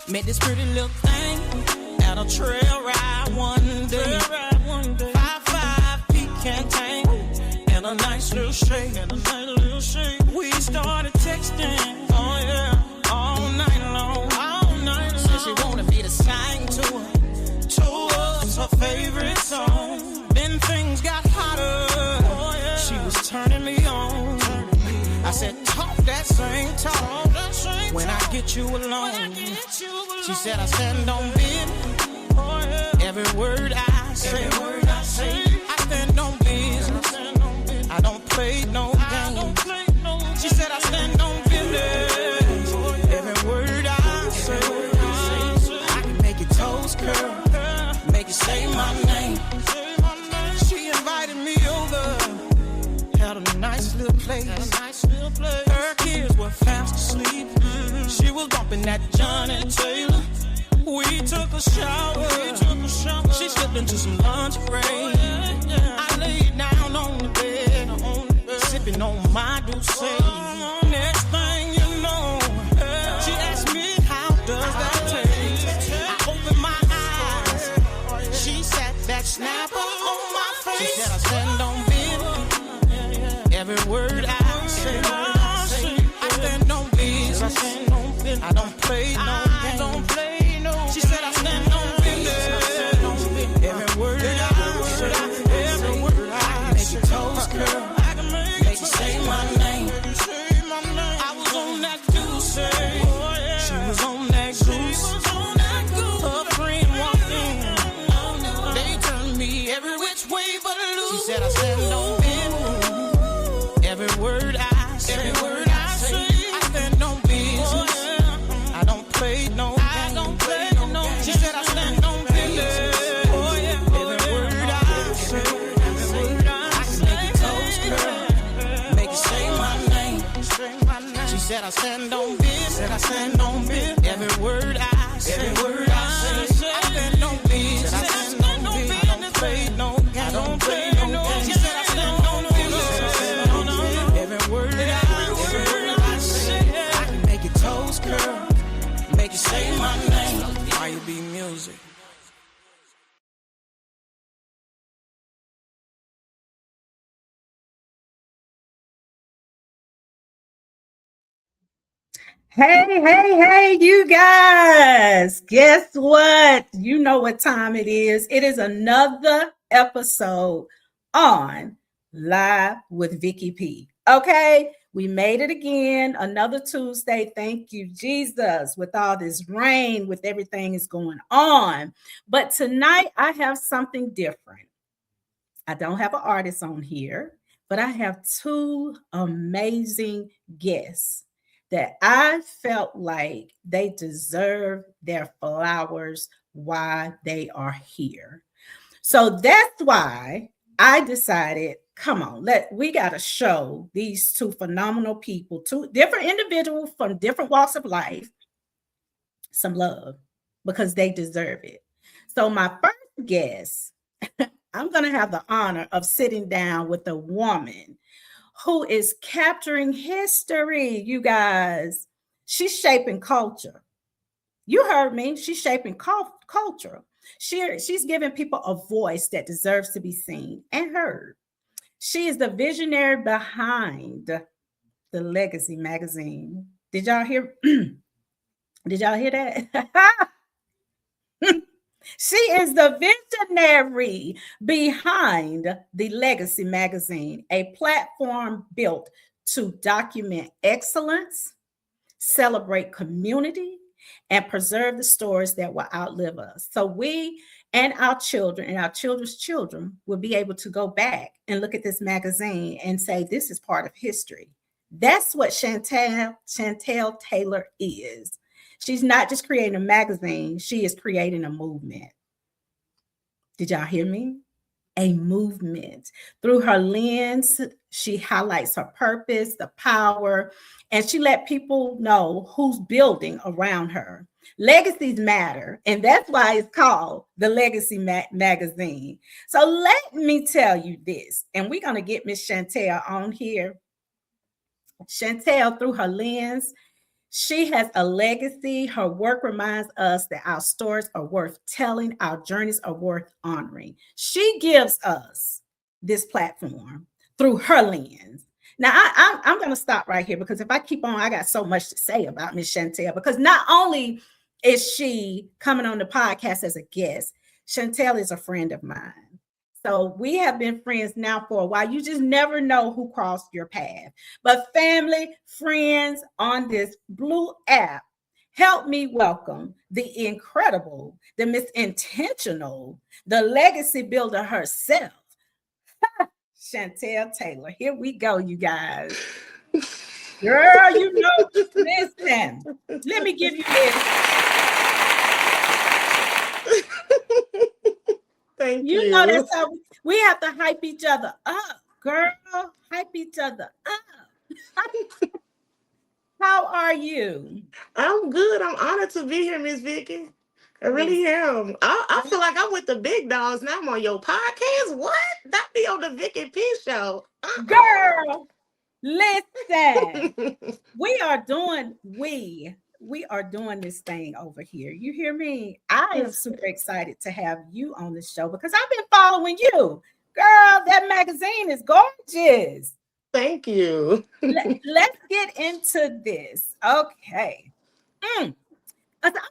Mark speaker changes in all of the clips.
Speaker 1: Met this pretty little thing at a trail ride one day. 5'5" pecan tank and a nice little shake. We started texting, oh yeah, all night long. Said she wanted me to sing to her. Told us her favorite song. Then things got hotter. Oh yeah, she was turning me on. I said, talk that same talk. When I get you alone. She said I stand on business. Every word I say. I stand on business. I don't play no games. She said I stand on business. Every word I say. I can make your toes curl. Make you say my name. She invited me over. Had a nice little place. Her kids were fast asleep. She was bumping that Johnny Taylor. We took a shower. She slipped into some lingerie. I laid down on the bed, sipping on my Douce. Next thing you know, she asked me, how does that taste? I opened my eyes. She sat that snapper on my face. She said I stand on business. Every word I say. I stand on business. I don't play no games. She said I stand on business. Every word I say, every word I make your toes curl. Make you say my name. I was on that Douce. She was on that goose. Her friend walked in. They turned me every which way but loose. She said I stand on business. Every word I say, every word I say, I stand on business. I don't play no games. She said I stand on business. Oh yeah, every word I say, every word I can make your toes curl, make you say my name. She said I stand on business. I stand on business. Every word I say, every word I say, I stand on business. I stand on business. I don't play no games. I don't play no games. She said I stand on business. Every word I say, I can make your toes curl, make you say my name. Why you be music?
Speaker 2: Hey, you guys. Guess what? You know what time it is. It is another episode on Live with Vickey P. Okay, we made it again. Another Tuesday. Thank you, Jesus, with all this rain, with everything is going on. But tonight I have something different. I don't have an artist on here, but I have two amazing guests that I felt like they deserve their flowers while they are here. So that's why I decided, come on, we got to show these two phenomenal people, two different individuals from different walks of life, some love because they deserve it. So my first guest, I'm going to have the honor of sitting down with a woman who is capturing history, you guys. She's shaping culture. You heard me. She's shaping culture. She's giving people a voice that deserves to be seen and heard. She is the visionary behind the Lagacy magazine. Did y'all hear? Did y'all hear that? She is the visionary behind the Lagacy magazine, a platform built to document excellence, celebrate community, and preserve the stories that will outlive us. So we and our children and our children's children will be able to go back and look at this magazine and say, this is part of history. That's what Chantel Taylor is. She's not just creating a magazine, she is creating a movement. Did y'all hear me? A movement. Through her lens, she highlights her purpose, the power, and she let people know who's building around her. Legacies matter, and that's why it's called the Lagacy magazine. So let me tell you this, and we're going to get Miss Chantel on here. Chantel, through her lens, She has a legacy. Her work reminds us that our stories are worth telling, our journeys are worth honoring. She gives us this platform through her lens. Now, I'm going to stop right here because if I keep on, I got so much to say about Miss Chantel, because not only is she coming on the podcast as a guest, Chantel is a friend of mine. So we have been friends now for a while. You just never know who crossed your path. But family, friends on this blue app, help me welcome the incredible, the Miss Intentional, the legacy builder herself, Chantel Taylor. Here we go, you guys. Girl, you know, listen, let me give you this.
Speaker 3: Thank
Speaker 2: You know,
Speaker 3: you.
Speaker 2: that's how we have to hype each other up, girl. Hype each other up. How are you?
Speaker 3: I'm good. I'm honored to be here, Miss Vicky. I really am. I feel like I'm with the big dogs now. I'm on your podcast. What? That be on the Vickey P show.
Speaker 2: Girl, listen. We are doing this thing over here. You hear me? I am super excited to have you on the show because I've been following you. Girl, that magazine is gorgeous.
Speaker 3: Thank you.
Speaker 2: Let's get into this. Okay. I'm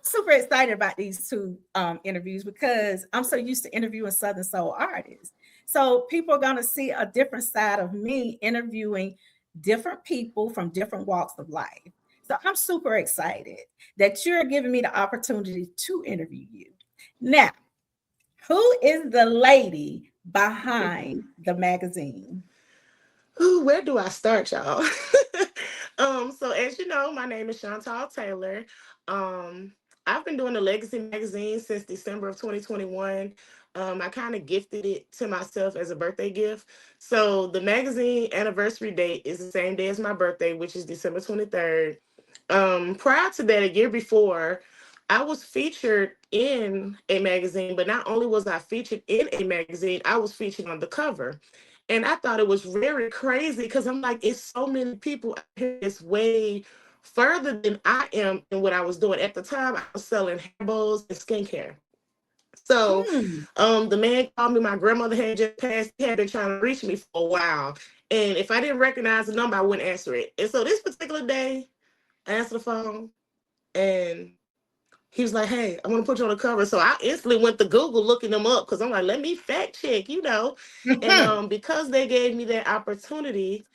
Speaker 2: super excited about these two interviews because I'm so used to interviewing Southern Soul artists. So people are going to see a different side of me interviewing different people from different walks of life. So I'm super excited that you're giving me the opportunity to interview you. Now, who is the lady behind the magazine?
Speaker 3: Ooh, where do I start, y'all? So as you know, my name is Chantal Taylor. Um, I've been doing the Legacy magazine since December of 2021. I kind of gifted it to myself as a birthday gift. So the magazine anniversary date is the same day as my birthday, which is December 23rd. Prior to that, a year before, I was featured in a magazine, but not only was I featured in a magazine, I was featured on the cover. And I thought it was very crazy because I'm like, it's so many people out here that's way further than I am in what I was doing. At the time, I was selling hair bows and skincare. So
Speaker 2: Hmm.
Speaker 3: the man called me. My grandmother had just passed. He had been trying to reach me for a while. And if I didn't recognize the number, I wouldn't answer it. And so this particular day, I answered the phone and he was like, hey, I want to put you on the cover. So I instantly went to Google looking them up because I'm like, let me fact check, you know. And because they gave me that opportunity,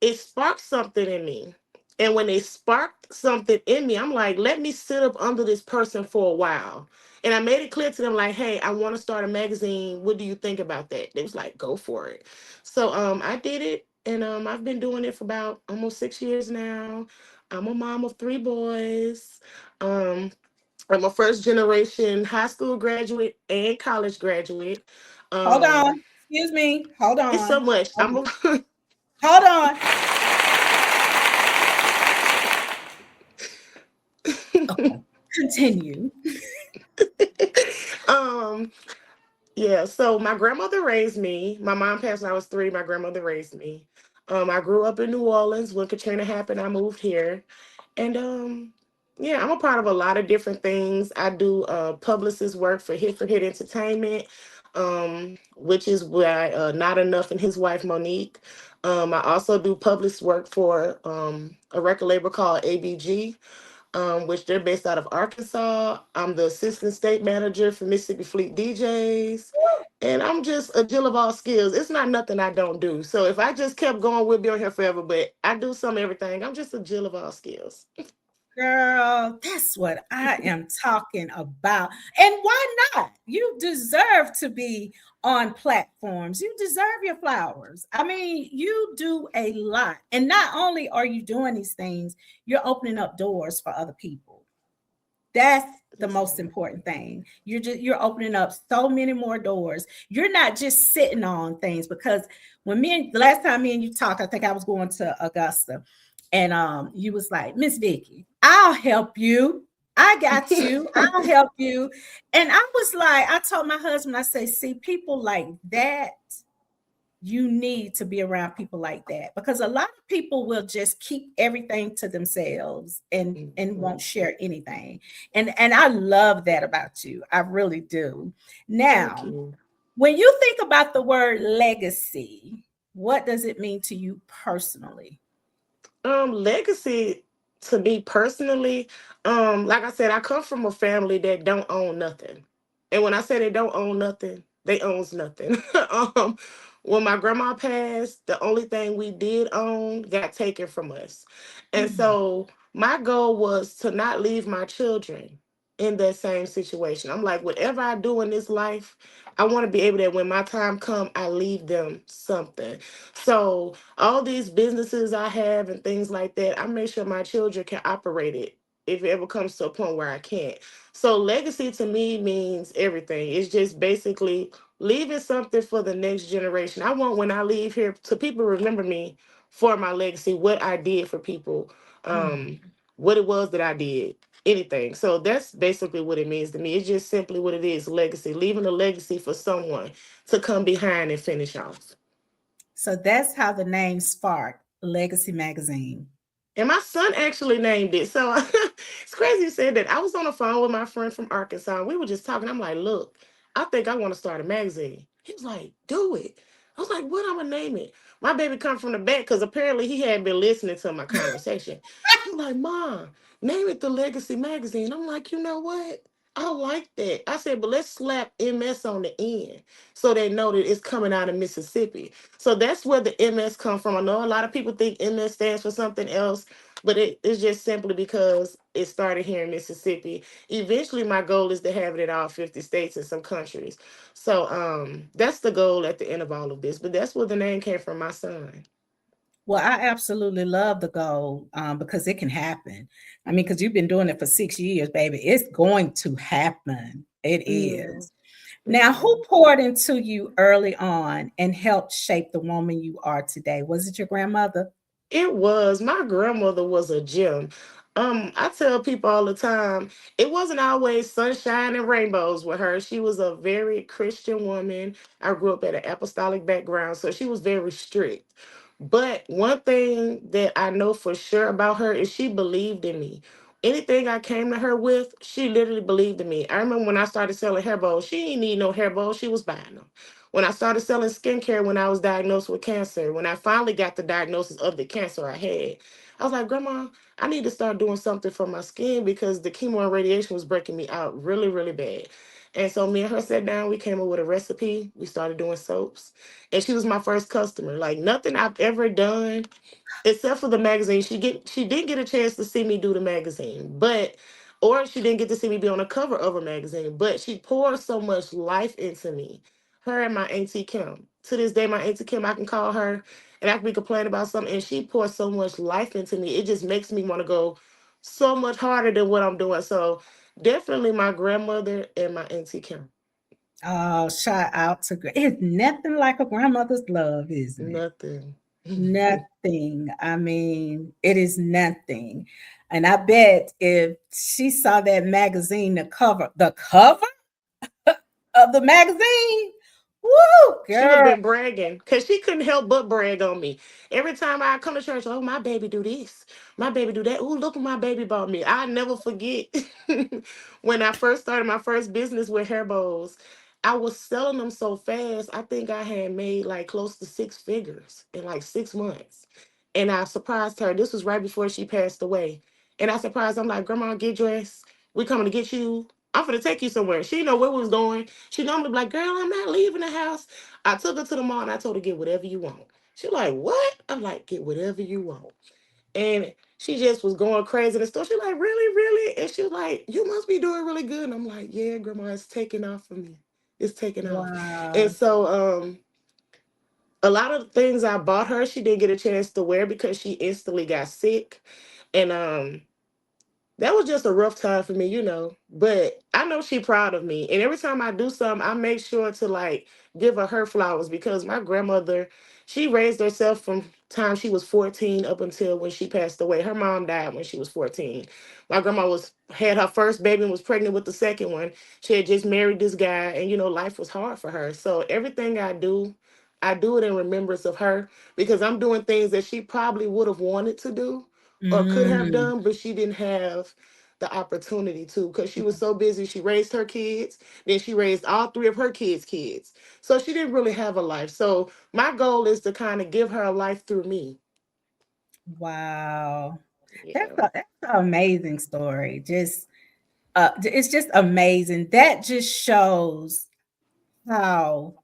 Speaker 3: it sparked something in me. And when they sparked something in me, I'm like, let me sit up under this person for a while. And I made it clear to them, like, hey, I want to start a magazine. What do you think about that? They was like, go for it. So I did it. And I've been doing it for about almost 6 years now. I'm a mom of 3 boys. Um, I'm a first generation high school graduate and college graduate.
Speaker 2: Hold
Speaker 3: Um,
Speaker 2: on. Excuse me. Hold
Speaker 3: it's so
Speaker 2: on.
Speaker 3: much.
Speaker 2: Hold on. Hold on. Okay. Continue.
Speaker 3: um, yeah, so my grandmother raised me. My mom passed when I was 3. My grandmother raised me. I grew up in New Orleans. When Katrina happened, I moved here. And yeah, I'm a part of a lot of different things. I do publicist work for Hit Entertainment, which is why Not Enough and his wife Monique. I also do publicist work for a record label called ABG, which they're based out of Arkansas. I'm the assistant state manager for Mississippi Fleet DJs. And I'm just a Jill of all skills. It's not nothing I don't do. So if I just kept going, we'll be on here forever. But I do some everything. I'm just a Jill of all skills.
Speaker 2: Girl, that's what I am talking about. And why not? You deserve to be on platforms. You deserve your flowers. I mean, you do a lot. And not only are you doing these things, you're opening up doors for other people. That's the most important thing. You're opening up so many more doors. You're not just sitting on things because the last time me and you talked, I think I was going to Augusta, and you was like, Miss Vicky, I'll help you. I got you. I'll help you. And I was like, I told my husband, I say, see, people like that, you need to be around people like that, because a lot of people will just keep everything to themselves and won't
Speaker 3: Mhm.
Speaker 2: share anything. And I love that about you. I really do.
Speaker 3: Thank
Speaker 2: Now,
Speaker 3: you.
Speaker 2: when you think about the word legacy, what does it mean to you personally?
Speaker 3: Legacy to me personally, like I said, I come from a family that don't own nothing. And when I say they don't own nothing, they owns nothing. um, when my grandma passed, the only thing we did own got taken from us. And
Speaker 2: Mm,
Speaker 3: so my goal was to not leave my children in that same situation. I'm like, whatever I do in this life, I want to be able that when my time come, I leave them something. So all these businesses I have and things like that, I make sure my children can operate it if it ever comes to a point where I can't. So legacy to me means everything. It's just basically leaving something for the next generation. I want when I leave here to people remember me for my legacy, what I did for people,
Speaker 2: mm.
Speaker 3: um, what it was that I did. Anything. So that's basically what it means to me. It's just simply what it is, legacy. Leaving a legacy for someone to come behind and finish off.
Speaker 2: So that's how the name sparked Legacy Magazine.
Speaker 3: And my son actually named it. So it's crazy you said that. I was on the phone with my friend from Arkansas. And we were just talking. I'm like, look, I think I want to start a magazine. He was like, do it. I was like, what I'm gonna name it? My baby come from the back because apparently he had been listening to my conversation. He was like, Mom, name it the Legacy Magazine. I'm like, you know what? I like that. I said, but let's slap MS on the end so they know that it's coming out of Mississippi. So that's where the MS come from. I know a lot of people think MS stands for something else, but it's just simply because it started here in Mississippi. Eventually, my goal is to have it in all 50 states and some countries. So that's the goal at the end of all of this. But that's where the name came from, my son.
Speaker 2: Well, I absolutely love the goal, because it can happen. I mean, because you've been doing it for 6 years, baby. It's going to happen. It
Speaker 3: Yeah,
Speaker 2: is.
Speaker 3: for
Speaker 2: Now,
Speaker 3: sure.
Speaker 2: who poured into you early on and helped shape the woman you are today? Was it your grandmother?
Speaker 3: It was. My grandmother was a gem. I tell people all the time, it wasn't always sunshine and rainbows with her. She was a very Christian woman. I grew up at an apostolic background, so she was very strict. But one thing that I know for sure about her is she believed in me. Anything I came to her with, she literally believed in me. I remember when I started selling hair bows, she didn't need no hair bows, she was buying them. When I started selling skincare when I was diagnosed with cancer, when I finally got the diagnosis of the cancer I had, I was like, Grandma, I need to start doing something for my skin because the chemo and radiation was breaking me out really, really bad. And so me and her sat down, we came up with a recipe. We started doing soaps. And she was my first customer. Like nothing I've ever done except for the magazine. She didn't get a chance to see me do the magazine, but or she didn't get to see me be on the cover of a magazine, but she poured so much life into me. Her and my auntie Kim. To this day, my auntie Kim, I can call her and I can be complaining about something, and she pours so much life into me. It just makes me want to go so much harder than what I'm doing. So definitely my grandmother and my auntie Kim.
Speaker 2: Oh, shout out to it's nothing like a grandmother's love, isn't it?
Speaker 3: Nothing.
Speaker 2: Nothing. I mean, it is nothing. And I bet if she saw that magazine, the cover of the magazine, woo,
Speaker 3: She would have
Speaker 2: girl.
Speaker 3: been bragging because she couldn't help but brag on me. Every time I come to church, oh, my baby do this. My baby do that. Oh, look what my baby bought me. I never forget when I first started my first business with hair bows. I was selling them so fast. I think I had made like close to six figures in like 6 months. And I surprised her. This was right before she passed away. And I surprised, I'm like, Grandma, get dressed. We coming to get you. I'm gonna take you somewhere. She didn't know where we was going. She normally be like, girl, I'm not leaving the house. I took her to the mall and I told her, get whatever you want. She like, what? I'm like, get whatever you want. And she just was going crazy in the store. She like, really, really? And she was like, you must be doing really good. And I'm like, yeah, grandma, it's taking off for me. It's taking off. And
Speaker 2: Wow.
Speaker 3: so a lot of things I bought her, she didn't get a chance to wear because she instantly got sick. And that was just a rough time for me, you know. But I know she proud of me. And every time I do something, I make sure to like give her flowers because my grandmother, she raised herself from time she was 14 up until when she passed away. Her mom died when she was 14. My grandma was had her first baby and was pregnant with the second one. She had just married this guy and you know, life was hard for her. So everything I do, I do it in remembrance of her because I'm doing things that she probably would have wanted to do or could have
Speaker 2: Mm.
Speaker 3: done, but she didn't have the opportunity to because she was so busy. She raised her kids, then she raised all three of her kids. So she didn't really have a life. So my goal is to kind of give her a life through me.
Speaker 2: Wow.
Speaker 3: Yeah.
Speaker 2: That's an amazing story. It's just amazing. That just shows how,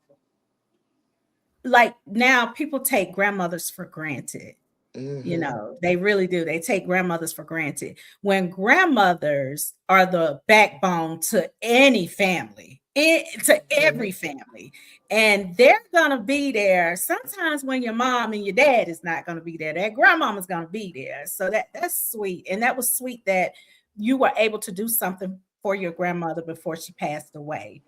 Speaker 2: like, now people take grandmothers for granted.
Speaker 3: Hmm.
Speaker 2: They really do. They take grandmothers for granted when grandmothers are the backbone to any family, to every family. And they're going to be there sometimes when your mom and your dad is not going to be there. That grandmama's going to be there. So that's sweet. And that was sweet that you were able to do something for your grandmother before she passed away.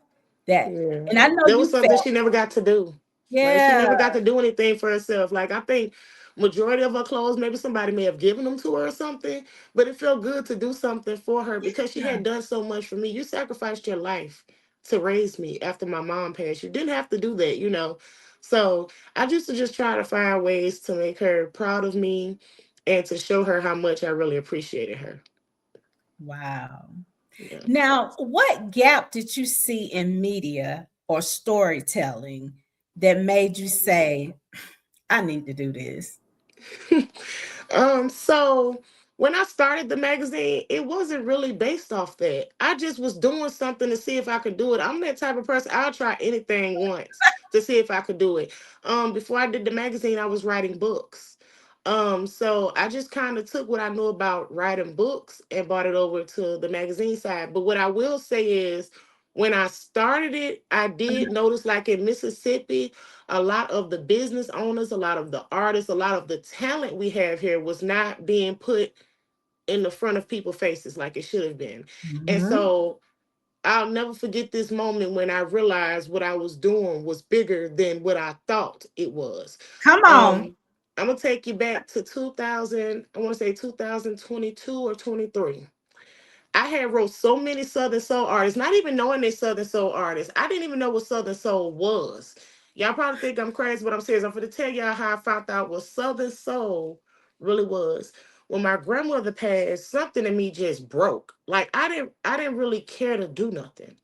Speaker 2: That,
Speaker 3: Yeah.
Speaker 2: and I know
Speaker 3: There was
Speaker 2: you
Speaker 3: something
Speaker 2: felt,
Speaker 3: she never got to do. Like she
Speaker 2: yeah,
Speaker 3: never got to do anything for herself. Like I think majority of her clothes, maybe somebody may have given them to her or something, but it felt good to do something for her because she
Speaker 2: yeah,
Speaker 3: had done so much for me. You sacrificed your life to raise me after my mom passed. You didn't have to do that. So I used to just try to find ways to make her proud of me and to show her how much I really appreciated her.
Speaker 2: wow.
Speaker 3: Yeah.
Speaker 2: Now, what gap did you see in media or storytelling that made you say, I need to do this?
Speaker 3: So when I started the magazine, it wasn't really based off that. I just was doing something to see if I could do it. I'm that type of person. I'll try anything once to see if I could do it. Before I did the magazine, I was writing books. So I just kind of took what I knew about writing books and brought it over to the magazine side. But what I will say is when I started it, I did notice like in Mississippi, a lot of the business owners, a lot of the artists, a lot of the talent we have here was not being put in the front of people's faces like it should have been. And
Speaker 2: Mhm.
Speaker 3: so I'll never forget this moment when I realized what I was doing was bigger than what I thought it was.
Speaker 2: Come on.
Speaker 3: Um, I'm gonna take you back to 2000, I want to say 2022 or 23. I had wrote so many Southern Soul artists, not even knowing they Southern Soul artists. I didn't even know what Southern Soul was. Y'all probably think I'm crazy, but I'm serious. I'm going to tell y'all how I found out what Southern Soul really was. When my grandmother passed, something in me just broke. Like I didn't really care to do nothing.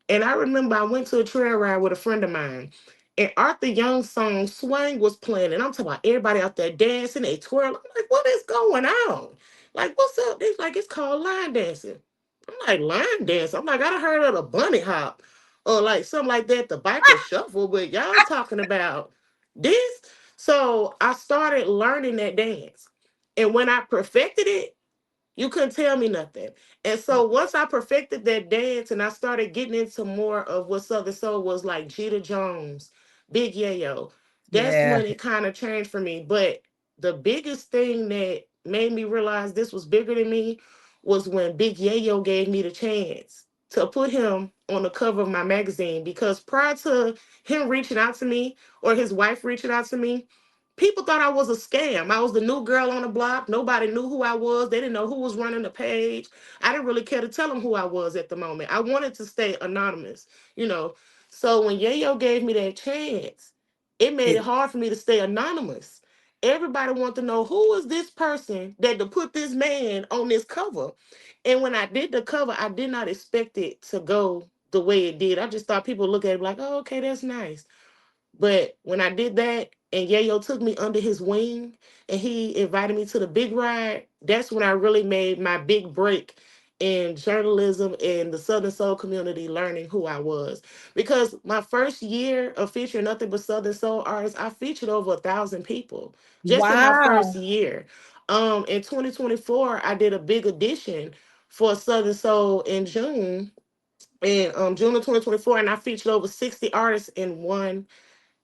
Speaker 3: And I remember I went to a trail ride with a friend of mine, and Arthur Young's song Swing was playing. And I'm talking about everybody out there dancing, they twirl. I'm like, what is going on? Like, what's up? It's like, it's called line dancing. I'm like, line dance? I'm like, I done heard of the bunny hop or like something like that, the biker shuffle, but y'all talking about this? So I started learning that dance. And when I perfected it, you couldn't tell me nothing. And so once I perfected that dance and I started getting into more of what Southern Soul was like Jeter Jones, Big Yayo, that's
Speaker 2: Yeah.
Speaker 3: when it kind of changed for me. But the biggest thing that made me realize this was bigger than me was when Big Yayo gave me the chance to put him on the cover of my magazine because prior to him reaching out to me or his wife reaching out to me, people thought I was a scam. I was the new girl on the block. Nobody knew who I was. They didn't know who was running the page. I didn't really care to tell them who I was at the moment. I wanted to stay anonymous, you know. So when Yayo gave me that chance, it made it
Speaker 2: It,
Speaker 3: hard for me to stay anonymous. Everybody wanted to know who is this person that to put this man on this cover. And when I did the cover, I did not expect it to go the way it did. I just thought people would look at it like, oh, okay, that's nice. But when I did that and Yayo took me under his wing and he invited me to the big ride, that's when I really made my big break in journalism and the Southern Soul community learning who I was. Because my first year of featuring nothing but Southern Soul artists, I featured over 1,000 people just in my first
Speaker 2: wow.
Speaker 3: year. In 2024, I did a big audition for Southern Soul in June. In June of 2024, and I featured over 60 artists in one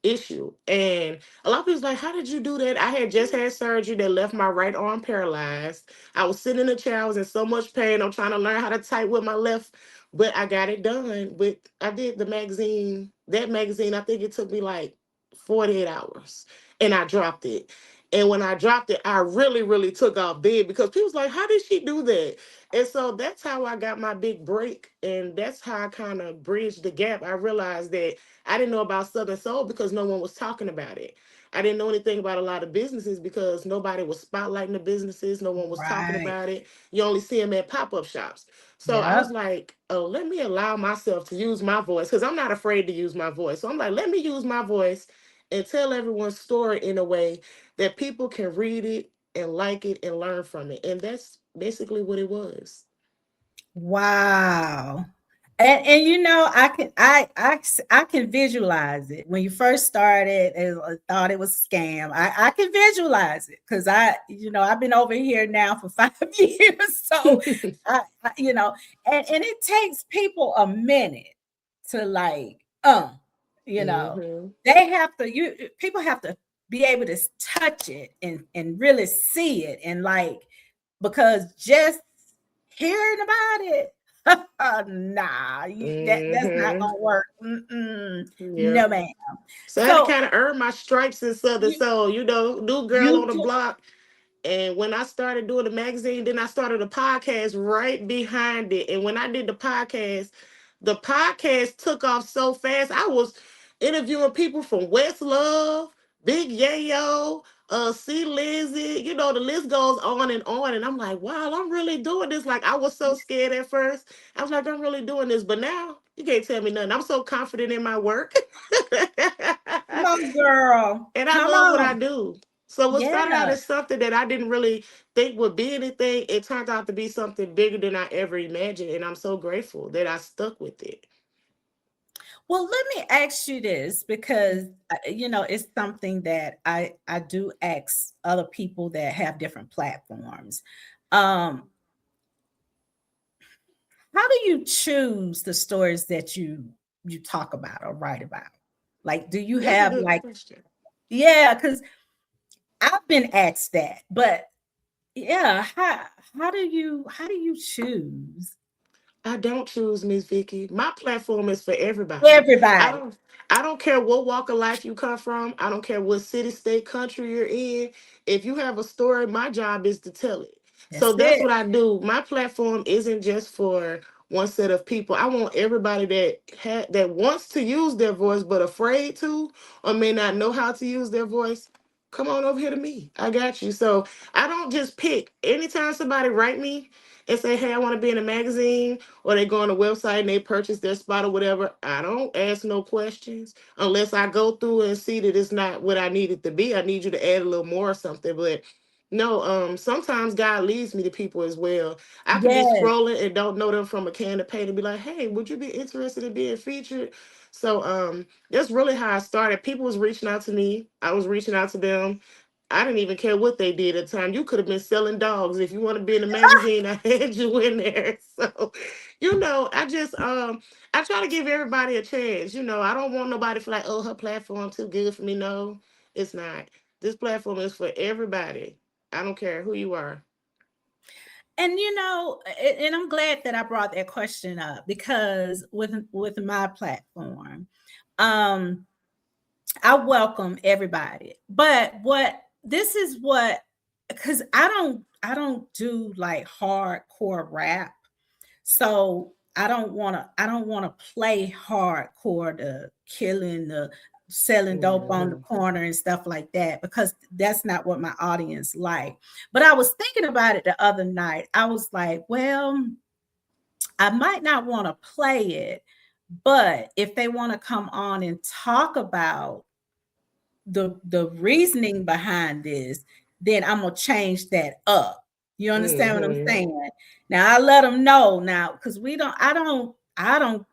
Speaker 3: issue. And a lot of people's like, how did you do that? I had just had surgery that left my right arm paralyzed. I was sitting in a chair, I was in so much pain. I'm trying to learn how to type with my left, but I got it done. With I did the magazine, that magazine, I think it took me like 48 hours and I dropped it. And when I dropped it, I really, really took off big because people was like, how did she do that? And so that's how I got my big break. And that's how I kind of bridged the gap. I realized that I didn't know about Southern Soul because no one was talking about it. I didn't know anything about a lot of businesses because nobody was spotlighting the businesses. No one was talking
Speaker 2: Right.
Speaker 3: about it. You only see them at pop-up shops. So I was
Speaker 2: Yep.
Speaker 3: like, oh, let me allow myself to use my voice because I'm not afraid to use my voice. So I'm like, let me use my voice and tell everyone's story in a way that people can read it and like it and learn from it. And that's basically what it was.
Speaker 2: Wow. And you know, I can visualize it. When you first started, I thought it was a scam. I can visualize it because I've been over here now for 5 years. So you know, and it takes people a minute to like, you know,
Speaker 3: Hmm.
Speaker 2: they have to people have to be able to touch it and really see it and like because just hearing about it, nah, that's not
Speaker 3: Hmm.
Speaker 2: gonna work. Mm-mm.
Speaker 3: Yep.
Speaker 2: No, ma'am.
Speaker 3: So I had to
Speaker 2: So
Speaker 3: kind of earn my stripes in Southern
Speaker 2: you
Speaker 3: Soul, new girl
Speaker 2: you
Speaker 3: on the
Speaker 2: do
Speaker 3: block. And when I started doing the magazine, then I started a podcast right behind it. And when I did the podcast took off so fast. I was interviewing people from West Love, Big Yayo, C Lizzy, the list goes on and on. And I'm like, wow, I'm really doing this. Like I was so scared at first. I was like, I'm really doing this. But now you can't tell me nothing. I'm so confident in my work.
Speaker 2: come on, girl,
Speaker 3: And I
Speaker 2: come
Speaker 3: love what I
Speaker 2: on.
Speaker 3: do. So what started out
Speaker 2: Yeah.
Speaker 3: as something that I didn't really think would be anything, it turned out to be something bigger than I ever imagined. And I'm so grateful that I stuck with it.
Speaker 2: Well, let me ask you this because it's something that I do ask other people that have different platforms. Um, how do you choose the stories that you talk about or write about? Like, do you
Speaker 3: That's a
Speaker 2: have
Speaker 3: good
Speaker 2: like,
Speaker 3: question.
Speaker 2: yeah, because I've been asked that, but yeah, how do you choose
Speaker 3: I don't choose Miss Vicky. My platform is for everybody. I
Speaker 2: everybody?
Speaker 3: don't I don't care what walk of life you come from. I don't care what city, state, country you're in. If you have a story, my job is to tell it. So
Speaker 2: That's
Speaker 3: that's
Speaker 2: it.
Speaker 3: what I do. My platform isn't just for one set of people. I want everybody that wants to use their voice but afraid to or may not know how to use their voice. Come on over here to me. I got you. So I don't just pick. Anytime somebody write me and say, "Hey, I want to be in a magazine," or they go on a website and they purchase their spot or whatever, I don't ask no questions unless I go through and see that it's not what I need it to be. I need you to add a little more or something. But no, sometimes God leads me to people as well. I could be
Speaker 2: Yes,
Speaker 3: scrolling and don't know them from a can of paint and be like, hey, would you be interested in being featured? So that's really how I started. People was reaching out to me. I was reaching out to them. I didn't even care what they did at the time. You could have been selling dogs. If you want to be in a magazine, I had you in there. So, I try to give everybody a chance. I don't want nobody to feel like, oh, her platform too good for me. No, it's not. This platform is for everybody. I don't care who you are.
Speaker 2: and and I'm glad that I brought that question up because with my platform, um, I welcome everybody. But what this is what because I don't do like hardcore rap. So I don't want to play hardcore the killing the selling dope on the
Speaker 3: Mhm.
Speaker 2: corner and stuff like that because that's not what my audience like. But I was thinking about it the other night. I was like, well, I might not want to play it, but if they want to come on and talk about the reasoning behind this, then I'm gonna change that up. You understand what I'm
Speaker 3: Mhm.
Speaker 2: saying? Now I let them know now because I don't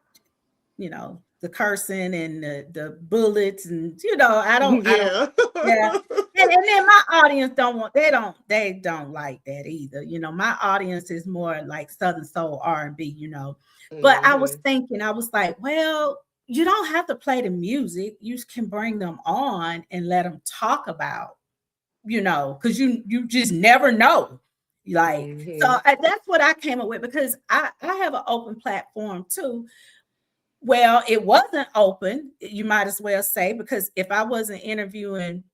Speaker 2: the cursing and the bullets and I don't
Speaker 3: Yeah.
Speaker 2: yeah. And then my audience they don't like that either. My audience is more like Southern Soul R&B. But I was
Speaker 3: Mhm.
Speaker 2: thinking, I was like, well, you don't have to play the music. You can bring them on and let them talk about, because you just never know. Like, so
Speaker 3: Mhm.
Speaker 2: that's what I came up with because I have an open platform too. Well, it wasn't open, you might as well say, because if I wasn't interviewing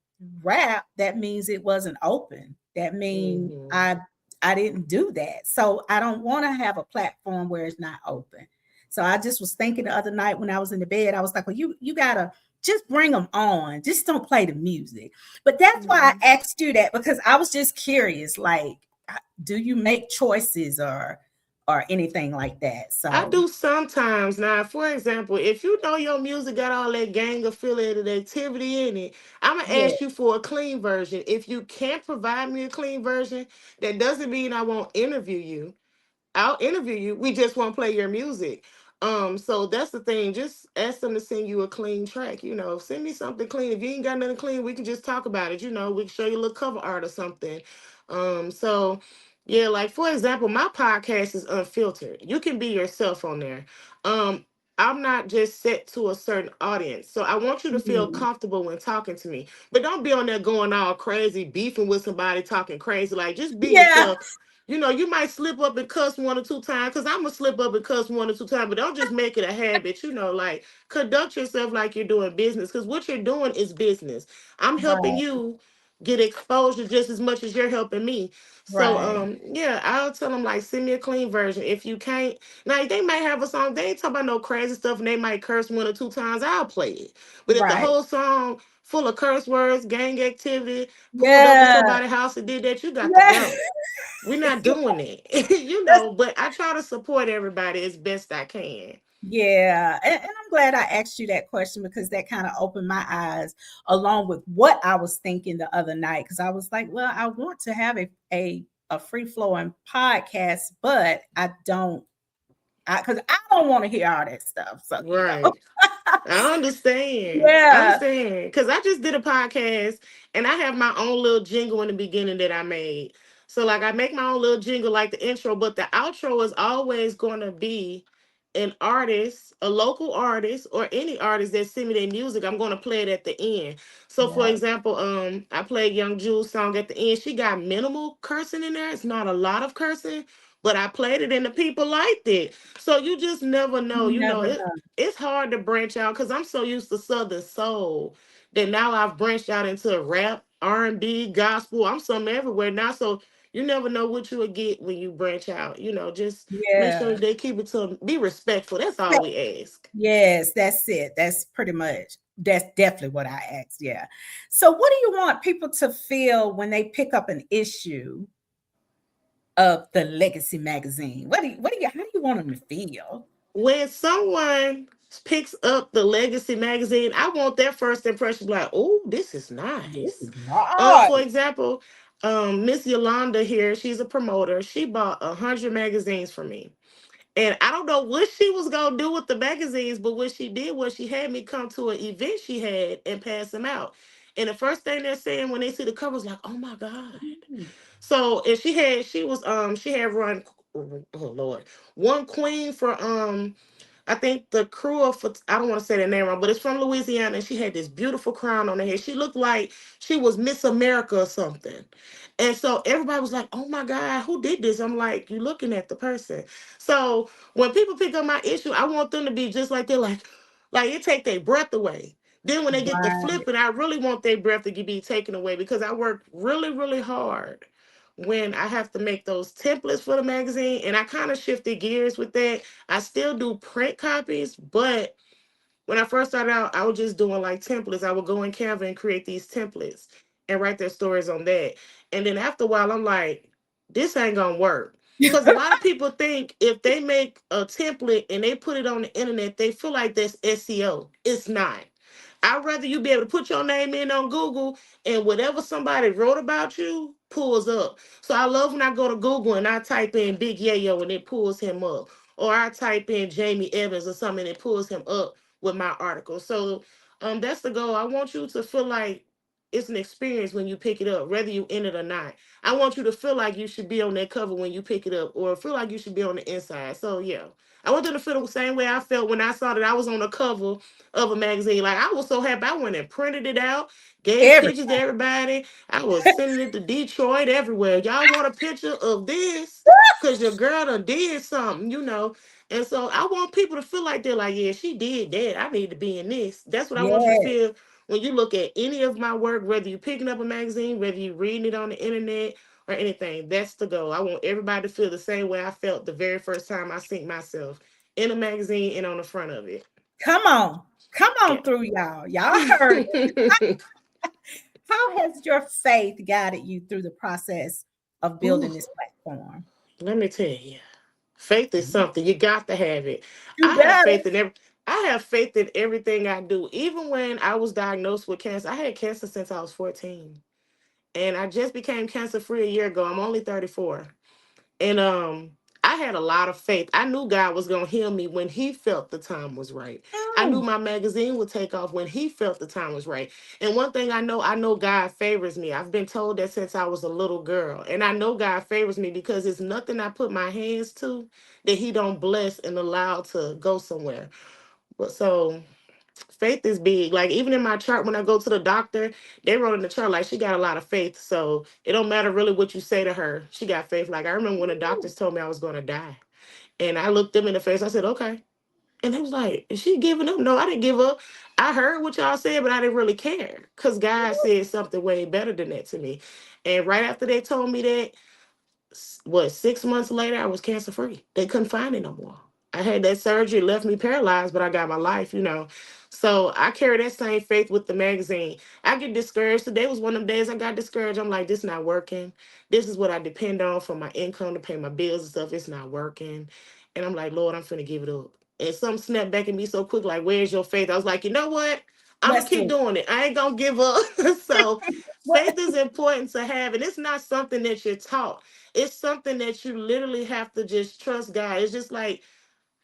Speaker 2: rap, that means it wasn't open. That means
Speaker 3: Mm-hmm.
Speaker 2: I didn't do that. So I don't want to have a platform where it's not open. So I just was thinking the other night when I was in the bed, I was like, well, you gotta just bring them on. Just don't play the music. But that's why I asked you that, because I was just curious, like, do you make choices or anything like that?
Speaker 3: I
Speaker 2: So
Speaker 3: do sometimes. Now, for example, if you know your music got all that gang affiliated activity in it, I'm gonna
Speaker 2: yeah,
Speaker 3: ask you for a clean version. If you can't provide me a clean version, that doesn't mean I won't interview you. I'll interview you. We just won't play your music. So that's the thing. Just ask them to send you a clean track. Send me something clean. If you ain't got nothing clean, we can just talk about it. We can show you a little cover art or something. So yeah, like for example, my podcast is unfiltered. You can be yourself on there. Um, I'm not just set to a certain audience. So I want you to feel
Speaker 2: mm,
Speaker 3: comfortable when talking to me. But don't be on there going all crazy, beefing with somebody, talking crazy. Like just be
Speaker 2: yeah,
Speaker 3: yourself. You might slip up and cuss one or two times, because I'm gonna slip up and cuss one or two times, but don't just make it a habit. Like conduct yourself like you're doing business, because what you're doing is business. I'm helping
Speaker 2: right,
Speaker 3: you get exposure just as much as you're helping me. So
Speaker 2: right,
Speaker 3: yeah, I'll tell them like send me a clean version. If you can't, now they might have a song, they ain't talking about no crazy stuff and they might curse one or two times, I'll play it. But if the
Speaker 2: right.
Speaker 3: whole song full of curse words, gang activity, pulled up to
Speaker 2: Yeah,
Speaker 3: somebody's house and did that, you got to
Speaker 2: yeah.
Speaker 3: go. We're not doing it,
Speaker 2: That's
Speaker 3: but I try to support everybody as best I can.
Speaker 2: yeah, and I'm glad I asked you that question, because that kind of opened my eyes along with what I was thinking the other night. Because I was like, well, I want to have a free flowing podcast, but I don't, because I don't want to hear all that stuff. So
Speaker 3: Right. I understand. I
Speaker 2: yeah,
Speaker 3: understand. Because I just did a podcast and I have my own little jingle in the beginning that I made. So, like, I make my own little jingle, like the intro, but the outro is always going to be an artist, a local artist, or any artist that send me their music. I'm going to play it at the end. So, for
Speaker 2: right,
Speaker 3: example, I played Young Jules' song at the end. She got minimal cursing in there. It's not a lot of cursing, but I played it and the people liked it. So, you just never know.
Speaker 2: you never know.
Speaker 3: It's hard to branch out because I'm so used to Southern soul that now I've branched out into rap, R&B, gospel. I'm something everywhere now. So you never know what you will get when you branch out. Just make sure
Speaker 2: Yeah.
Speaker 3: they keep it to be respectful. That's all we ask.
Speaker 2: Yes, that's it. That's pretty much, that's definitely what I asked. Yeah. So what do you want people to feel when they pick up an issue of the Legacy magazine? How do you want them to feel?
Speaker 3: When someone picks up the Legacy magazine, I want their first impression like, oh, this is
Speaker 2: This
Speaker 3: nice.
Speaker 2: is right.
Speaker 3: For example, Miss Yolanda here, she's a promoter. She bought 100 magazines for me. And I don't know what she was gonna do with the magazines, but what she did was she had me come to an event she had and pass them out. And the first thing they're saying when they see the cover is like, "Oh my god!"
Speaker 2: Mm,
Speaker 3: So, and she had run, oh Lord, one queen for I think the crew of, I don't want to say the name wrong, but it's from Louisiana, and she had this beautiful crown on her head. She looked like she was Miss America or something. And so everybody was like, "Oh my God, who did this?" I'm like, "You looking at the person." So when people pick up my issue, I want them to be just like, they're like it take their breath away. Then when they get the
Speaker 2: right.
Speaker 3: flipping, I really want their breath to be taken away, because I work really, really hard when I have to make those templates for the magazine. And I kind of shifted gears with that. I still do print copies, but when I first started out, I was just doing like templates. I would go in Canva and create these templates and write their stories on that. And then after a while, I'm like, this ain't gonna work. Because a lot of people think if they make a template and they put it on the internet, they feel like that's SEO. It's not. I'd rather you be able to put your name in on Google and whatever somebody wrote about you pulls up. So I love when I go to Google and I type in Big Yayo and it pulls him up. Or I type in Jamie Evans or something and it pulls him up with my article. So that's the goal. I want you to feel like it's an experience when you pick it up, whether you in it or not. I want you to feel like you should be on that cover when you pick it up, or feel like you should be on the inside. So yeah. I want them to feel the same way I felt when I saw that I was on the cover of a magazine. Like I was so happy. I went and printed it out, gave
Speaker 2: Every
Speaker 3: pictures to everybody. I was sending it to Detroit, everywhere. Y'all want a picture of this? Cause your girl done did something. And so I want people to feel like they're like, yeah, she did that. I need to be in this. That's what I want you to
Speaker 2: yeah,
Speaker 3: feel when you look at any of my work, whether you're picking up a magazine, whether you're reading it on the internet or anything, that's the goal. I want everybody to feel the same way I felt the very first time I seen myself in a magazine and on the front of it.
Speaker 2: Come on. Come
Speaker 3: Yeah.
Speaker 2: on through, y'all. Y'all heard it. How has your faith guided you through the process of
Speaker 3: Ooh,
Speaker 2: building this platform?
Speaker 3: let me tell you, faith is something you got to have it.
Speaker 2: You
Speaker 3: I have
Speaker 2: better.
Speaker 3: faith in every. I have faith in everything I do. Even when I was diagnosed with cancer, I had cancer since I was 14, and I just became cancer free a year ago. I'm only 34. And I had a lot of faith. I knew God was gonna heal me when he felt the time was right. I knew
Speaker 2: Mm,
Speaker 3: my magazine would take off when he felt the time was right. And one thing I know God favors me. I've been told that since I was a little girl. And I know God favors me because it's nothing I put my hands to that he don't bless and allow to go somewhere. But so faith is big. Like even in my chart, when I go to the doctor, they wrote in the chart like she got a lot of faith. So it don't matter really what you say to her. She got faith. Like I remember when the doctors told me I was going to die, and I looked them in the face. I said, "Okay," and they was like, "Is she giving up?" No, I didn't give up. I heard what y'all said, but I didn't really care because God said something way better than that to me. And right after they told me that, what, 6 months later, I was cancer free. They couldn't find it no more. I had that surgery, left me paralyzed, but I got my life. So I carry that same faith with the magazine. I get discouraged. Today was one of them days I got discouraged. I'm like, this not working. This is what I depend on for my income to pay my bills and stuff. It's not working. And I'm like, Lord, I'm finna give it up. And something snapped back at me so quick, like, where's your faith? I was like, you know what? I'm gonna
Speaker 2: let's
Speaker 3: keep
Speaker 2: do
Speaker 3: doing it. I ain't gonna give up. So
Speaker 2: it.
Speaker 3: faith
Speaker 2: What?
Speaker 3: is important to have, and it's not something that you're taught. It's something that you literally have to just trust God. It's just like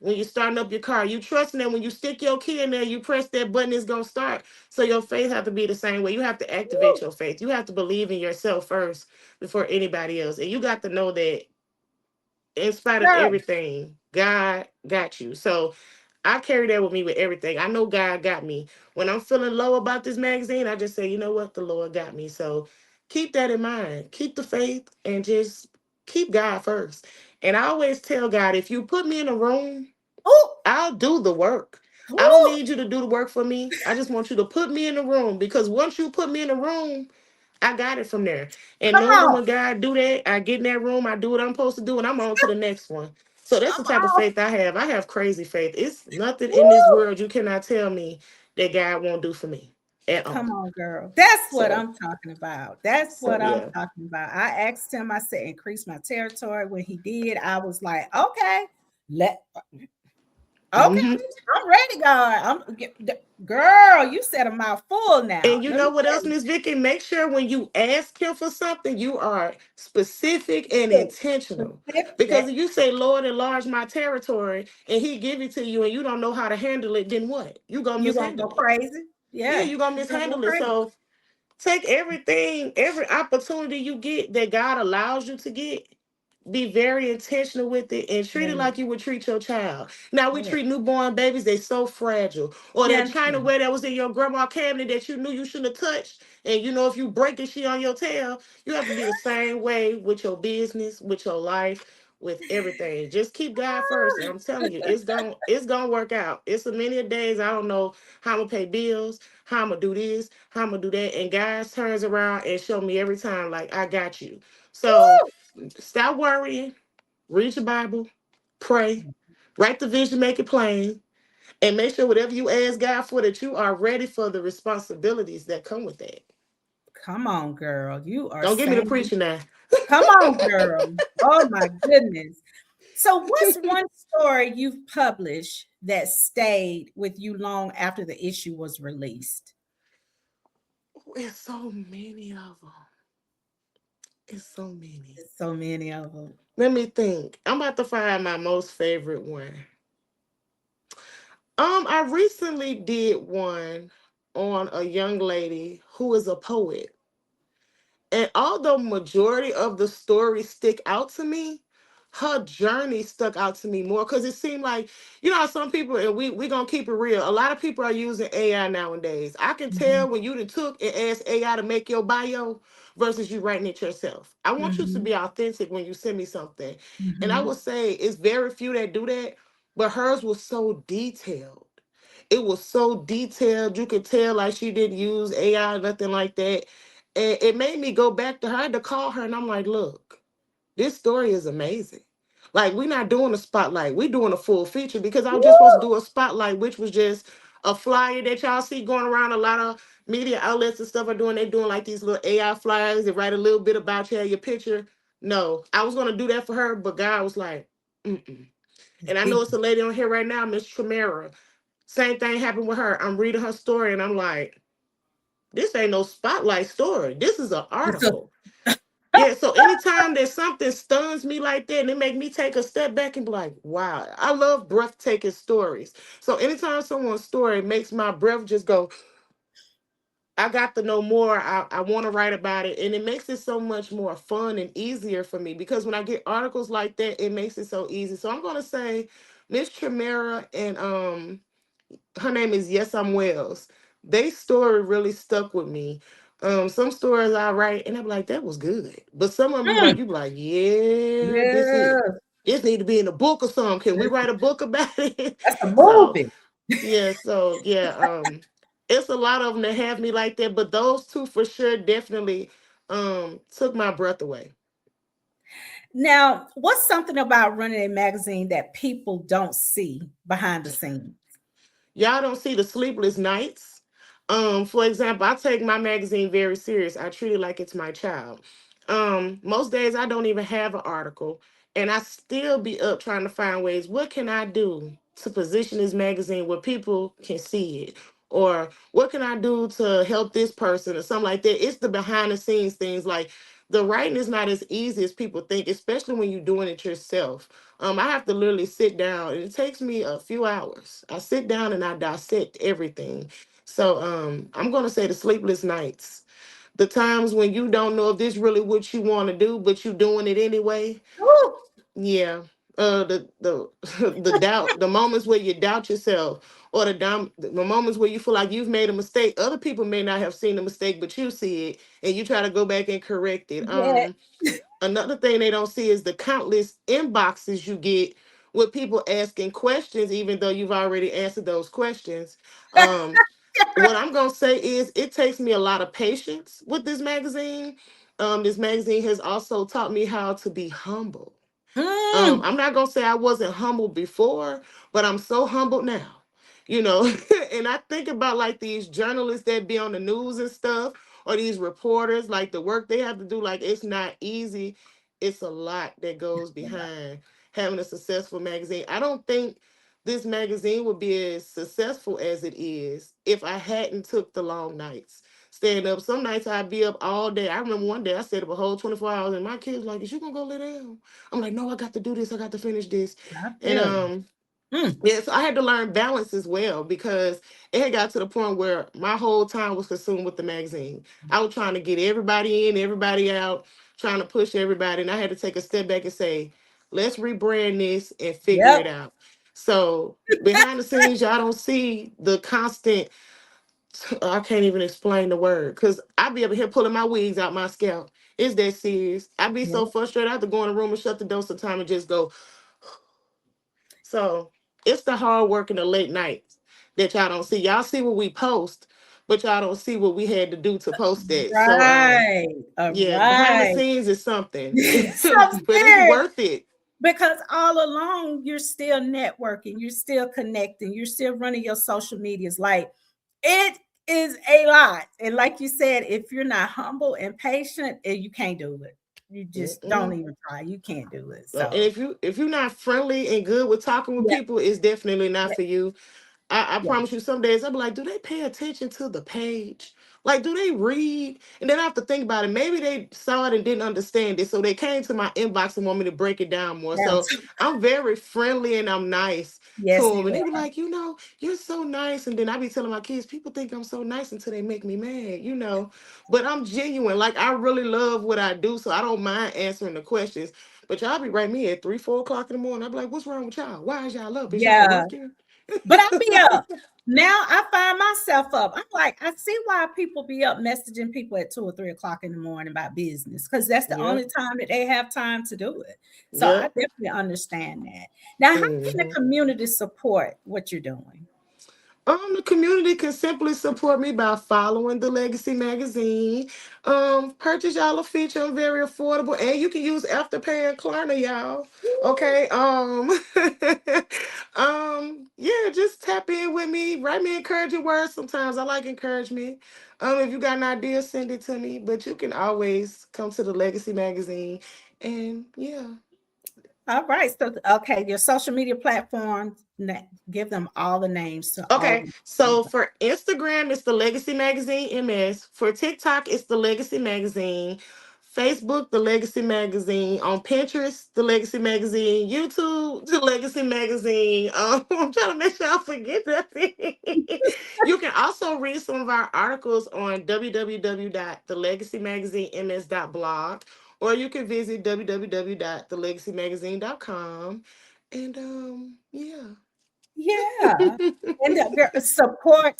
Speaker 3: when you're starting up your car, you trusting that when you stick your key in there, you press that button, it's gonna start. So your faith have to be the same way. You have to activate
Speaker 2: Woo,
Speaker 3: your faith. You have to believe in yourself first before anybody else. And you got to know that in spite of
Speaker 2: girl.
Speaker 3: everything, God got you. So I carry that with me with everything. I know God got me. When I'm feeling low about this magazine, I just say, you know what? The Lord got me. So keep that in mind. Keep the faith and just keep God first. And I always tell God, if you put me in a room,
Speaker 2: Ooh,
Speaker 3: I'll do the work. I don't
Speaker 2: ooh,
Speaker 3: need you to do the work for me. I just want you to put me in the room because once you put me in the room, I got it from there. And
Speaker 2: come
Speaker 3: normally
Speaker 2: on.
Speaker 3: when God do that, I get in that room, I do what I'm supposed to do, and I'm on to the next one. So that's the
Speaker 2: Come
Speaker 3: type of
Speaker 2: on.
Speaker 3: faith I have. I have crazy faith. It's nothing in this
Speaker 2: Woo.
Speaker 3: world you cannot tell me that God won't do for me at
Speaker 2: Come
Speaker 3: all.
Speaker 2: on, girl. That's what
Speaker 3: So,
Speaker 2: I'm talking about. That's
Speaker 3: so
Speaker 2: what I'm
Speaker 3: yeah.
Speaker 2: talking about. I asked him, I said, increase my territory. When he did, I was like, okay, let okay,
Speaker 3: hmm
Speaker 2: I'm ready, God. Girl, you said a mouthful now.
Speaker 3: And you
Speaker 2: Let me
Speaker 3: know what
Speaker 2: tell
Speaker 3: else,
Speaker 2: you.
Speaker 3: Miss Vicky? Make sure when you ask him for something, you are specific and
Speaker 2: Look,
Speaker 3: intentional. Because
Speaker 2: specific.
Speaker 3: if you say, Lord, enlarge my territory, and he give it to you and you don't know how to handle it, then what? You gonna
Speaker 2: You gonna go
Speaker 3: mishandle it.
Speaker 2: crazy?
Speaker 3: Yeah,
Speaker 2: Yeah,
Speaker 3: you gonna
Speaker 2: you gonna go
Speaker 3: mishandle it.
Speaker 2: crazy.
Speaker 3: So take everything, every opportunity you get that God allows you to get, be very intentional with it and treat it
Speaker 2: Yeah,
Speaker 3: like you would treat your child. Now we
Speaker 2: yeah.
Speaker 3: treat newborn babies, they so fragile. Or that
Speaker 2: Yes,
Speaker 3: china
Speaker 2: ma'am.
Speaker 3: ware that was in your grandma cabinet that you knew you shouldn't have touched. And you know if you break it, she on your tail. You have to be the same way with your business, with your life, with everything. Just keep God first. And I'm telling you, it's gonna work out. It's a many a days I don't know how I'm gonna pay bills, how I'm gonna do this, how I'm gonna do that. And God turns around and show me every time, like, I got you. So
Speaker 2: Woo!
Speaker 3: stop worrying, read your Bible, pray, write the vision, make it plain, and make sure whatever you ask God for that you are ready for the responsibilities that come with that.
Speaker 2: Come on, girl. You are
Speaker 3: Don't get me to
Speaker 2: saying,
Speaker 3: preaching now.
Speaker 2: come on, girl. Oh my goodness. So, what's one story you've published that stayed with you long after the issue was released?
Speaker 3: It's so many of them. It's so many.
Speaker 2: There's so many of them.
Speaker 3: Let me think. I'm about to find my most favorite one. I recently did one on a young lady who is a poet. And although majority of the stories stick out to me, her journey stuck out to me more because it seemed like, how some people, and we gonna keep it real. A lot of people are using AI nowadays. I can tell
Speaker 2: Mhm,
Speaker 3: when you done took and asked AI to make your bio versus you writing it yourself. I want you to
Speaker 2: mhm,
Speaker 3: be authentic when you send me something. And I will
Speaker 2: mhm.
Speaker 3: say it's very few that do that, but hers was so detailed. It was so detailed. You could tell like she didn't use AI, nothing like that. And it made me go back to her. I had to call her and I'm like, look, this story is amazing. Like, we're not doing a spotlight, we're doing a full feature because I was just supposed to
Speaker 2: Woo!
Speaker 3: do a spotlight, which was just a flyer that y'all see going around. A lot of media outlets and stuff are doing. They're doing like these little AI flyers. They write a little bit about you, have your picture. No, I was gonna do that for her, but God was like, mm-mm.
Speaker 2: It's
Speaker 3: And I know
Speaker 2: big.
Speaker 3: it's a lady on here right now, Miss Tremera. Same thing happened with her. I'm reading her story and I'm like, this ain't no spotlight story. This is an
Speaker 2: It's a
Speaker 3: article. Yeah, so anytime that something stuns me like that and it make me take a step back and be like, wow, I love breathtaking stories. So anytime someone's story makes my breath just go, I got to know more. I want to write about it. And it makes it so much more fun and easier for me because when I get articles like that, it makes it so easy. So I'm gonna say Miss Tremera and her name is Yes I'm Wells. They story really stuck with me. Some stories I write and I'm like, that was good. But some of them
Speaker 2: mm,
Speaker 3: you be like, yeah,
Speaker 2: yeah.
Speaker 3: this need to be in a book or something. Can we write a book about it?
Speaker 2: That's a
Speaker 3: so
Speaker 2: movie.
Speaker 3: it's a lot of them that have me like that, but those two for sure definitely took my breath away.
Speaker 2: Now, what's something about running a magazine that people don't see behind the scenes?
Speaker 3: Y'all don't see the sleepless nights. For example, I take my magazine very serious. I treat it like it's my child. Most days I don't even have an article, and I still be up trying to find ways. What can I do to position this magazine where people can see it? Or what can I do to help this person or something like that? It's the behind the scenes things. Like, the writing is not as easy as people think, especially when you're doing it yourself. I have to literally sit down, and it takes me a few hours. I sit down and I dissect everything. So I'm gonna say the sleepless nights, the times when you don't know if this really what you want to do, but you doing it anyway.
Speaker 2: Woo!
Speaker 3: Yeah. The the doubt, the moments where you doubt yourself, or the moments where you feel like you've made a mistake. Other people may not have seen the mistake, but you see it, and you try to go back and correct it.
Speaker 2: Yeah.
Speaker 3: Another thing they don't see is the countless inboxes you get with people asking questions, even though you've already answered those questions. Um, what I'm gonna say is it takes me a lot of patience with this magazine. This magazine has also taught me how to be humble.
Speaker 2: Mm,
Speaker 3: I'm not gonna say I wasn't humble before, but I'm so humbled now. You know, and I think about like these journalists that be on the news and stuff, or these reporters, like the work they have to do, like it's not easy. It's a lot that goes behind having a successful magazine. I don't think this magazine would be as successful as it is if I hadn't took the long nights. Staying up. Some nights I'd be up all day. I remember one day I stayed up a whole 24 hours and my kids like, is you gonna go lay down? I'm like, no, I got to do this. I got to finish this.
Speaker 2: I
Speaker 3: And
Speaker 2: feel you. Mm,
Speaker 3: yeah, so I had to learn balance as well because it had got to the point where my whole time was consumed with the magazine. I was trying to get everybody in, everybody out, trying to push everybody. And I had to take a step back and say, let's rebrand this and figure
Speaker 2: yep.
Speaker 3: it out. So behind the scenes, y'all don't see the constant, I can't even explain the word because I be up here pulling my wigs out my scalp. It's that serious. I be so
Speaker 2: Yep.
Speaker 3: frustrated. I have to go in the room and shut the door sometime and just go. So it's the hard work and the late nights that y'all don't see. Y'all see what we post, but y'all don't see what we had to do to post that. So
Speaker 2: Right. All
Speaker 3: yeah, behind the
Speaker 2: right.
Speaker 3: scenes is something.
Speaker 2: So
Speaker 3: But it's
Speaker 2: serious.
Speaker 3: worth it.
Speaker 2: Because all along you're still networking, you're still connecting, you're still running your social medias. Like, it is a lot. And like you said, if you're not humble and patient, you can't do it. You just don't
Speaker 3: Mm-mm.
Speaker 2: even try. You can't do it.
Speaker 3: So, and
Speaker 2: So
Speaker 3: if you're not friendly and good with talking with
Speaker 2: yeah,
Speaker 3: people, it's definitely not
Speaker 2: yeah,
Speaker 3: for you. I
Speaker 2: yeah.
Speaker 3: promise you, some days I'll be like, do they pay attention to the page? Like, do they read? And then I have to think about it. Maybe they saw it and didn't understand it. So they came to my inbox and want me to break it down more.
Speaker 2: Down
Speaker 3: So
Speaker 2: to-
Speaker 3: I'm very friendly and I'm nice to
Speaker 2: yes,
Speaker 3: them. And
Speaker 2: you
Speaker 3: they be
Speaker 2: are.
Speaker 3: like, you're so nice. And then I be telling my kids, people think I'm so nice until they make me mad. But I'm genuine. Like, I really love what I do. So I don't mind answering the questions. But y'all be writing me at 3, 4 o'clock in the morning. I'll be like, what's wrong with y'all? Why is y'all up? Is y'all
Speaker 2: Yeah.
Speaker 3: working?
Speaker 2: But I be up. Now I find myself up. I'm like, I see why people be up messaging people at 2 or 3 o'clock in the morning about business, because that's the only
Speaker 3: Yep.
Speaker 2: time that they have time to do it. So I
Speaker 3: Yep.
Speaker 2: definitely understand that. Now, how can the
Speaker 3: hmm
Speaker 2: community support what you're doing?
Speaker 3: The community can simply support me by following the Legacy magazine. Purchase y'all a feature. I'm very affordable, and you can use Afterpay and Klarna, y'all. Okay. Yeah, just tap in with me. Write me encouraging words. Sometimes I like encouragement. If you got an idea, send it to me. But you can always come to the Legacy magazine, and yeah.
Speaker 2: All right. So, okay, your social media platforms, give them all the names to all of
Speaker 3: Okay,
Speaker 2: them.
Speaker 3: so for Instagram, it's the Legacy Magazine MS. For TikTok, it's the Legacy Magazine. Facebook, the Legacy Magazine. On Pinterest, the Legacy Magazine. YouTube, the Legacy Magazine. I'm trying to make sure I forget nothing. You can also read some of our articles on www.thelegacymagazinems.blog, or you can visit www.thelegacymagazine.com. And yeah.
Speaker 2: Yeah. And support.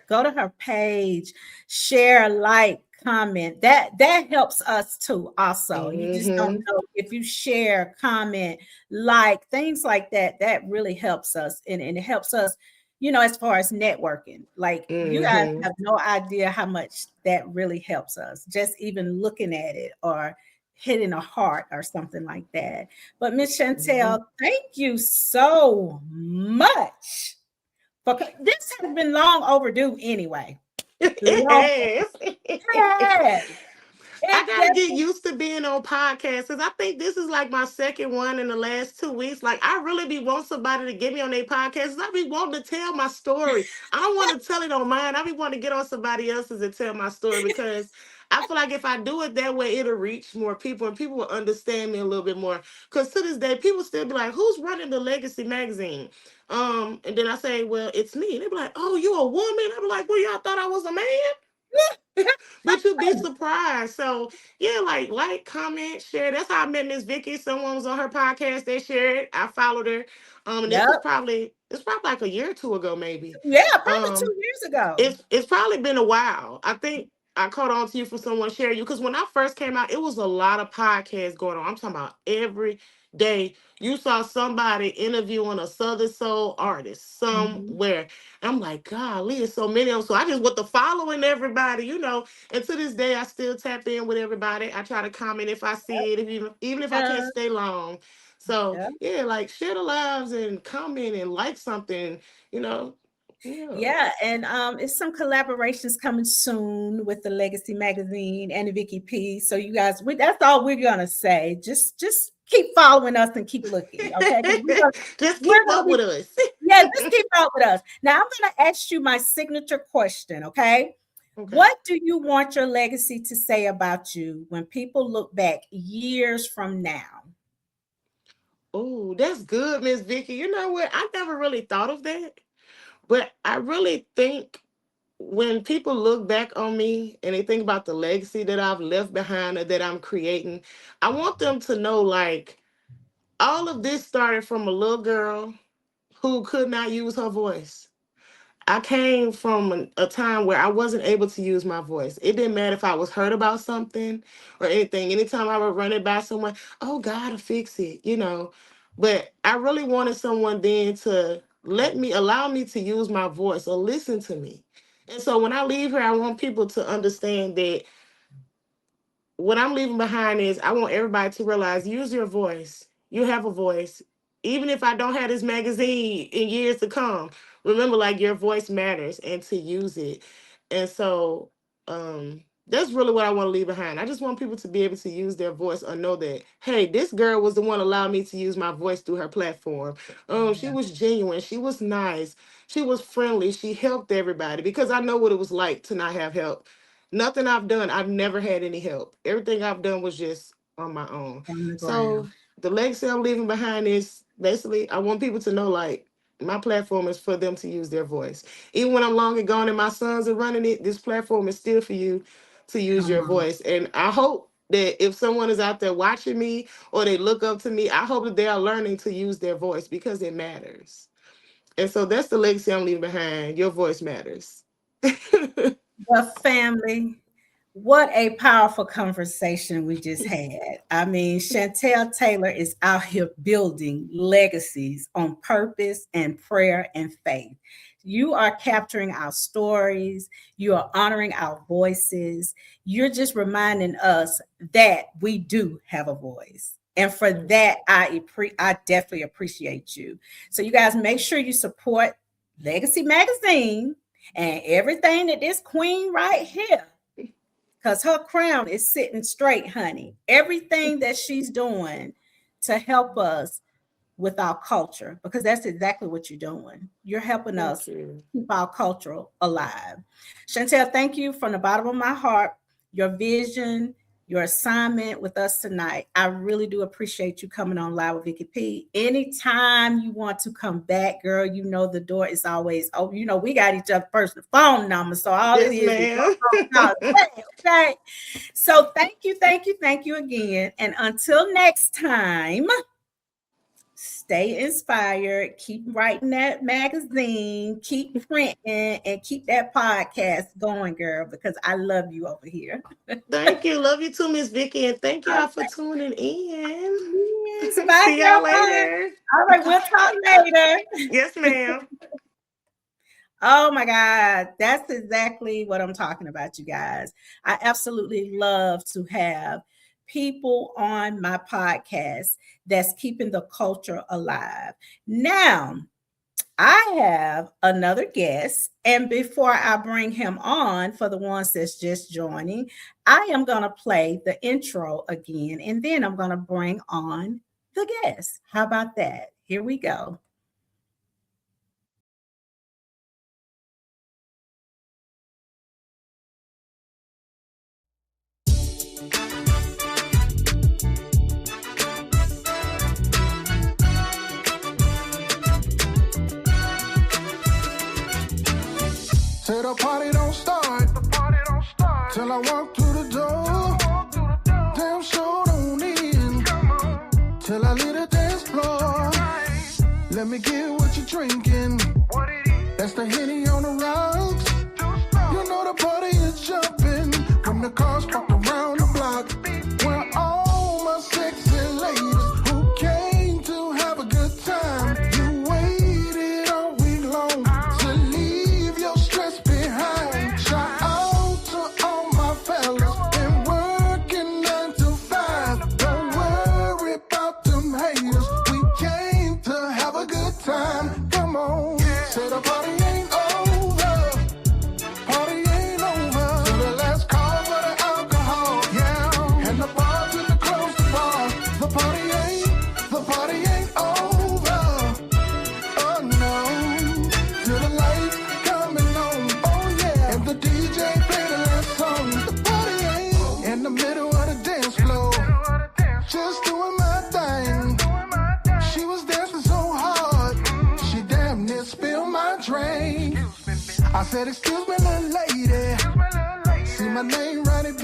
Speaker 2: Go to her page, share, like, comment. That helps us too. Also, you just don't
Speaker 3: Mm-hmm.
Speaker 2: know if you share, comment, like things like that. That really helps us, and it helps us. As far as networking, like you guys
Speaker 3: Mm-hmm.
Speaker 2: have no idea how much that really helps us. Just even looking at it or hitting a heart or something like that. But Miss
Speaker 3: Mm-hmm.
Speaker 2: Chantel, thank you so much. This has been long overdue anyway. Long.
Speaker 3: It has.
Speaker 2: Yeah,
Speaker 3: I
Speaker 2: it
Speaker 3: gotta get
Speaker 2: definitely.
Speaker 3: used to being on podcasts because I think this is like my second one in the last 2 weeks. Like I really be want somebody to get me on their podcast. I be wanting to tell my story. I don't want to tell it on mine. I be wanting to get on somebody else's and tell my story because I feel like if I do it that way, it'll reach more people and people will understand me a little bit more. Because to this day, people still be like, "Who's running the Legacy magazine?" And then I say, "Well, it's me." And they be like, "Oh, you a woman?" I be like, "Well, y'all thought I was a man." But you'd be surprised. So yeah, like, comment, share. That's how I met Miss Vicky. Someone was on her podcast. They shared. I followed her. And this was
Speaker 2: Yep.
Speaker 3: probably like a year or two ago, maybe.
Speaker 2: Yeah, probably
Speaker 3: Um,
Speaker 2: 2 years ago.
Speaker 3: it's probably been a while. I think I caught on to you for someone sharing you because when I first came out, it was a lot of podcasts going on. I'm talking about every day. You saw somebody interviewing a Southern Soul artist
Speaker 2: Mhm.
Speaker 3: somewhere. I'm like, golly, it's so many of them. So I just went to following everybody. And to this day, I still tap in with everybody. I try to comment if I see it, even if I can't
Speaker 2: Yeah.
Speaker 3: stay long. So
Speaker 2: Yeah.
Speaker 3: yeah, like share the lives and comment and like something, you know. Yeah.
Speaker 2: Yeah, and it's some collaborations coming soon with the Legacy magazine and the Vickey P. So you guys, that's all we're gonna say. Just keep following us and keep looking, okay? 'Cause
Speaker 3: Just
Speaker 2: we're
Speaker 3: keep
Speaker 2: gonna
Speaker 3: up
Speaker 2: be
Speaker 3: with us.
Speaker 2: yeah, just keep up with us. Now I'm gonna ask you my signature question, okay?
Speaker 3: Okay.
Speaker 2: What do you want your legacy to say about you when people look back years from now?
Speaker 3: Oh, that's good, Miss Vicky. You know what? I never really thought of that. But I really think when people look back on me and they think about the legacy that I've left behind or that I'm creating, I want them to know like all of this started from a little girl who could not use her voice. I came from a time where I wasn't able to use my voice. It didn't matter if I was hurt about something or anything. Anytime I would run it by someone, oh, God will fix it. But I really wanted someone then to allow me to use my voice or listen to me. And so when I leave here, I want people to understand that what I'm leaving behind is I want everybody to realize use your voice. You have a voice. Even if I don't have this magazine in years to come, remember like your voice matters and to use it. And so that's really what I want to leave behind. I just want people to be able to use their voice or know that, hey, this girl was the one allowing me to use my voice through her platform. She was genuine. She was nice. She was friendly. She helped everybody because I know what it was like to not have help. Nothing I've done, I've never had any help. Everything I've done was just on my own.
Speaker 2: From the
Speaker 3: So
Speaker 2: ground.
Speaker 3: the legacy I'm leaving behind is basically I want people to know like my platform is for them to use their voice. Even when I'm long and gone and my sons are running it, this platform is still for you to use
Speaker 2: Come
Speaker 3: your
Speaker 2: on.
Speaker 3: voice. And I hope that if someone is out there watching me or they look up to me, I hope that they are learning to use their voice because it matters. And so that's the legacy I'm leaving behind. Your voice matters.
Speaker 2: Well, family, what a powerful conversation we just had. I mean, Chantel Taylor is out here building legacies on purpose and prayer and faith. You are capturing our stories. You are honoring our voices. You're just reminding us that we do have a voice. And for that, I definitely appreciate you. So you guys make sure you support Legacy Magazine and everything that this queen right here, because her crown is sitting straight, honey. Everything that she's doing to help us with our culture, because that's exactly what you're doing. You're helping us keep our culture alive. Chantel, thank you from the bottom of my heart. Your vision, your assignment with us tonight. I really do appreciate you coming on Live with Vickey P. Anytime you want to come back, girl, you know the door is always open. You know, we got each other personal phone numbers, so all it is okay. So thank you again. And until next time, stay inspired, keep writing that magazine, keep printing, and keep that podcast going, girl, because I love you over here.
Speaker 3: Thank you. Love you too, Miss Vicky. And thank y'all for tuning in.
Speaker 2: Yes, bye,
Speaker 3: See y'all later.
Speaker 2: All right, we'll talk later.
Speaker 3: Yes, ma'am.
Speaker 2: Oh my God, that's exactly what I'm talking about, you guys. I absolutely love to have people on my podcast that's keeping the culture alive. Now, I have another guest, and before I bring him on, for the ones that's just joining, I am going to play the intro again, and then I'm going to bring on the guest. How about that? Here we go.
Speaker 4: Say the party don't start till I walk through the door. Damn sure don't end till I leave the dance floor. Let me get what you're drinking. That's the Henny on the rocks. You know the party is jumping when the cars parked around the block. Where all my sexy ladies who came to have a good time. You waited all week long to leave your stress behind. Shout out to all my fellas been working 9 to 5. Don't worry about them haters. We came to have a good time. Come on, say the party ain't over. Party ain't over till the last call for the alcohol. Yeah, and the bartender close the bar. The party ain't over. Oh no, till the lights coming on. Oh yeah, and the DJ play the last song. The party ain't in the middle of the dance floor. Just doing my thing. She was dancing so hard, she damn near spilled my drink. I said, excuse me, little lady. See my name, Ronnie B.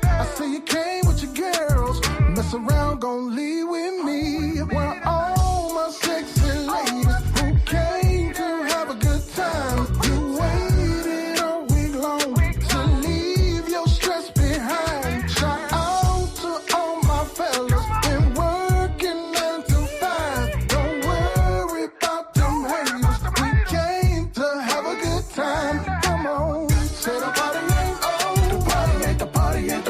Speaker 4: I see you came with your girls. Mess around, gon' leave with me. Where all my sexy ladies who came to have a good time. You waited all week long to leave your stress behind. Shout out to all my fellas been working 9 to 5. Don't worry about them haters. We came to have a good time. Come on, say the party ain't over. The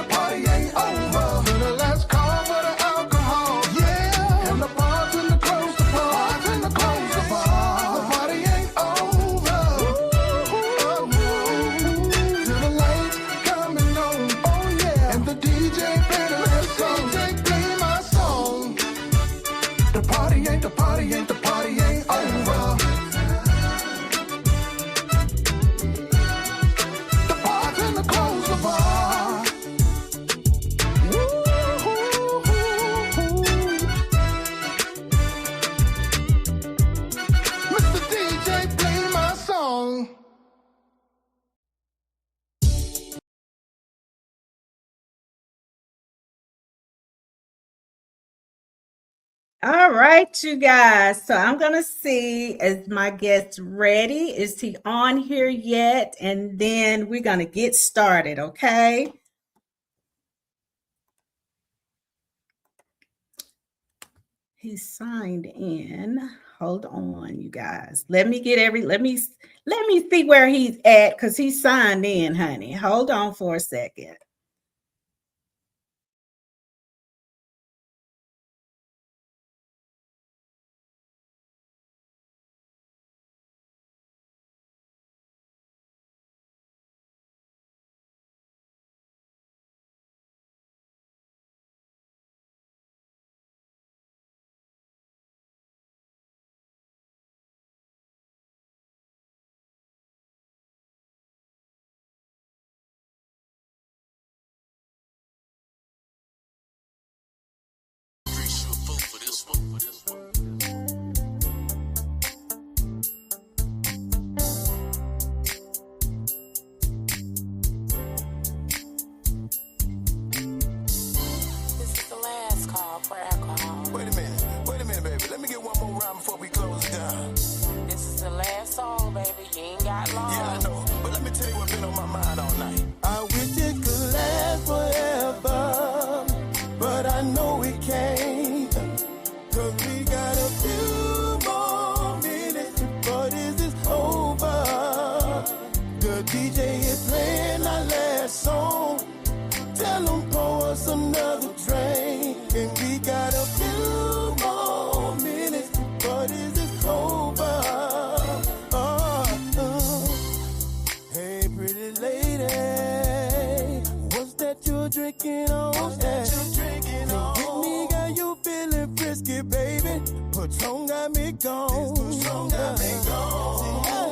Speaker 4: party ain't over. To the last call for the alcohol. Yeah, and the bartender close the bar. The party ain't over. Oh no, till the lights coming on. Oh yeah, and the DJ play the last song. DJ play my song. The party ain't over. The bartender close the bar. Mr. DJ, play my song.
Speaker 2: All right, you guys. So I'm going to see, is my guest ready? Is he on here yet? And then we're going to get started, okay? He signed in. Hold on, you guys. Let me see where he's at because he signed in, honey. Hold on for a second.
Speaker 4: Wait a minute, baby. Let me get one more round before we close it down.
Speaker 5: This is the last song, baby. You ain't got long.
Speaker 4: Yeah, I know. But let me tell you what's been on my mind all night. I wish it could last forever, but I know it can't. Cause we got a few more minutes before this is over. The DJ is playing our last song. Tell him pour us another drink. And we got a few more minutes before this is over. Hey, pretty lady, what's that you're drinking on? Get me, got you feeling frisky, baby. Patron got me gone. See, I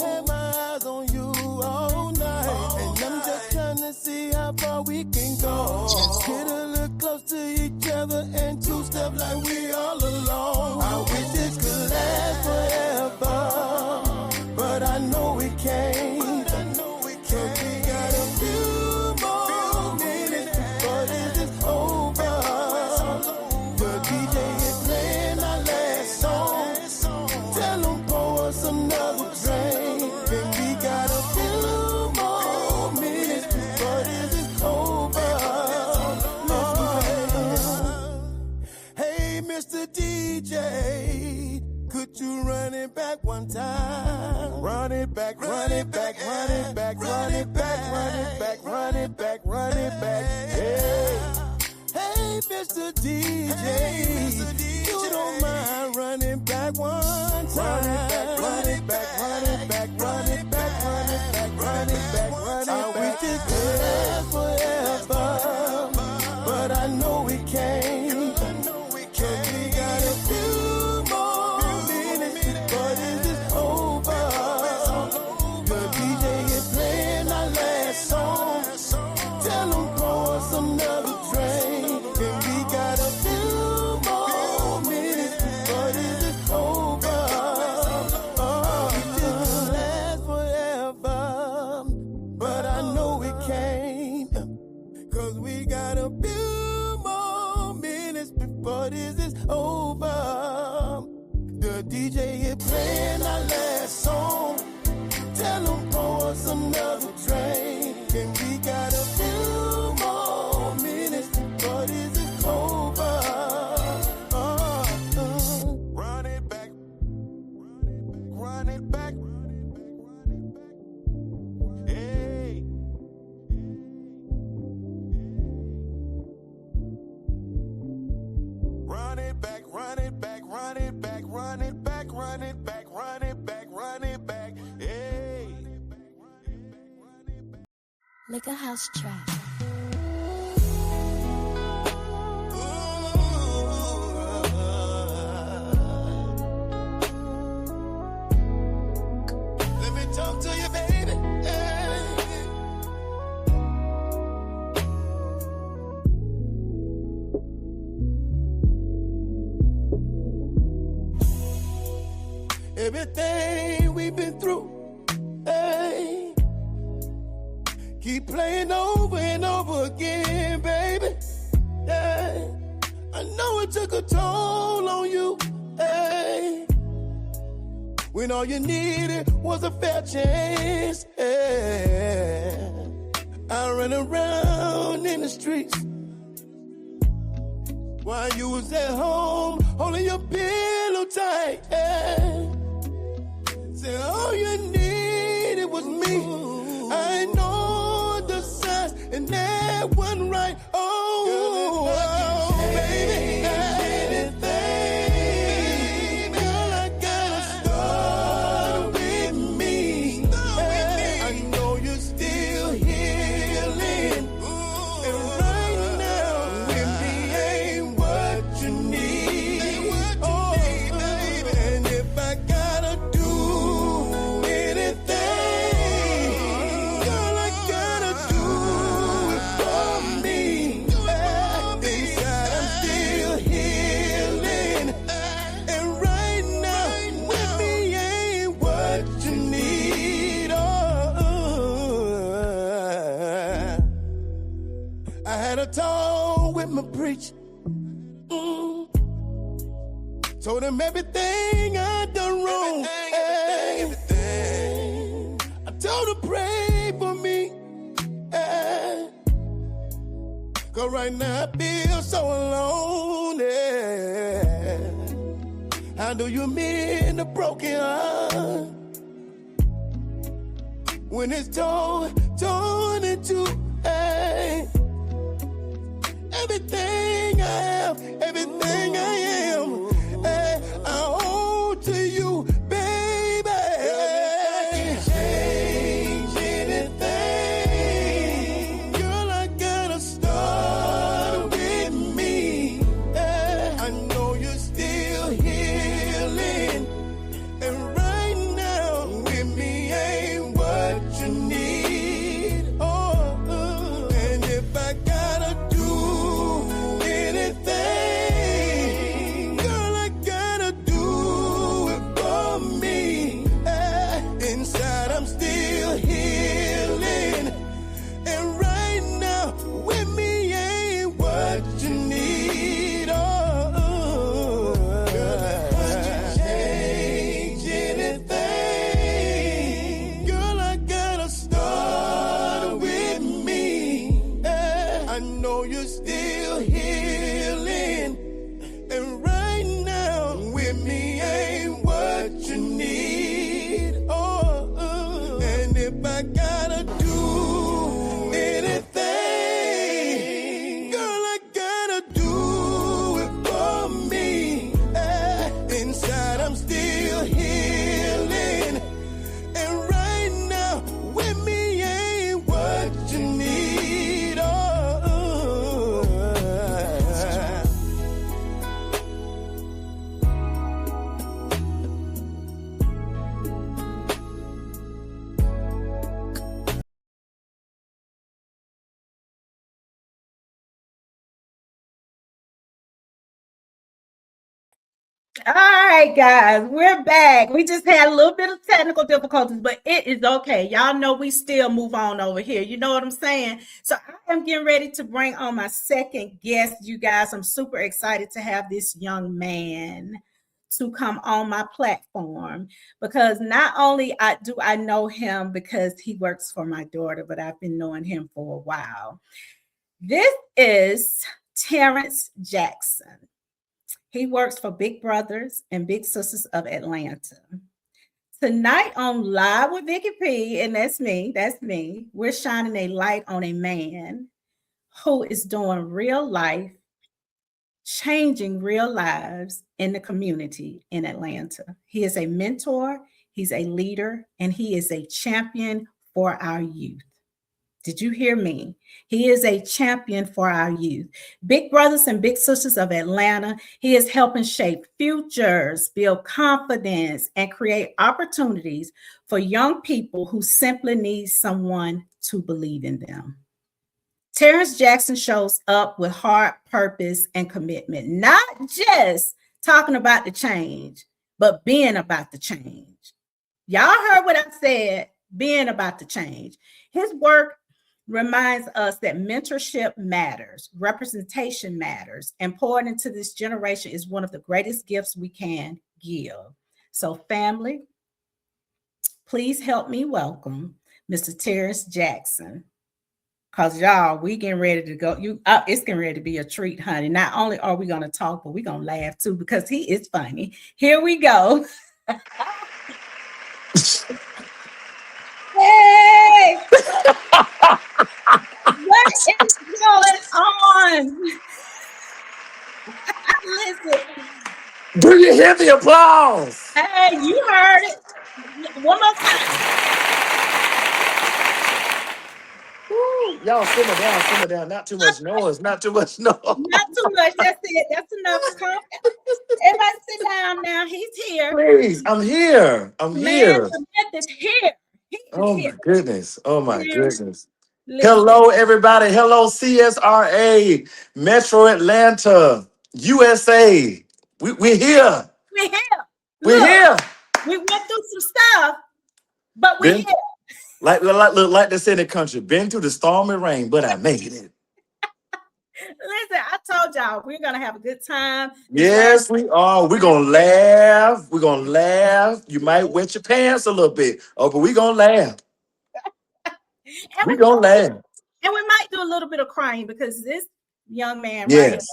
Speaker 4: had my eyes on you all night, and I'm just trying to see how far we can go. Get a little close to each other and two-step like we all alone. I wish this could last forever, but I know it can't. Cause we got a few more minutes before this is over. The DJ is playing our last song. Tell him pour us another drink. And we got a few more minutes before this is over. Hey, Mr. DJ, could you run it back one time? Run it back, run it back, run it back, run it back, run it back, run it back, run it back. Hey, hey, Mr. DJ, you don't mind running back one time? Run it back, run it back, run it back, run it back, run it back, run it back. I wish it could last forever, but I know it can't. Cause we got a few more minutes before this is over. The DJ is playing our last song. Tell him pour us another drink. And we got a few more minutes before this is over. It just lasts forever, but I know it can't. Cause we got a few more minutes before this is over. The DJ is playing our last song. Tell him pour us another drink. And we got a few more minutes before this is over. Run it back, run it back, hey. Run it back, run it back, run it back, run it back, run it back, run it back, run it back, hey.
Speaker 6: Like a house track.
Speaker 4: Let me talk to you, baby. Everything we've been through, hey, keep playing over and over again, baby. Hey, I know it took a toll on you, hey, when all you needed was a fair chance. Hey, I ran around in the streets while you was at home holding your pillow tight. Yeah. Say all you needed was me. I know the signs and that wasn't right. Oh, baby, anything. Girl, I gotta start with me. I know you're still healing. And right now, with me ain't what you need. Oh, and if I gotta do anything, girl, I gotta do it for me. Inside, I'm still healing. And right now, with me ain't what you need. Oh, I had a talk with my preacher. Told him everything I done wrong. Everything. I told him pray for me. Cause right now I feel so alone. How do you mend a broken heart when it's torn in two? Everything I have, everything I am, I owe to you, baby. Change anything, girl, I gotta start with me. I know you're still healing, and right now with me ain't what you need. Oh, and if I gotta do anything, girl, I gotta do it for me. Inside, I'm still healing, and right now, with me ain't what you need. Oh, would you change anything? Girl, I gotta start with me. I know you're still healing, and right now, with me ain't what you need. Oh, and if I gotta do anything, girl, I gotta do it for me. Inside, I'm still healing, and right now, with me ain't what you need. Oh,
Speaker 2: All right, guys, we're back. We just had a little bit of technical difficulties, but it is okay. Y'all know we still move on over here. You know what I'm saying? So I am getting ready to bring on my second guest, you guys. I'm super excited to have this young man to come on my platform because not only do I know him because he works for my daughter, but I've been knowing him for a while. This is Terrence Jackson. He works for Big Brothers and Big Sisters of Atlanta. Tonight on Live with Vickey P, and that's me, we're shining a light on a man who is doing real life, changing real lives in the community in Atlanta. He is a mentor, he's a leader, and he is a champion for our youth. Did you hear me? He is a champion for our youth. Big Brothers and Big Sisters of Atlanta, he is helping shape futures, build confidence, and create opportunities for young people who simply need someone to believe in them. Terrence Jackson shows up with heart, purpose, and commitment, not just talking about the change, but being about the change. Y'all heard what I said, being about the change. His work reminds us that mentorship matters, representation matters, and pouring into this generation is one of the greatest gifts we can give. So, family, please help me welcome Mr. Terrence Jackson. Cause y'all, we getting ready to go. It's getting ready to be a treat, honey. Not only are we gonna talk, but we're gonna laugh too because he is funny. Here we go. Hey, what is going on? Listen,
Speaker 7: Do you hear the applause?
Speaker 2: hey, you heard it. One more time.
Speaker 7: Woo. Y'all simmer down, simmer down. Not too much noise, not too much noise.
Speaker 2: Not too much. That's it. That's enough. Calm. Everybody sit down now. He's here.
Speaker 7: Please, I'm here. I'm
Speaker 2: Man,
Speaker 7: here.
Speaker 2: the myth is here. He is
Speaker 7: Oh
Speaker 2: here.
Speaker 7: my goodness. Oh my
Speaker 2: Terrence,
Speaker 7: goodness.
Speaker 2: listen,
Speaker 7: Hello, everybody. Hello, CSRA, Metro Atlanta, USA. We're here.
Speaker 2: we're here.
Speaker 7: We're
Speaker 2: Look,
Speaker 7: here.
Speaker 2: we went through some stuff, but we're
Speaker 7: Been
Speaker 2: here.
Speaker 7: like they say in the country, been through the stormy rain, but I made it.
Speaker 2: Listen, I told y'all we're gonna have a good time. This last
Speaker 7: Yes, we are. We're gonna laugh. We're gonna laugh. You might wet your pants a little bit. Oh, but we're gonna laugh.
Speaker 2: and we
Speaker 7: We're gonna laugh.
Speaker 2: and we might do a little bit of crying because this young man right here,
Speaker 7: Yes.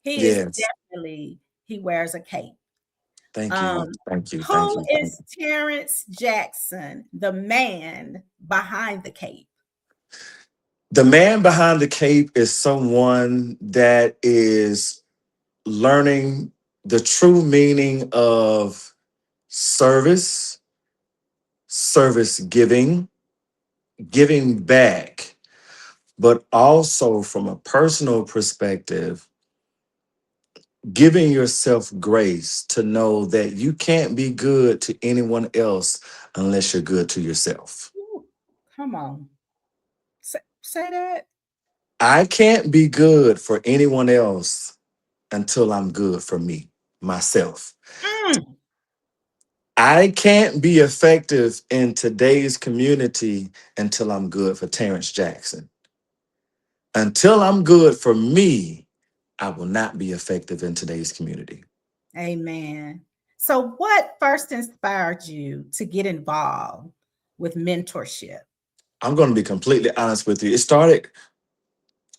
Speaker 2: he is
Speaker 7: Yes.
Speaker 2: definitely he wears a cape.
Speaker 7: Thank you.
Speaker 2: Um,
Speaker 7: Thank you. Thank
Speaker 2: who
Speaker 7: you. Thank
Speaker 2: is
Speaker 7: you.
Speaker 2: Terrence Jackson, the man behind the cape?
Speaker 7: The man behind the cape is someone that is learning the true meaning of service, service giving, giving back, but also from a personal perspective, giving yourself grace to know that you can't be good to anyone else unless you're good to yourself.
Speaker 2: Ooh, come on, say that.
Speaker 7: I can't be good for anyone else until I'm good for me, myself.
Speaker 2: Mm,
Speaker 7: I can't be effective in today's community until I'm good for Terrence Jackson. Until I'm good for me, I will not be effective in today's community.
Speaker 2: amen. So, what first inspired you to get involved with mentorship?
Speaker 7: I'm going to be completely honest with you. It started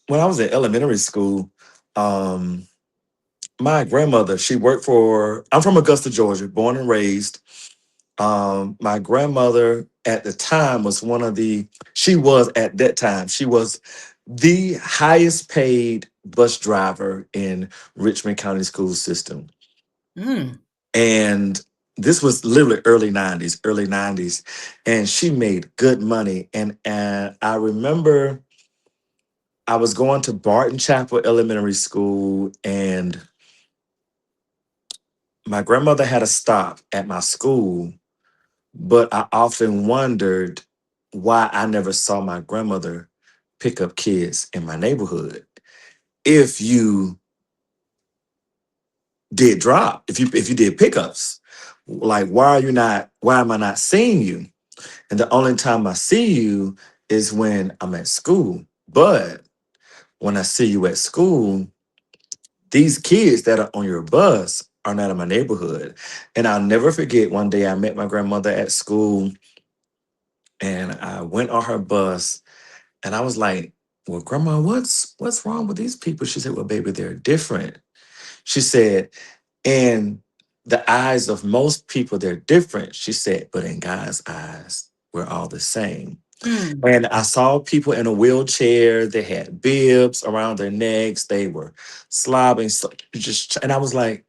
Speaker 7: when I was in elementary school. Um, my grandmother, she worked for, I'm from Augusta, Georgia, born and raised. My grandmother at the time was she was at that time, she was the highest paid bus driver in Richmond County school system.
Speaker 2: Mm,
Speaker 7: And this was literally early 90s. And she made good money. And I remember I was going to Barton Chapel Elementary School, and my grandmother had a stop at my school. But I often wondered why I never saw my grandmother pick up kids in my neighborhood. If you did drop, if you did pickups, like why am I not seeing you? And the only time I see you is when I'm at school. But when I see you at school, these kids that are on your bus are not in my neighborhood. And I'll never forget one day I met my grandmother at school, and I went on her bus, and I was like, well, grandma, what's wrong with these people? She said, well, baby, they're different. She said, in the eyes of most people, they're different. She said, but in God's eyes, we're all the same.
Speaker 2: mm.
Speaker 7: And I saw people in a wheelchair. They had bibs around their necks. They were slobbing, just. And I was like,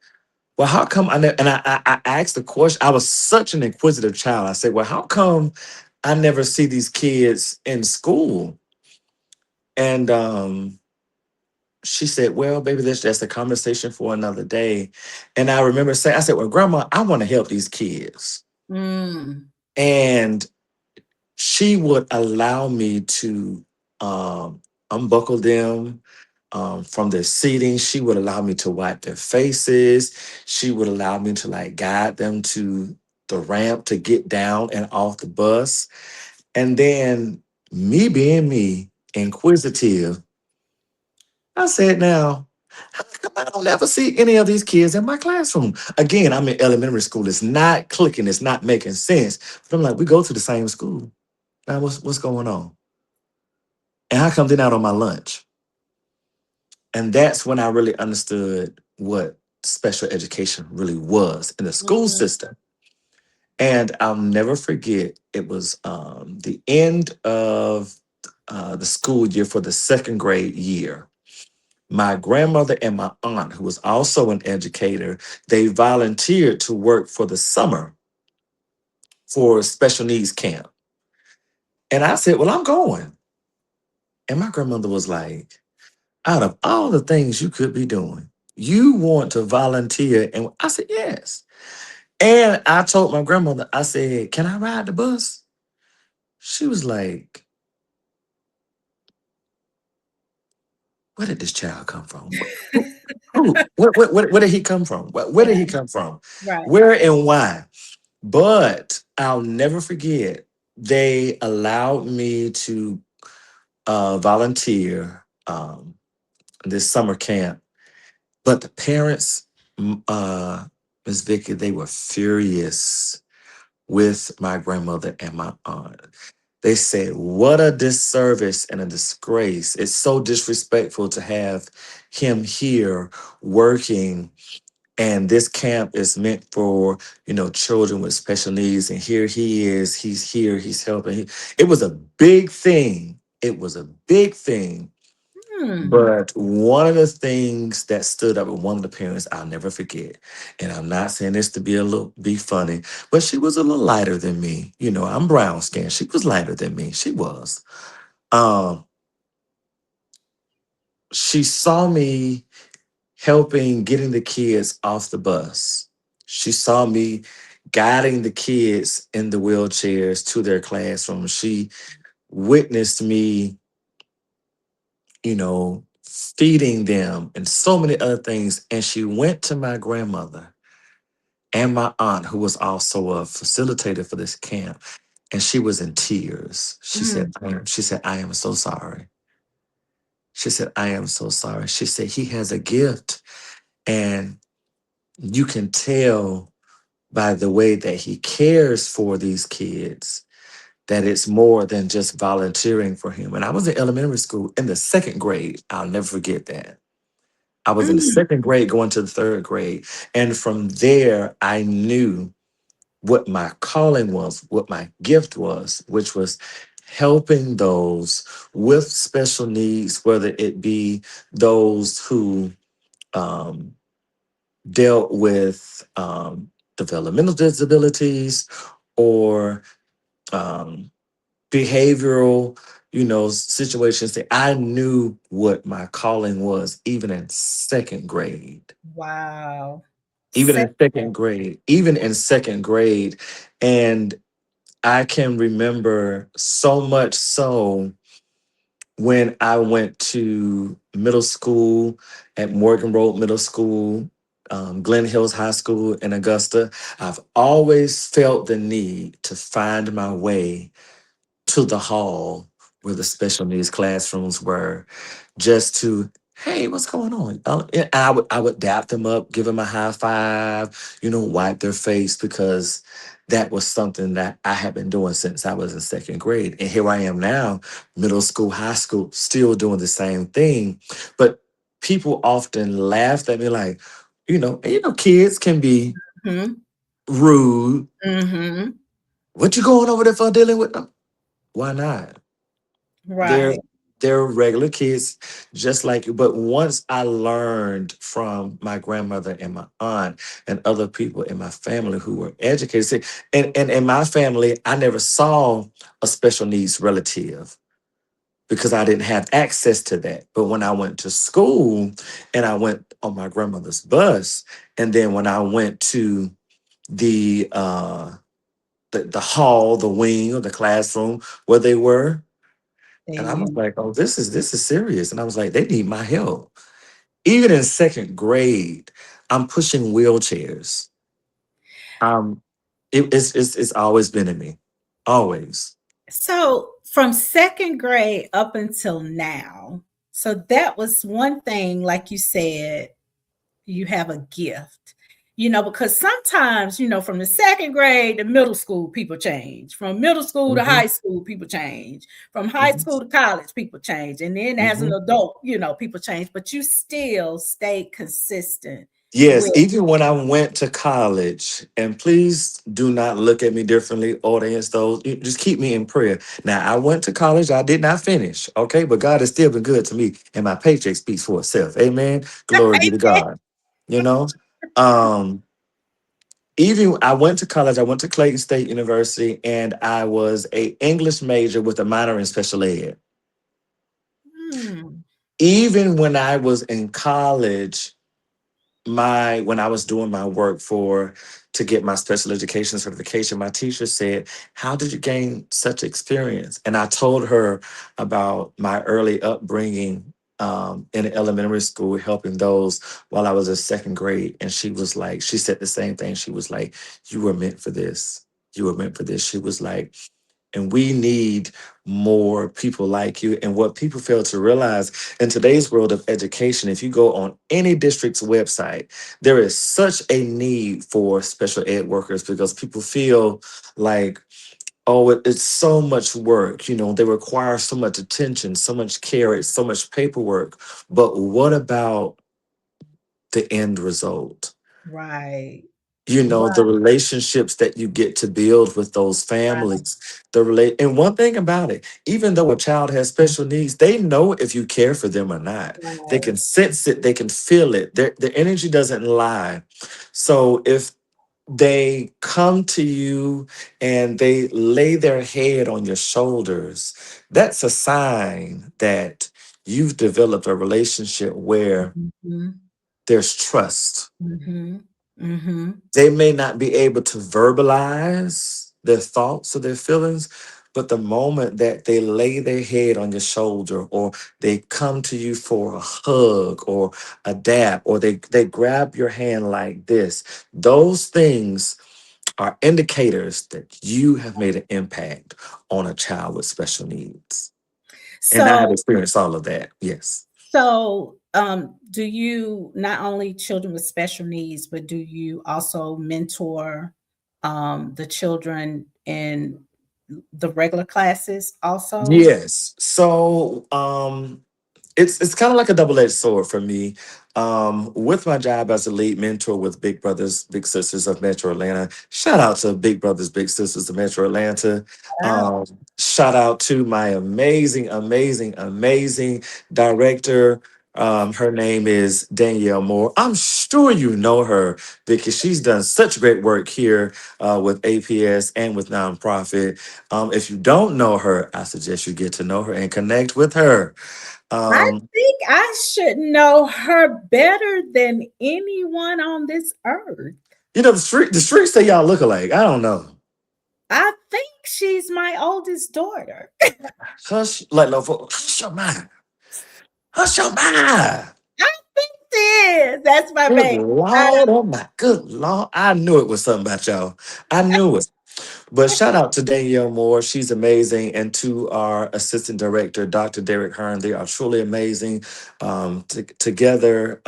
Speaker 7: well, how come and I asked the question. I was such an inquisitive child. I said, well, how come I never see these kids in school? And she said, well, baby, that's a conversation for another day. And I remember saying, I said, well, grandma, I want to help these kids.
Speaker 2: Mm.
Speaker 7: And she would allow me to unbuckle them from their seating. She would allow me to wipe their faces. She would allow me to like guide them to the ramp to get down and off the bus. And then me being me, inquisitive, I said, now, how come I don't ever see any of these kids in my classroom? Again, I'm in elementary school. It's not clicking. It's not making sense. But I'm like, we go to the same school. Now, what's going on? And how come they're not on my lunch? And that's when I really understood what special education really was in the school
Speaker 2: Mhm.
Speaker 7: system. And I'll never forget, it was the end of the school year for the second grade year. My grandmother and my aunt, who was also an educator, they volunteered to work for the summer for special needs camp. And I said, well, I'm going. And my grandmother was like, out of all the things you could be doing, you want to volunteer? And I said, yes. And I told my grandmother, I said, can I ride the bus? She was like, where did this child come from? Where did he come from? Where did he
Speaker 2: Yeah,
Speaker 7: come from?
Speaker 2: right.
Speaker 7: Where and why? But I'll never forget, they allowed me to volunteer this summer camp. But the parents, Miss Vicky, they were furious with my grandmother and my aunt. They said, what a disservice and a disgrace. It's so disrespectful to have him here working. And this camp is meant for, children with special needs. And here he is, he's here, he's helping. It was a big thing. It was a big thing.
Speaker 2: Hmm.
Speaker 7: But one of the things that stood up with one of the parents, I'll never forget, and I'm not saying this to be funny, but she was a little lighter than me. I'm brown skinned. She was lighter than me. She was. Um, she saw me helping getting the kids off the bus. She saw me guiding the kids in the wheelchairs to their classroom. She witnessed me, feeding them and so many other things. And she went to my grandmother and my aunt, who was also a facilitator for this camp, and she was in tears.
Speaker 2: Mm.
Speaker 7: She said, I am so sorry. She said, I am so sorry. She said, he has a gift, and you can tell by the way that he cares for these kids that it's more than just volunteering for him. And I was in elementary school in the second grade. I'll never forget that. I was in the
Speaker 2: Mm.
Speaker 7: second grade going to the third grade. And from there, I knew what my calling was, what my gift was, which was helping those with special needs, whether it be those who um, dealt with developmental disabilities or um, behavioral, situations. That I knew what my calling was, even in second grade.
Speaker 2: Wow.
Speaker 7: Even
Speaker 2: Second.
Speaker 7: in second grade, even in second grade. And I can remember so much so when I went to middle school at Morgan Road Middle School, Glen Hills High School in Augusta. I've always felt the need to find my way to the hall where the special needs classrooms were, just to, hey, what's going on? And I would dap them up, give them a high five, wipe their face, because that was something that I had been doing since I was in second grade. And here I am now, middle school, high school, still doing the same thing. But people often laughed at me like, kids can be
Speaker 2: Mhm.
Speaker 7: rude.
Speaker 2: Mhm.
Speaker 7: What you going over there for, dealing with them? Why not? They're
Speaker 2: Right.
Speaker 7: they're regular kids just like you. But once I learned from my grandmother and my aunt and other people in my family who were educated, see, and in my family, I never saw a special needs relative because I didn't have access to that. But when I went to school and I went on my grandmother's bus, and then when I went to the the hall, the wing, or the classroom where they were, and I was
Speaker 2: And
Speaker 7: like, oh, this is serious. And I was like, they need my help. Even in second grade, I'm pushing wheelchairs. Um, it's always been in me. Always.
Speaker 2: so from second grade up until now, so that was one thing, like you said, you have a gift. because sometimes, from the second grade to middle school, people change. From middle school to
Speaker 7: Mhm,
Speaker 2: high school, people change. From high
Speaker 7: mhm,
Speaker 2: school to college, people change. And then as an
Speaker 7: mhm.
Speaker 2: adult, people change, but you still stay consistent
Speaker 7: Yes,
Speaker 2: with.
Speaker 7: even when I went to college, and please do not look at me differently, audience, those, just keep me in prayer. Now, I went to college, I did not finish, okay, but God has still been good to me, and my paycheck speaks for itself. Amen. Glory be to God. You know, um, even I went to college, I went to Clayton State University, and I was a English major with a minor in special ed.
Speaker 2: Hmm,
Speaker 7: Even when I was in college, my when I was doing my work for to get my special education certification, my teacher said, "How did you gain such experience?" And I told her about my early upbringing in elementary school, helping those while I was in second grade. And she was like, she said the same thing. She was like, "You were meant for this. You were meant for this." She was like, and we need more people like you. And what people fail to realize in today's world of education, if you go on any district's website, there is such a need for special ed workers because people feel like, oh, it's so much work. They require so much attention, so much care, it's so much paperwork. But what about the end result?
Speaker 2: right,
Speaker 7: The
Speaker 2: right,
Speaker 7: relationships that you get to build with those
Speaker 2: right,
Speaker 7: families, and one thing about it, even though a child has special needs, they know if you care for them or not. They
Speaker 2: right.
Speaker 7: can sense it, they can feel it. Their energy doesn't lie. So if they come to you and they lay their head on your shoulders, that's a sign that you've developed a relationship where
Speaker 2: Mhm,
Speaker 7: there's trust.
Speaker 2: mhm, mhm.
Speaker 7: They may not be able to verbalize their thoughts or their feelings, but the moment that they lay their head on your shoulder or they come to you for a hug or a dap or they grab your hand like this, those things are indicators that you have made an impact on a child with special needs. And I have
Speaker 2: So,
Speaker 7: experienced all of that. Yes.
Speaker 2: do you not only children with special needs, but do you also mentor the children in the regular classes also?
Speaker 7: Yes. So it's kind of like a double-edged sword for me. With my job as a lead mentor with Big Brothers Big Sisters of Metro Atlanta, shout out to Big Brothers Big Sisters of Metro Atlanta.
Speaker 2: Wow.
Speaker 7: Shout out to my amazing director. Her name is Danielle Moore. I'm sure you know her because she's done such great work here with APS and with nonprofit. If you don't know her, I suggest you get to know her and connect with her.
Speaker 2: I
Speaker 7: Um,
Speaker 2: think I should know her better than anyone on this earth.
Speaker 7: the streets say y'all look alike. I don't know.
Speaker 2: I think she's my oldest daughter.
Speaker 7: Hush, like no, hush your mind. Hush your mind.
Speaker 2: I think she is. That's my
Speaker 7: Good
Speaker 2: baby. I
Speaker 7: Lord, oh my good Lord. I knew it was something about y'all. I knew it. But shout out to Danielle Moore. She's amazing. And to our assistant director, Dr. Derek Hearn. They are truly amazing. Together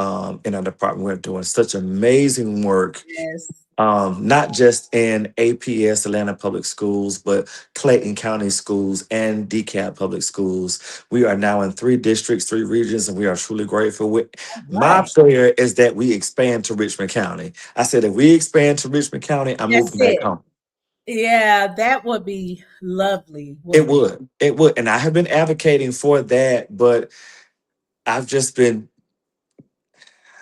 Speaker 7: in our department, we're doing such amazing work,
Speaker 2: yes.
Speaker 7: not just in APS Atlanta Public Schools, but Clayton County Schools and DeKalb Public Schools. We are now in 3 districts, 3 regions, and we are truly grateful. My
Speaker 2: Right.
Speaker 7: prayer is that we expand to Richmond County. I said, if we expand to Richmond County, I'm
Speaker 2: That's
Speaker 7: moving back
Speaker 2: it.
Speaker 7: home.
Speaker 2: Yeah, that would be lovely,
Speaker 7: It
Speaker 2: wouldn't it?
Speaker 7: would. It would. And I have been advocating for that, but I've just been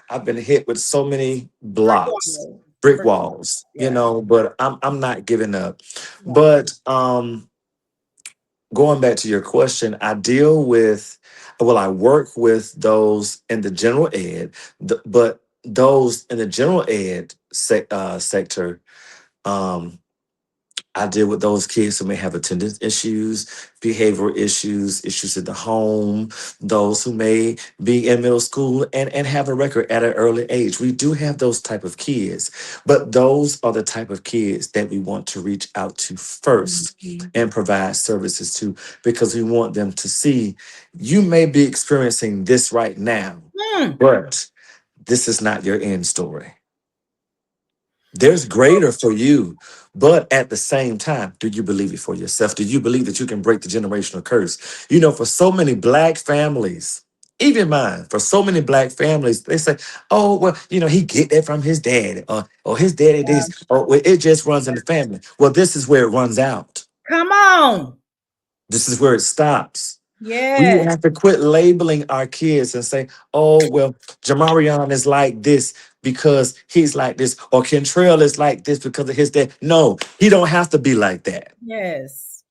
Speaker 7: I've been hit with so many
Speaker 2: Brick
Speaker 7: blocks,
Speaker 2: wall.
Speaker 7: brick
Speaker 2: Brick wall.
Speaker 7: walls,
Speaker 2: Yeah.
Speaker 7: but I'm not giving up.
Speaker 2: Right.
Speaker 7: But going back to your question, I work with those in the general ed, but those in the general ed sector, um, I deal with those kids who may have attendance issues, behavioral issues, issues in the home, those who may be in middle school and have a record at an early age. We do have those type of kids, but those are the type of kids that we want to reach out to first
Speaker 2: Mhm.
Speaker 7: and provide services to because we want them to see you may be experiencing this right now,
Speaker 2: Hmm.
Speaker 7: but this is not your end story. There's greater for you. But at the same time, do you believe it for yourself? Do you believe that you can break the generational curse? You know, for so many black families, even mine, for so many black families, they say, oh, well, you know, he get that from his daddy, or his daddy this, or well, it just runs in the family. Well, this is where it runs out.
Speaker 2: Come on.
Speaker 7: This is where it stops. We
Speaker 2: Yes.
Speaker 7: have to quit labeling our kids and say, oh, well, Jamarion is like this because he's like this, or Kentrell is like this because of his dad. No, he don't have to be like that.
Speaker 2: Yes.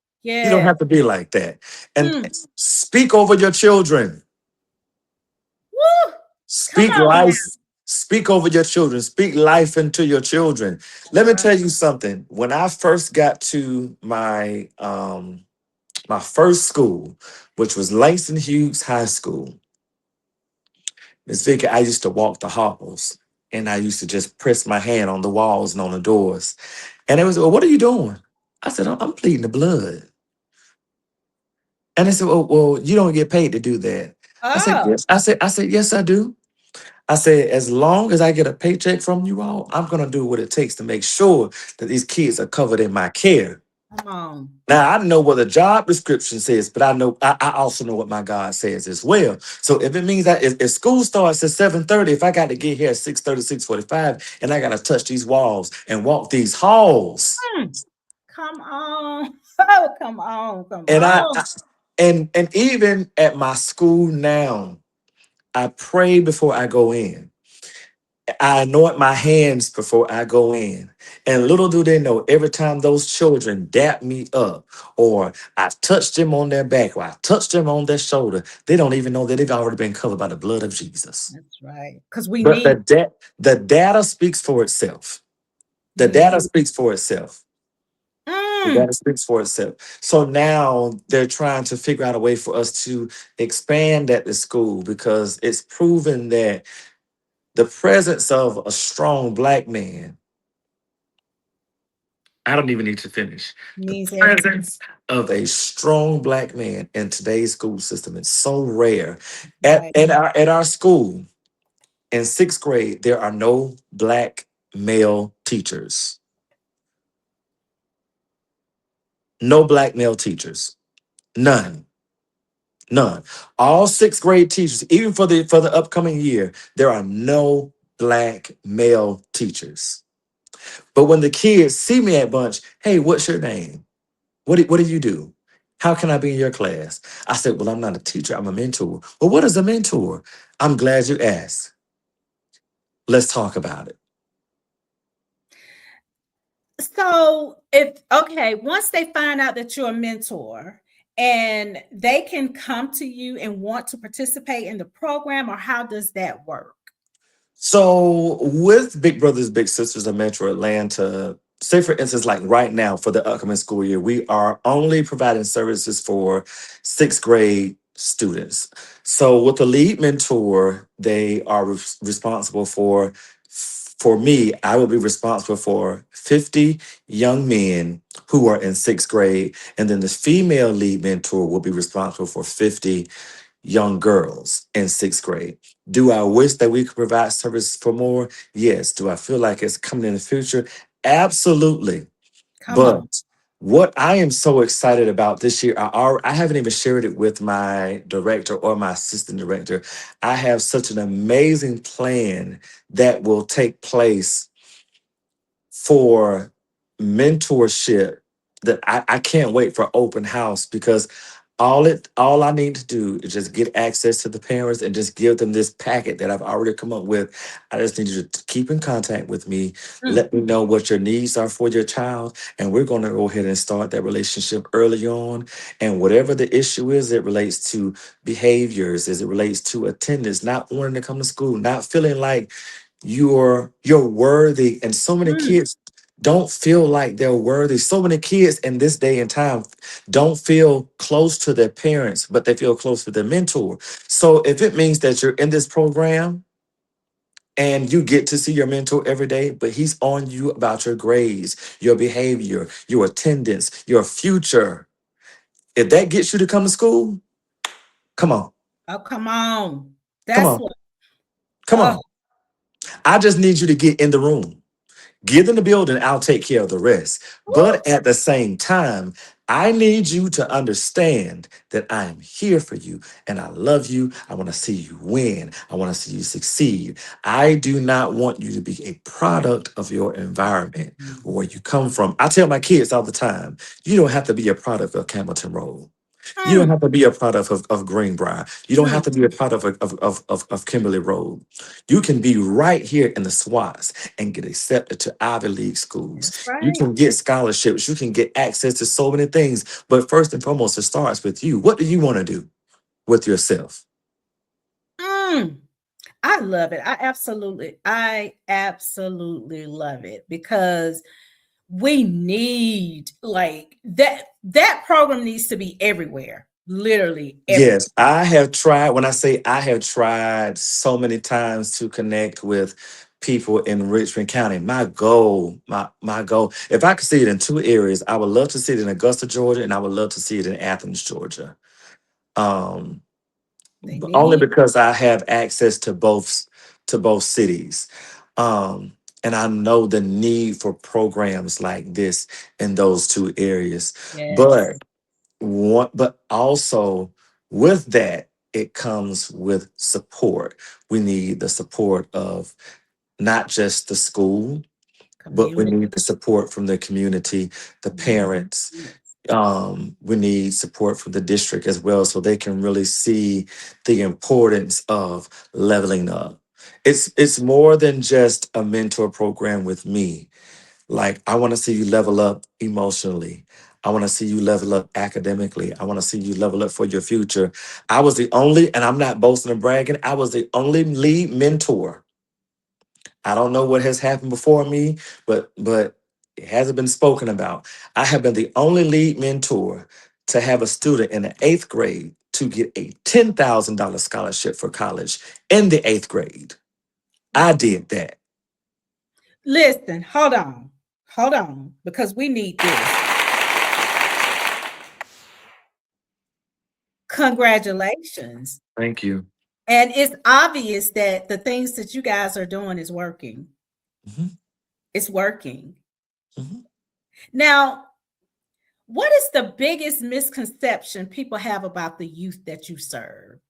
Speaker 7: He don't
Speaker 2: Yes.
Speaker 7: have to be like that. And
Speaker 2: Mm.
Speaker 7: speak over your children.
Speaker 2: Woo. Come
Speaker 7: Speak
Speaker 2: on
Speaker 7: life.
Speaker 2: now.
Speaker 7: Speak over your children. Speak life into your children. Let
Speaker 2: That's
Speaker 7: me
Speaker 2: right.
Speaker 7: tell you something. When I first got to my first school, which was Langston Hughes High School, Miss Vicky, I used to walk the halls and I used to just press my hand on the walls and on the doors. And they was, well, what are you doing? I said, I'm pleading the blood. And they said, well, you don't get paid to do that. I said,
Speaker 2: Oh,
Speaker 7: yes. I said, yes, I do. I said, as long as I get a paycheck from you all, I'm gonna do what it takes to make sure that these kids are covered in my care.
Speaker 2: come on.
Speaker 7: Now I know what the job description says, but I also know what my God says as well. So if it means that if school starts at 7:30, if I got to get here at 6:30, 6:45, and I gotta touch these walls and walk these halls,
Speaker 2: Mm. Come on. Oh, come on. Come
Speaker 7: and
Speaker 2: on.
Speaker 7: and even at my school now, I pray before I go in. I anoint my hands before I go in. And little do they know, every time those children dap me up, or I touch them on their back, or I touch them on their shoulder, they don't even know that they've already been covered by the blood of Jesus.
Speaker 2: That's right. Because we
Speaker 7: But
Speaker 2: need.
Speaker 7: the data speaks for itself. The data
Speaker 2: Mhm.
Speaker 7: speaks for itself. The
Speaker 2: Mm.
Speaker 7: data speaks for itself. So now they're trying to figure out a way for us to expand at the school because it's proven that the presence of a strong black man, I don't even need to finish. The
Speaker 2: Means everything.
Speaker 7: presence of a strong black man in today's school system is so rare. At,
Speaker 2: Right.
Speaker 7: at our school, in sixth grade, there are no black male teachers. No black male teachers. None. None. All sixth grade teachers, even for the upcoming year, there are no black male teachers. But when the kids see me at lunch, hey, what's your name? What do you do? How can I be in your class? I said, well, I'm not a teacher, I'm a mentor. Well, what is a mentor? I'm glad you asked. Let's talk about it.
Speaker 2: So, if okay, once they find out that you're a mentor and they can come to you and want to participate in the program, or how does that work?
Speaker 7: So with Big Brothers Big Sisters of Metro Atlanta, say for instance, like right now for the upcoming school year, we are only providing services for sixth grade students. So with the lead mentor, they are responsible for me, I will be responsible for 50 young men who are in sixth grade. And then the female lead mentor will be responsible for 50 young girls in sixth grade. Do I wish that we could provide service for more? Yes. Do I feel like it's coming in the future? Absolutely.
Speaker 2: Come on.
Speaker 7: But what I am so excited about this year, I haven't even shared it with my director or my assistant director. I have such an amazing plan that will take place for mentorship that I can't wait for open house because all I need to do is just get access to the parents and just give them this packet that I've already come up with. I just need you to keep in contact with me.
Speaker 2: Mm.
Speaker 7: Let me know what your needs are for your child. And we're going to go ahead and start that relationship early on. And whatever the issue is, it relates to behaviors, as it relates to attendance, not wanting to come to school, not feeling like you're worthy. And so many
Speaker 2: Mm.
Speaker 7: kids don't feel like they're worthy. So many kids in this day and time don't feel close to their parents, but they feel close to their mentor. So if it means that you're in this program and you get to see your mentor every day, but he's on you about your grades, your behavior, your attendance, your future, if that gets you to come to school, come on,
Speaker 2: Oh, come on.
Speaker 7: come
Speaker 2: That's
Speaker 7: on,
Speaker 2: what.
Speaker 7: come
Speaker 2: Oh,
Speaker 7: on. I just need you to get in the room. Give them the building, I'll take care of the rest.
Speaker 2: Woo.
Speaker 7: But at the same time, I need you to understand that I am here for you and I love you. I want to see you win. I want to see you succeed. I do not want you to be a product of your environment or where you come from. I tell my kids all the time, you don't have to be a product of Campbellton Road. You don't
Speaker 2: Mm,
Speaker 7: have to be a product of Greenbrier. You don't have
Speaker 2: mm.
Speaker 7: to be a product of Kimberly Road. You can be right here in the SWATs and get accepted to Ivy League schools.
Speaker 2: That's
Speaker 7: You
Speaker 2: right.
Speaker 7: can get scholarships. You can get access to so many things. But first and foremost, it starts with you. What do you want to do with yourself?
Speaker 2: Mm. I love it. I absolutely love it because we need like that program needs to be everywhere, literally everywhere.
Speaker 7: Yes, I have tried. When I say I have tried so many times to connect with people in Richmond County, my goal, if I could see it in two areas, I would love to see it in Augusta, Georgia, and I would love to see it in Athens, Georgia. Um,
Speaker 2: They
Speaker 7: Only
Speaker 2: need.
Speaker 7: because I have access to both cities. And I know the need for programs like this in those two areas.
Speaker 2: Yes.
Speaker 7: But but also with that, it comes with support. We need the support of not just the school, but we
Speaker 2: Community.
Speaker 7: need the support from the community, the
Speaker 2: Yes.
Speaker 7: parents. We need support from the district as well, so they can really see the importance of leveling up. It's more than just a mentor program with me. Like, I want to see you level up emotionally. I want to see you level up academically. I want to see you level up for your future. I was the only, and I'm not boasting or bragging, I was the only lead mentor. I don't know what has happened before me, but it hasn't been spoken about. I have been the only lead mentor to have a student in the eighth grade to get a $10,000 scholarship for college in the eighth grade. I did that.
Speaker 2: Listen, hold on, because we need this. Congratulations.
Speaker 7: Thank you.
Speaker 2: And it's obvious that the things that you guys are doing is working.
Speaker 7: Mhm,
Speaker 2: It's working.
Speaker 7: mhm.
Speaker 2: Now, what is the biggest misconception people have about the youth that you serve?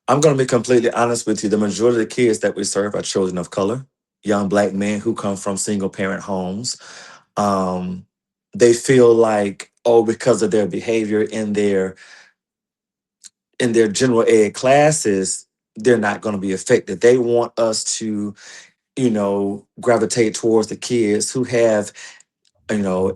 Speaker 7: I'm going to be completely honest with you. The majority of the kids that we serve are children of color, young black men who come from single parent homes. Um, they feel like, oh, because of their behavior in their general ed classes, they're not going to be affected. They want us to, gravitate towards the kids who have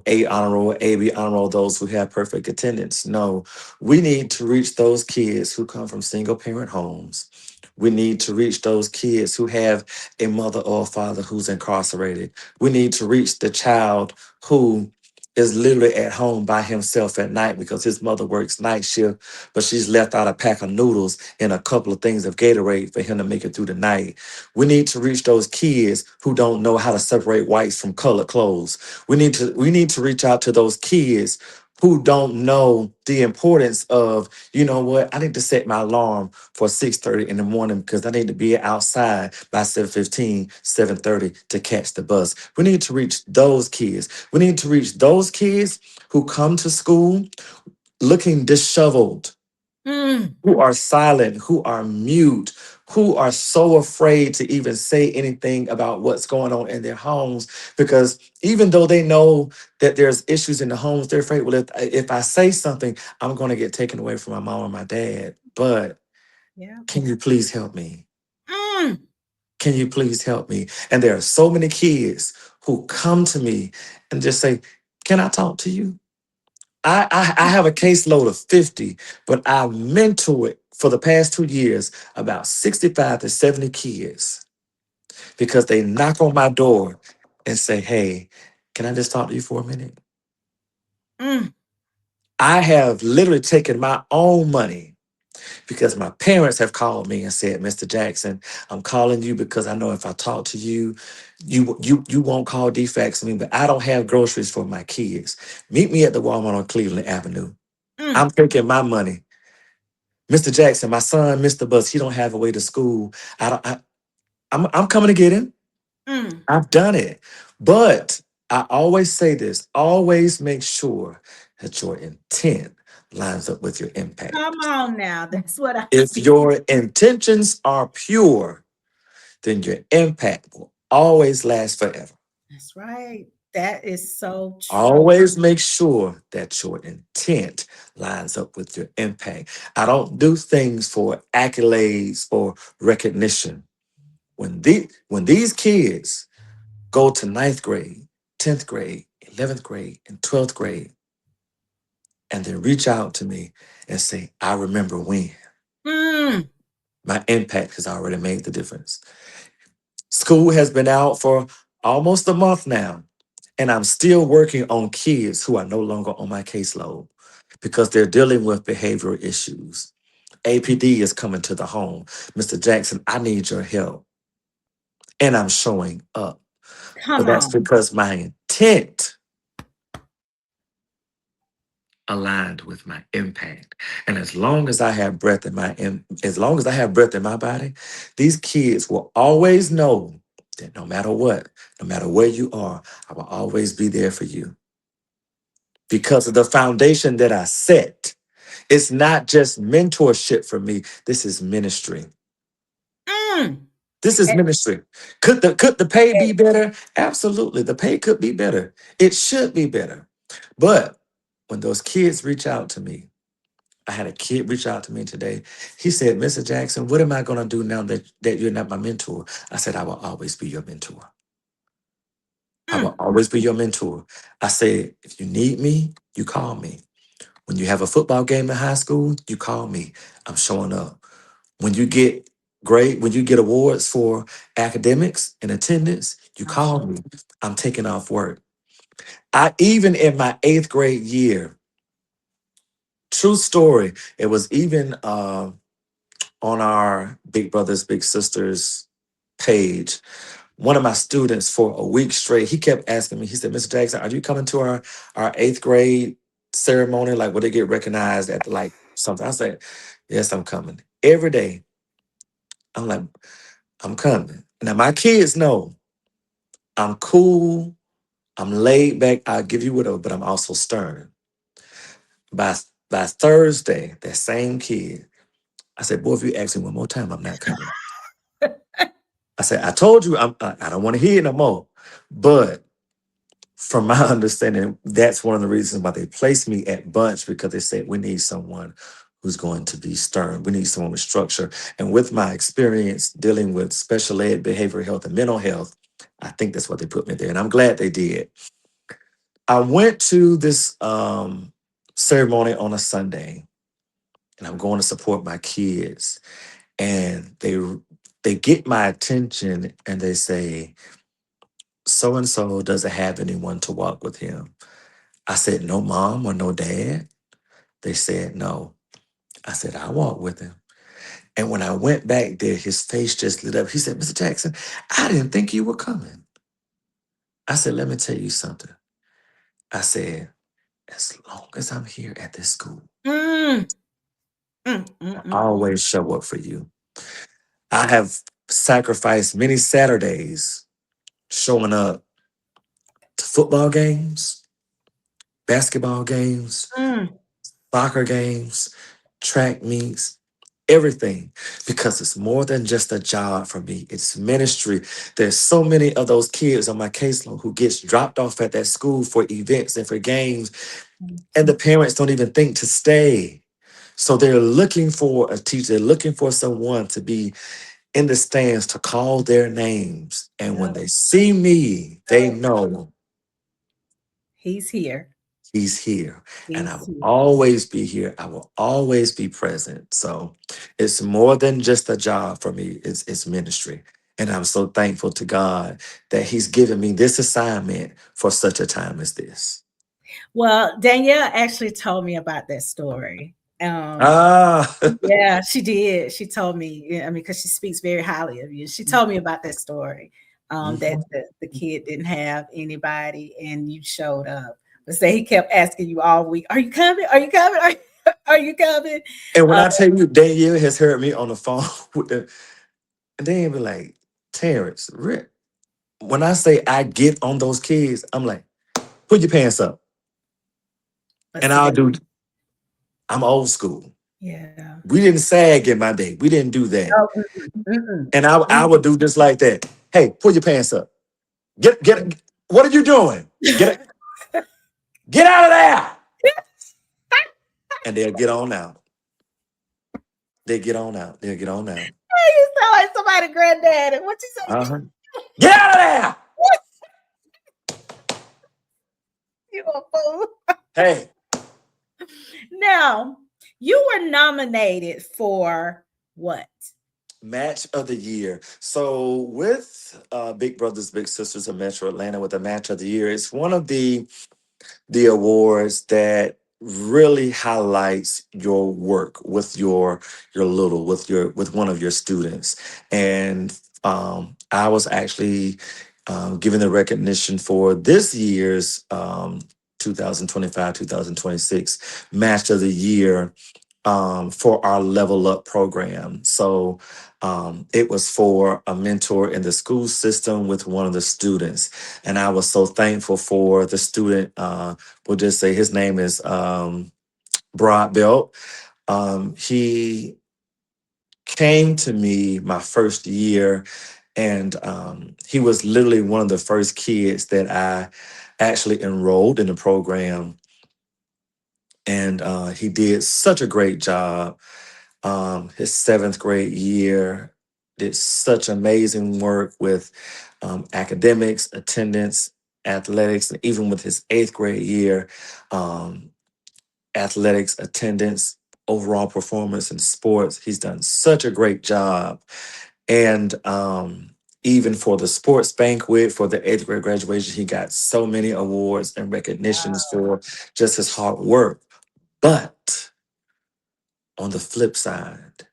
Speaker 7: A honor roll, AB honor roll, those who have perfect attendance. No, we need to reach those kids who come from single parent homes. We need to reach those kids who have a mother or a father who's incarcerated. We need to reach the child who is literally at home by himself at night because his mother works night shift, but she's left out a pack of noodles and a couple of things of Gatorade for him to make it through the night. We need to reach those kids who don't know how to separate whites from colored clothes. We need to reach out to those kids who don't know the importance of, you know what, I need to set my alarm for 6:30 in the morning because I need to be outside by 7:15, 7:30 to catch the bus. We need to reach those kids. We need to reach those kids who come to school looking disheveled,
Speaker 2: Mm,
Speaker 7: who are silent, who are mute, who are so afraid to even say anything about what's going on in their homes because even though they know that there's issues in the homes, they're afraid, well, if I say something, I'm going to get taken away from my mom or my dad. But
Speaker 2: yeah.
Speaker 7: can you please help me?
Speaker 2: Mm,
Speaker 7: Can you please help me? And there are so many kids who come to me and just say, can I talk to you? I have a caseload of 50, but I mentor it for the past 2 years about 65 to 70 kids because they knock on my door and say, hey, can I just talk to you for a minute?
Speaker 2: mm,
Speaker 7: I have literally taken my own money because my parents have called me and said, Mr. Jackson, I'm calling you because I know if I talk to you, you won't call defects me, but I don't have groceries for my kids. Meet me at the Walmart on Cleveland Avenue.
Speaker 2: mm.
Speaker 7: I'm taking my money. Mr. Jackson, my son missed the bus. He don't have a way to school. I don't. I'm coming to get him.
Speaker 2: Mm.
Speaker 7: I've done it. But I always say this, always make sure that your intent lines up with your impact.
Speaker 2: Come on now. That's what I
Speaker 7: If
Speaker 2: be.
Speaker 7: your intentions are pure, then your impact will always last forever.
Speaker 2: That's right. That is so true.
Speaker 7: Always make sure that your intent lines up with your impact. I don't do things for accolades or recognition. When these kids go to ninth grade, 10th grade, 11th grade, and 12th grade, and then reach out to me and say, I remember when
Speaker 2: Mm.
Speaker 7: my impact has already made the difference. School has been out for almost a month now, and I'm still working on kids who are no longer on my caseload because they're dealing with behavioral issues. APD is coming to the home. Mr. Jackson, I need your help. And I'm showing up. But
Speaker 2: Come
Speaker 7: that's
Speaker 2: on.
Speaker 7: because my intent aligned with my impact. And as long as I have breath in as long as I have breath in my body, these kids will always know that no matter what, no matter where you are, I will always be there for you because of the foundation that I set. It's not just mentorship for me. This is ministry.
Speaker 2: Mm.
Speaker 7: This is
Speaker 2: Eh,
Speaker 7: ministry. Could the pay be better? Absolutely. The pay could be better. It should be better. But when those kids reach out to me, I had a kid reach out to me today. He said, Mr. Jackson, what am I going to do now that you're not my mentor? I said, I will always be your mentor. I will
Speaker 2: mm.
Speaker 7: always be your mentor. I said, if you need me, you call me. When you have a football game in high school, you call me. I'm showing up. When you get when you get awards for academics and attendance, you
Speaker 2: I'm
Speaker 7: call
Speaker 2: sure.
Speaker 7: me. I'm taking off work. I even in my 8th grade year, true story, it was even on our Big Brothers Big Sisters page. One of my students for a week straight, he kept asking me, he said, Mr. Jackson, are you coming to our 8th grade ceremony? Like, will they get recognized at like something? I said, yes, I'm coming. Every day, I'm like, I'm coming. Now, my kids know I'm cool, I'm laid back, I'll give you whatever, but I'm also stern. By, by Thursday, that same kid, I said, boy, if you ask me one more time, I'm not coming. I said, I told you, I don't want to hear it no more. But from my understanding, that's one of the reasons why they placed me at Bunch because they said we need someone who's going to be stern. We need someone with structure. And with my experience dealing with special ed, behavioral health, and mental health, I think that's what they put me there. And I'm glad they did. I went to this ceremony on a Sunday, and I'm going to support my kids. And they get my attention and they say, so and so doesn't have anyone to walk with him. I said, no mom or no dad. They said no. I said, I walk with him. And when I went back there, his face just lit up. He said, Mr. Jackson, I didn't think you were coming. I said, let me tell you something. I said, as long as I'm here at this school,
Speaker 2: Mm. Mm.
Speaker 7: I
Speaker 2: Mm. Mm. Mm.
Speaker 7: always show up for you. I have sacrificed many Saturdays showing up to football games, basketball games,
Speaker 2: Mm.
Speaker 7: soccer games, track meets, everything, because it's more than just a job for me. It's ministry. There's so many of those kids on my caseload who gets dropped off at that school for events and for games, and the parents don't even think to stay. So they're looking for a teacher, they're looking for someone to be in the stands to call their names. And when
Speaker 2: Yep.
Speaker 7: they see me, they know
Speaker 2: He's here.
Speaker 7: he's here. And I
Speaker 2: He's
Speaker 7: will
Speaker 2: here.
Speaker 7: always be here. I will always be present. So it's more than just a job for me. It's ministry. And I'm so thankful to God that He's given me this assignment for such a time as this.
Speaker 2: Well, Danielle actually told me about that story. Um,
Speaker 7: Ah,
Speaker 2: yeah, she did. She told me, yeah, I mean, because she speaks very highly of you. She told me about that story. That
Speaker 7: mhm.
Speaker 2: the kid didn't have anybody and you showed up. But say he kept asking you all week, are you coming? Are you coming? Are you coming?
Speaker 7: And when
Speaker 2: Uh,
Speaker 7: I tell you, Danielle has heard me on the phone with them, and they be like, Terrence, Rick. when I say I get on those kids, I'm like, put your pants up.
Speaker 2: But
Speaker 7: And
Speaker 2: see
Speaker 7: I'll
Speaker 2: that,
Speaker 7: do, I'm old school.
Speaker 2: yeah.
Speaker 7: We didn't sag in my day. We didn't do that.
Speaker 2: Oh, mm-mm,
Speaker 7: And I would
Speaker 2: mm-mm,
Speaker 7: do just like that. Hey, pull your pants up. Get what are you doing?
Speaker 2: mm-mm.
Speaker 7: Get out of there. And they'll get on out. They get on out. They'll get on out.
Speaker 2: You sound like somebody granddaddy. What you say?
Speaker 7: Uh-huh. Get out of there.
Speaker 2: You a fool.
Speaker 7: Hey,
Speaker 2: Now, you were nominated for what?
Speaker 7: match of the year. So with Big Brothers Big Sisters of Metro Atlanta with the match of the year, it's one of the awards that really highlights your work with your little with one of your students. And I was actually given the recognition for this year's 2025-2026 match of the year for our Level Up program. So it was for a mentor in the school system with one of the students. And I was so thankful for the student. We'll just say his name is Broad Belt. He came to me my first year, and he was literally one of the first kids that I actually enrolled in the program. And he did such a great job. His seventh grade year did such amazing work with academics, attendance, athletics, and even with his eighth grade year, um, athletics, attendance, overall performance in sports. He's done such a great job. And even for the sports banquet, for the eighth grade graduation, he got so many awards and recognitions for just his hard work. But on the flip side,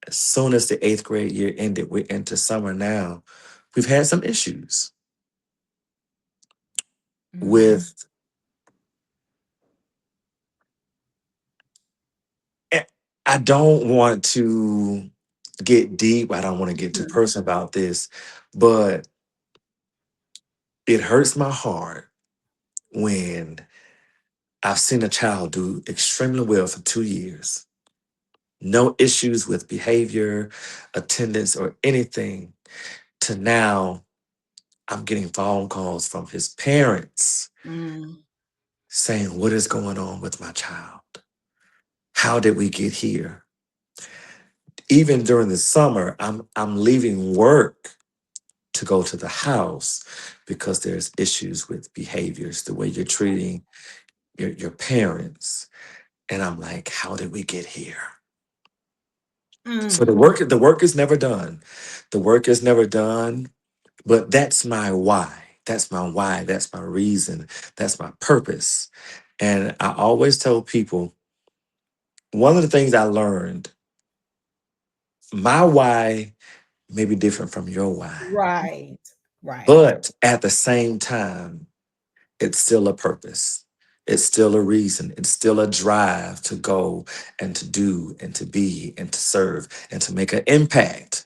Speaker 7: as soon as the eighth grade year ended, we're into summer now. We've had some issues
Speaker 2: Mm,
Speaker 7: with, eh, I don't want to get deep. I don't want to get too
Speaker 2: mm,
Speaker 7: personal about this, but it hurts my heart when I've seen a child do extremely well for 2 years, no issues with behavior, attendance, or anything, to now I'm getting phone calls from his parents
Speaker 2: mm,
Speaker 7: saying, what is going on with my child? How did we get here? Even during the summer, I'm leaving work to go to the house because there's issues with behaviors, the way you're treating your parents. And I'm like, how did we get here? So
Speaker 2: mm,
Speaker 7: the work is never done. The work is never done, but that's my why. That's my why. That's my reason. That's my purpose. And I always tell people, one of the things I learned, my why may be different from your why,
Speaker 2: right, right.
Speaker 7: but at the same time, it's still a purpose. It's still a reason. It's still a drive to go and to do and to be and to serve and to make an impact.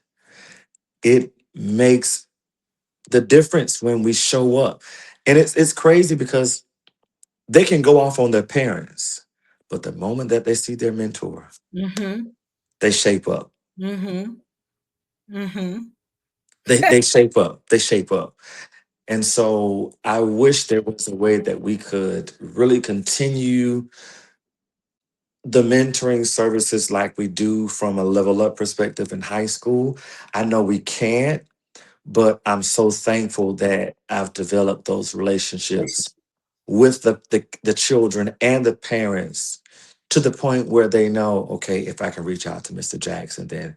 Speaker 7: It makes the difference when we show up. And it's crazy because they can go off on their parents, but the moment that they see their mentor,
Speaker 2: Mm-hmm,
Speaker 7: they shape up.
Speaker 2: mm-hmm, mm-hmm.
Speaker 7: They shape up. They shape up. And so I wish there was a way that we could really continue the mentoring services like we do from a level up perspective in high school. I know we can't, but I'm so thankful that I've developed those relationships with the children and the parents to the point where they know, okay, if I can reach out to Mr. Jackson, then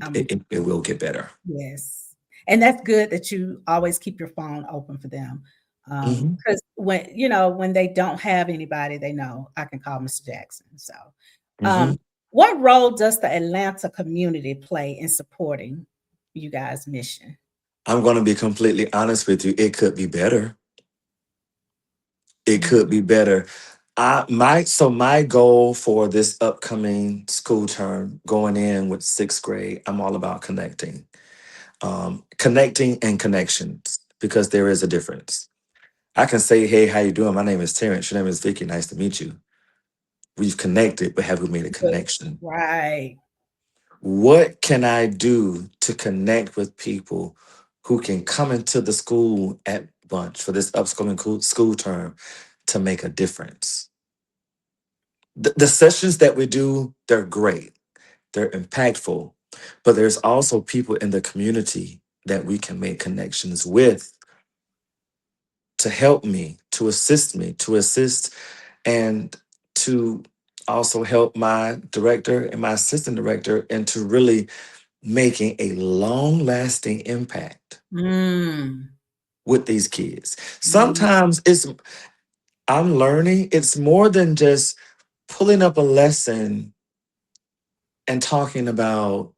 Speaker 2: Um,
Speaker 7: it will get better.
Speaker 2: yes. And that's good that you always keep your phone open for them.
Speaker 7: Hmm.
Speaker 2: Because when they don't have anybody, they know I can call Mr. Jackson. So,
Speaker 7: Hmm.
Speaker 2: what role does the Atlanta community play in supporting you guys' mission?
Speaker 7: I'm going to be completely honest with you. It could be better. It
Speaker 2: Mm,
Speaker 7: could be better. My goal for this upcoming school term, going in with sixth grade, I'm all about connecting. connecting and connections, because there is a difference. I can say, "Hey, how you doing? My name is Terrence. Your name is Vicky. Nice to meet you." We've connected, but have we made a
Speaker 2: But
Speaker 7: connection?
Speaker 2: right.
Speaker 7: What can I do to connect with people who can come into the school at bunch for this upcoming school term to make a difference? The sessions that we do, they're great, they're impactful, but there's also people in the community that we can make connections with to help me, to assist, and to also help my director and my assistant director into really making a long lasting impact
Speaker 2: Mm.
Speaker 7: with these kids.
Speaker 2: Mm.
Speaker 7: Sometimes I'm learning it's more than just pulling up a lesson and talking about,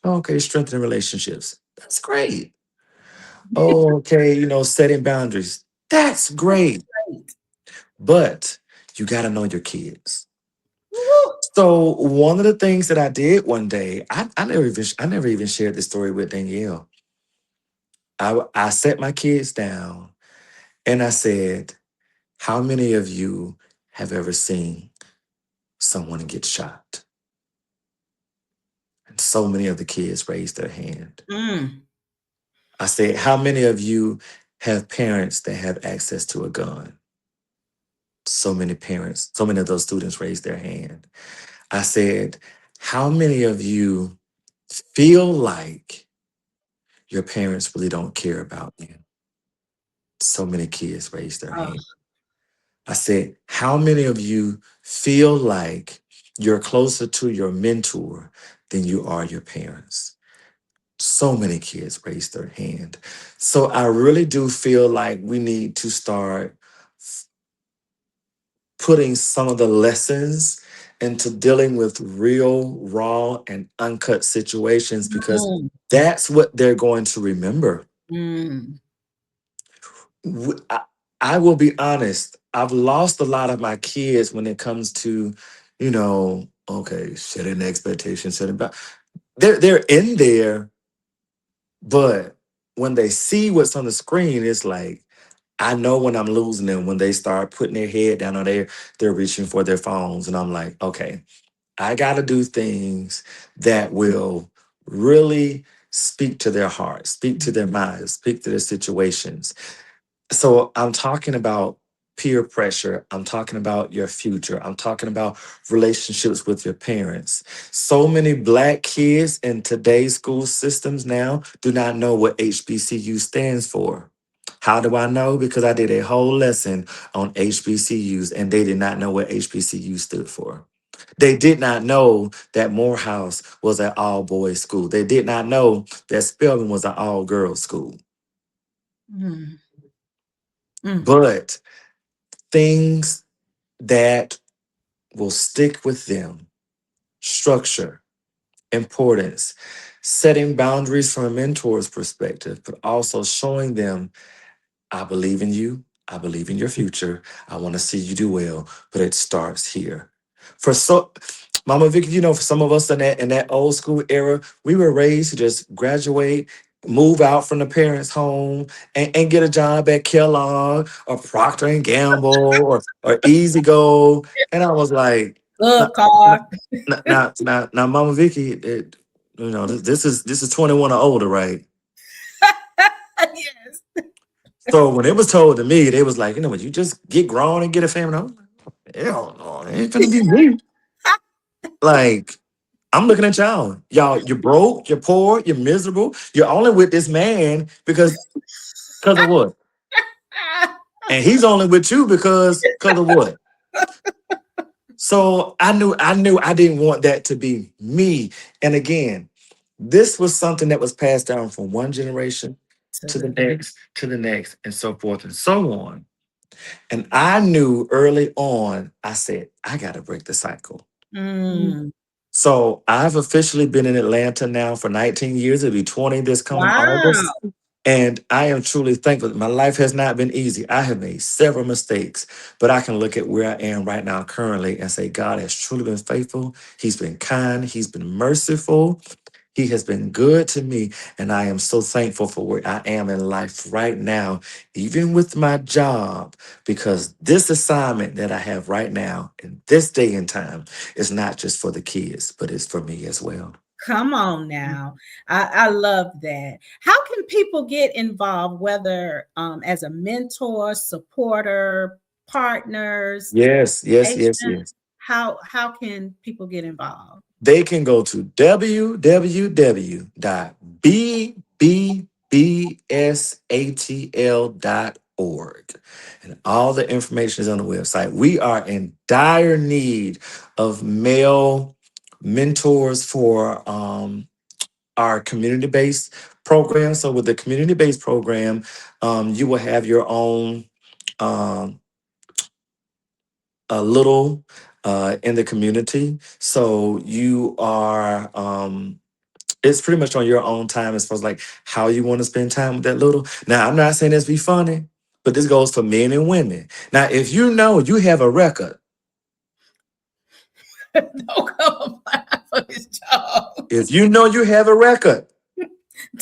Speaker 7: okay, strengthening relationships. That's great. Oh, okay, setting boundaries. That's great.
Speaker 2: Right.
Speaker 7: But you got to know your kids.
Speaker 2: Woo.
Speaker 7: So one of the things that I did one day, I never even shared this story with Danielle. I set my kids down and I said, how many of you have ever seen someone get shot? And so many of the kids raised their hand.
Speaker 2: Mm.
Speaker 7: I said, how many of you have parents that have access to a gun? So many parents, so many of those students raised their hand. I said, how many of you feel like your parents really don't care about you? So many kids raised their
Speaker 2: Oh.
Speaker 7: hand. I said, how many of you feel like you're closer to your mentor than you are your parents? So many kids raised their hand. So I really do feel like we need to start putting some of the lessons into dealing with real, raw, and uncut situations, because
Speaker 2: Mm.
Speaker 7: that's what they're going to remember.
Speaker 2: Mm.
Speaker 7: I will be honest, I've lost a lot of my kids when it comes to, okay, setting expectations, setting back. They're in there, but when they see what's on the screen, it's like, I know when I'm losing them when they start putting their head down or they're reaching for their phones. And I'm like, okay, I gotta do things that will really speak to their hearts, speak to their minds, speak to their situations. So I'm talking about peer pressure. I'm talking about your future. I'm talking about relationships with your parents. So many Black kids in today's school systems now do not know what HBCU stands for. How do I know? Because I did a whole lesson on HBCUs and they did not know what HBCU stood for. They did not know that Morehouse was an all boys school. They did not know that Spelman was an all girls school.
Speaker 2: Mm. Mm.
Speaker 7: But things that will stick with them: structure, importance, setting boundaries from a mentor's perspective, but also showing them, I believe in you. I believe in your future. I want to see you do well, but it starts here. For Mama Vicky, for some of us in that old school era, we were raised to just graduate, move out from the parents' home, and get a job at Kellogg or Procter and Gamble or Easy Go. And I was like,
Speaker 2: Good
Speaker 7: now,
Speaker 2: car.
Speaker 7: now, Mama Vicky, this is 21 or older, right?
Speaker 2: Yes.
Speaker 7: So when it was told to me, they was like, what, you just get grown and get a family. I was like, hell no, it ain't gonna be me. Like, I'm looking at y'all. Y'all, you're broke, you're poor, you're miserable. You're only with this man because of what? And he's only with you because of what? So I knew I didn't want that to be me. And again, this was something that was passed down from one generation
Speaker 2: To
Speaker 7: to the
Speaker 2: the
Speaker 7: next, to the next, and so forth and so on. And I knew early on, I said, I got to break the cycle.
Speaker 2: mm.
Speaker 7: So I've officially been in Atlanta now for 19 years. It'll be 20 this coming
Speaker 2: Wow.
Speaker 7: August. And I am truly thankful. My life has not been easy. I have made several mistakes, but I can look at where I am right now currently and say, God has truly been faithful. He's been kind. He's been merciful. He has been good to me, and I am so thankful for where I am in life right now, even with my job, because this assignment that I have right now in this day and time is not just for the kids, but it's for me as well.
Speaker 2: Come on now. I love that. How can people get involved, whether as a mentor, supporter, partners,
Speaker 7: Yes, yes, yes,
Speaker 2: agent?
Speaker 7: yes.
Speaker 2: How can people get involved?
Speaker 7: They can go to www.bbbsatl.org. And all the information is on the website. We are in dire need of male mentors for our community-based program. So with the community-based program, you will have your own um, a little in the community. So you are it's pretty much on your own time as far as like how you want to spend time with that little. Now, I'm not saying this be funny, but this goes for men and women. Now, if you know you have a record,
Speaker 2: Don't go apply for this job.
Speaker 7: if you know you have a record,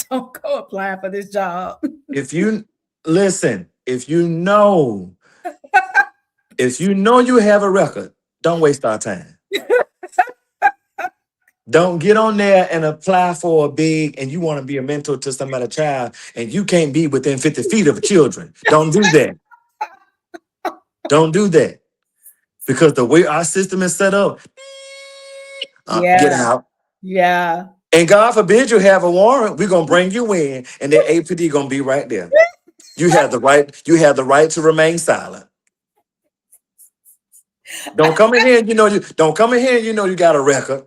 Speaker 2: Don't go apply for this job.
Speaker 7: if you listen, if you know you have a record, don't waste our time. Don't get on there and apply for a big and you want to be a mentor to somebody's child and you can't be within 50 feet of children. Don't do that. Don't do that. Because the way our system is set up, get
Speaker 2: Yeah,
Speaker 7: out.
Speaker 2: yeah.
Speaker 7: And God forbid you have a warrant, we're gonna bring you in, and the APD gonna be right there. You have the right to remain silent. Don't come in here and don't come in here and you got a record.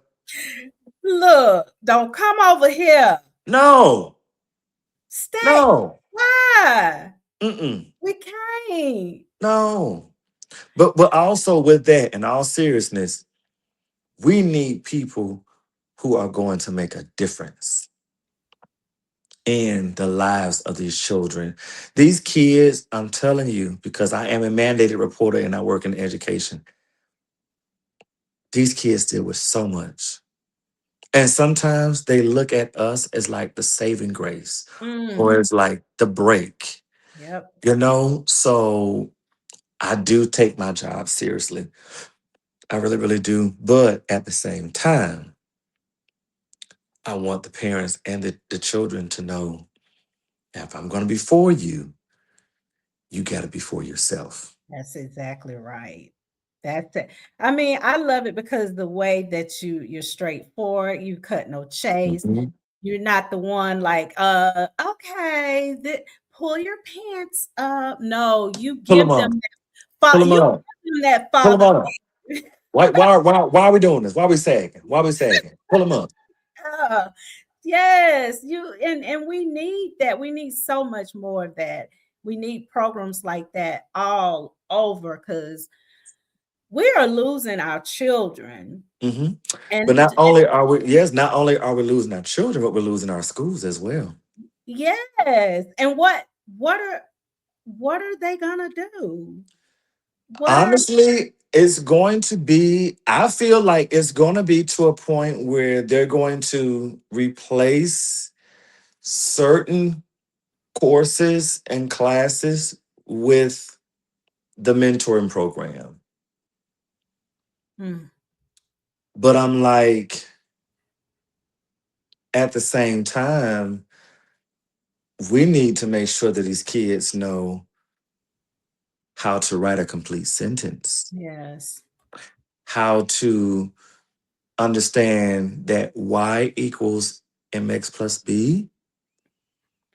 Speaker 2: Look, don't come over here.
Speaker 7: No,
Speaker 2: Stay.
Speaker 7: no,
Speaker 2: Why?
Speaker 7: mm-mm,
Speaker 2: We can't.
Speaker 7: no. But also with that, in all seriousness, we need people who are going to make a difference in the lives of these children. These kids, I'm telling you, because I am a mandated reporter and I work in education, these kids deal with so much. And sometimes they look at us as like the saving grace or
Speaker 2: Mm,
Speaker 7: as like the break,
Speaker 2: yep.
Speaker 7: So I do take my job seriously. I really, really do. But at the same time, I want the parents and the children to know if I'm going to be for you, you got to be for yourself.
Speaker 2: That's exactly right. That's it. I mean, I love it because the way that you're straightforward, you cut no chase.
Speaker 7: Mhm.
Speaker 2: You're not the one like, okay, pull your pants up. No, you
Speaker 7: Pull them
Speaker 2: give
Speaker 7: up.
Speaker 2: them
Speaker 7: Pull them
Speaker 2: you
Speaker 7: up.
Speaker 2: give them that
Speaker 7: Pull them
Speaker 2: father.
Speaker 7: up. Why are we doing this? Why are we sagging? Why are we sagging? Pull them up.
Speaker 2: Uh, yes, you and we need that. We need so much more of that. We need programs like that all over because we are losing our children.
Speaker 7: Hmm. But
Speaker 2: And
Speaker 7: not only are we losing our children, but we're losing our schools as well.
Speaker 2: yes, and what are they gonna do? What are
Speaker 7: Honestly, it's going to be, I feel like it's going to be to a point where they're going to replace certain courses and classes with the mentoring program.
Speaker 2: Hmm,
Speaker 7: But I'm like, at the same time, we need to make sure that these kids know how to write a complete sentence,
Speaker 2: yes.
Speaker 7: how to understand that y equals mx plus b.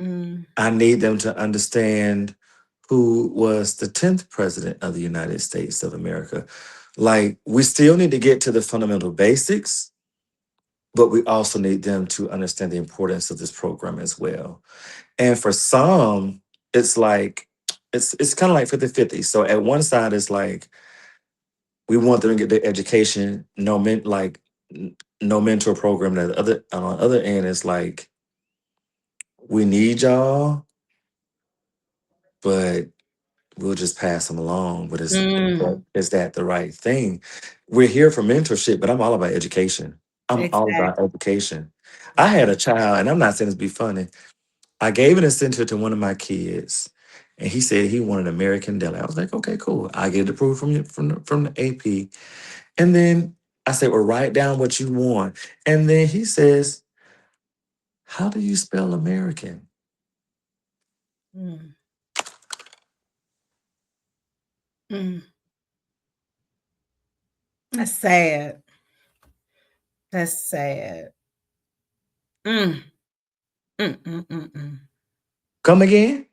Speaker 2: Mm,
Speaker 7: I need them to understand who was the 10th president of the United States of America. Like, we still need to get to the fundamental basics, but we also need them to understand the importance of this program as well. And for some, it's like, it's kind of like 50-50. So at one side, it's like, we want them to get their education, no mentor program. And on the other end, it's like, we need y'all, but we'll just pass them along. But
Speaker 2: mm,
Speaker 7: is that the right thing? We're here for mentorship, but I'm all about education. I'm all about
Speaker 2: exactly.
Speaker 7: education. I had a child, and I'm not saying this to be funny. I gave an incentive to one of my kids, and he said he wanted American deli. I was like, okay, cool. I get it approved from the AP, and then I said, well, write down what you want, and then he says, how do you spell American?
Speaker 2: Mm, mm. That's sad. That's sad. Mm, mm.
Speaker 7: Come again?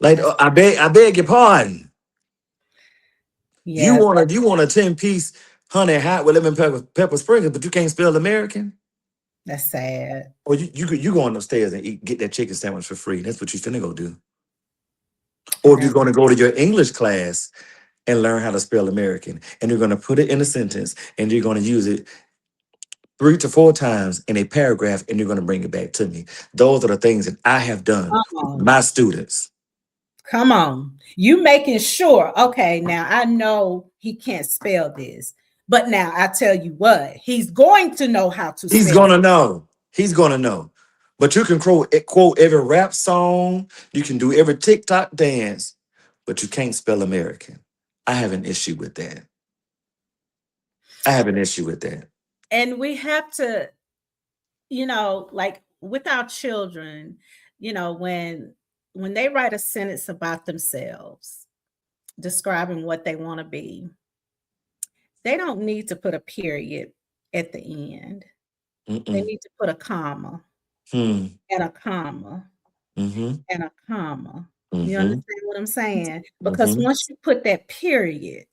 Speaker 7: Like,
Speaker 2: That's
Speaker 7: I beg your pardon. You
Speaker 2: yeah,
Speaker 7: want a 10-piece honey hot with lemon pepper sprinkles, but you can't spell American?
Speaker 2: that's sad.
Speaker 7: Or you going upstairs and get that chicken sandwich for free. That's what you finna go do. Or if you're
Speaker 2: That
Speaker 7: gonna go to your English class and learn how to spell American, and you're gonna put it in a sentence, and you're gonna use it 3 to 4 times in a paragraph, and you're gonna bring it back to me. Those are the things that I have done
Speaker 2: come
Speaker 7: with
Speaker 2: on.
Speaker 7: my students.
Speaker 2: Come on. You making sure, okay, now I know he can't spell this, but now I tell you what, he's going to know how to
Speaker 7: He's
Speaker 2: spell.
Speaker 7: gonna know. He's gonna know. But you can quote every rap song. You can do every TikTok dance, but you can't spell American. I have an issue with that. I have an issue with that.
Speaker 2: And we have to, like with our children, when they write a sentence about themselves, describing what they want to be, they don't need to put a period at the end. They
Speaker 7: Mm-mm.
Speaker 2: need to put a comma
Speaker 7: Hmm.
Speaker 2: and a comma
Speaker 7: Mm-hmm.
Speaker 2: and a comma. You
Speaker 7: Mm-hmm.
Speaker 2: understand what I'm saying? Because
Speaker 7: Mm-hmm.
Speaker 2: once you put that period,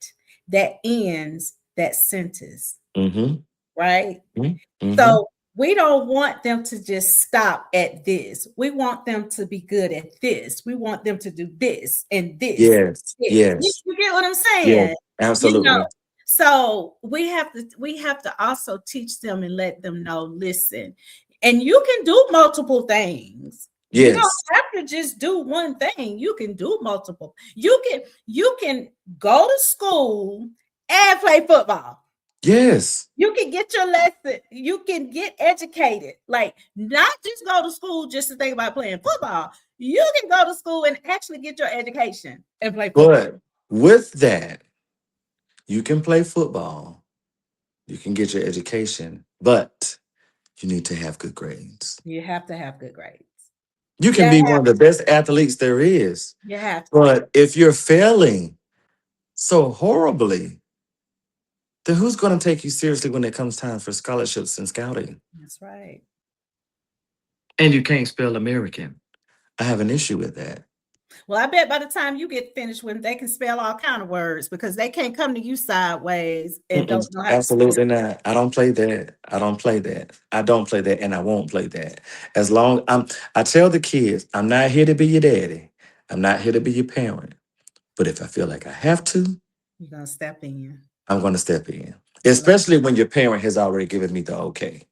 Speaker 2: that ends that sentence,
Speaker 7: Mm-hmm.
Speaker 2: right?
Speaker 7: Mm-hmm.
Speaker 2: So we don't want them to just stop at this. We want them to be good at this. We want them to do this and this.
Speaker 7: Yes.
Speaker 2: This. You,
Speaker 7: Yes.
Speaker 2: you get what I'm
Speaker 7: Yes.
Speaker 2: saying? You know,
Speaker 7: Absolutely.
Speaker 2: so we have to also teach them and let them know, listen, and you can do multiple things. You don't
Speaker 7: Yes.
Speaker 2: have to just do one thing. You can do multiple. You can go to school and play football.
Speaker 7: Yes.
Speaker 2: You can get your lesson. You can get educated. Like, not just go to school just to think about playing football. You can go to school and actually get your education and play football.
Speaker 7: But with that, you can play football. You can get your education, but you need to have good grades.
Speaker 2: You have to have good grades.
Speaker 7: You
Speaker 2: You
Speaker 7: can be one
Speaker 2: have
Speaker 7: of the best athletes there is,
Speaker 2: you have to.
Speaker 7: but if you're failing so horribly, then who's going to take you seriously when it comes time for scholarships and scouting?
Speaker 2: That's right.
Speaker 7: And you can't spell American. I have an issue with that.
Speaker 2: Well, I bet by the time you get finished with them, they can spell all kind of words because they can't come to you sideways and
Speaker 7: Mm-mm,
Speaker 2: don't know how to spell.
Speaker 7: absolutely not. I don't play that. I don't play that. I don't play that, and I won't play that. As long I tell the kids, I'm not here to be your daddy. I'm not here to be your parent. But if I feel like I have to,
Speaker 2: You're gonna step in.
Speaker 7: I'm going to step in.
Speaker 2: I love it.
Speaker 7: Especially when your parent has already given me the okay.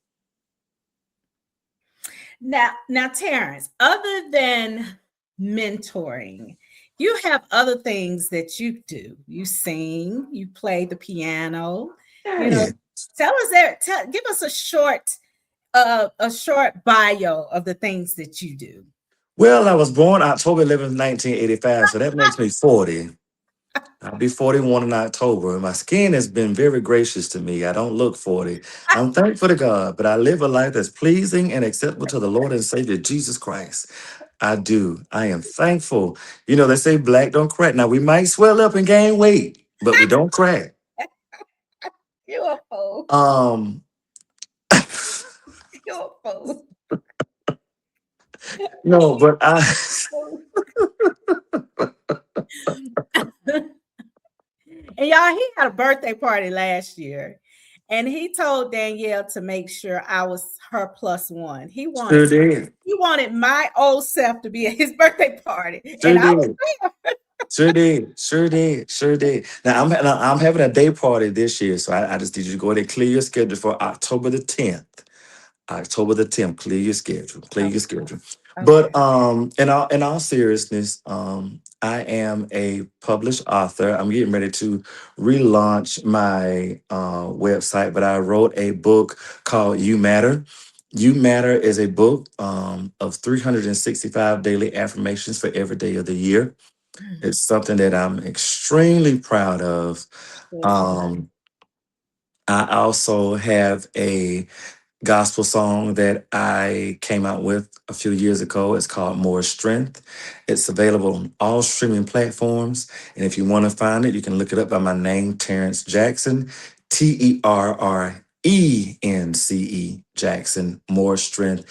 Speaker 2: Now, Terrence, other than mentoring, you have other things that you do. You sing, you play the piano. You know,
Speaker 7: Yeah.
Speaker 2: tell us there. Give us a short bio of the things that you do.
Speaker 7: Well, I was born October 11th, 1985, so that makes me 40. I'll be 41 in October, and my skin has been very gracious to me. I don't look 40. I'm thankful to God, but I live a life that's pleasing and acceptable to the Lord and Savior Jesus Christ. I do. I am thankful. You know, they say black don't crack. Now, we might swell up and gain weight, but we don't crack.
Speaker 2: You're a fool.
Speaker 7: Um,
Speaker 2: You're a fool.
Speaker 7: no, but I
Speaker 2: And y'all, he had a birthday party last year, and he told Danielle to make sure I was her plus one. He
Speaker 7: sure
Speaker 2: wanted
Speaker 7: did.
Speaker 2: he wanted my old self to be at his birthday party,
Speaker 7: Sure
Speaker 2: and I was
Speaker 7: did. Sure did. Sure did. Sure did. Now I'm having a day party this year, so I just need you to go ahead and clear your schedule for October the 10th. October the 10th. Clear your schedule. Clear
Speaker 2: there.
Speaker 7: your schedule.
Speaker 2: Okay.
Speaker 7: But in all seriousness, I am a published author. I'm getting ready to relaunch my website, but I wrote a book called You Matter. You Matter is a book of 365 daily affirmations for every day of the year.
Speaker 2: Mm,
Speaker 7: It's something that I'm extremely proud of.
Speaker 2: good for you.
Speaker 7: Um, I also have a gospel song that I came out with a few years ago. It's called More Strength. It's available on all streaming platforms. And if you want to find it, you can look it up by my name, Terrence Jackson, Terrence Jackson, More Strength.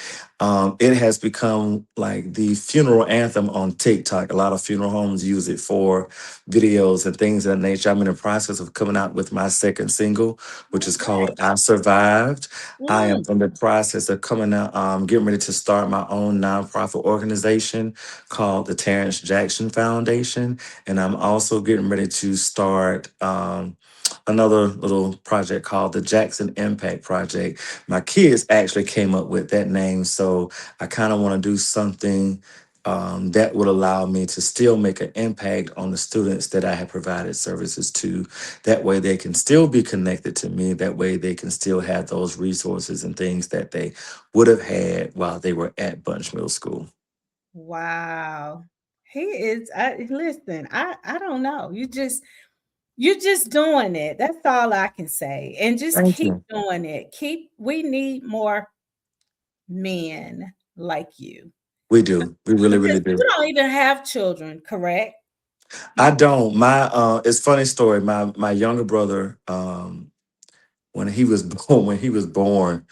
Speaker 7: It has become like the funeral anthem on TikTok. A lot of funeral homes use it for videos and things of that nature. I'm in the process of coming out with my second single, which is called
Speaker 2: Okay.
Speaker 7: I Survived. I am
Speaker 2: Mm,
Speaker 7: in the process of coming out, getting ready to start my own nonprofit organization called the Terrence Jackson Foundation. And I'm also getting ready to start another little project called the Jackson Impact Project. My kids actually came up with that name. So I kind of want to do something that would allow me to still make an impact on the students that I have provided services to. That way they can still be connected to me. That way they can still have those resources and things that they would have had while they were at Bunch Middle School.
Speaker 2: wow. He is listen, I don't know. You're just doing it. That's all I can say. And just
Speaker 7: Thank
Speaker 2: keep
Speaker 7: you.
Speaker 2: doing it. We need more men like you.
Speaker 7: We do. We really, really
Speaker 2: Because
Speaker 7: do.
Speaker 2: you don't even have children, correct?
Speaker 7: I
Speaker 2: You
Speaker 7: don't. My it's funny story. My younger brother, when he was born,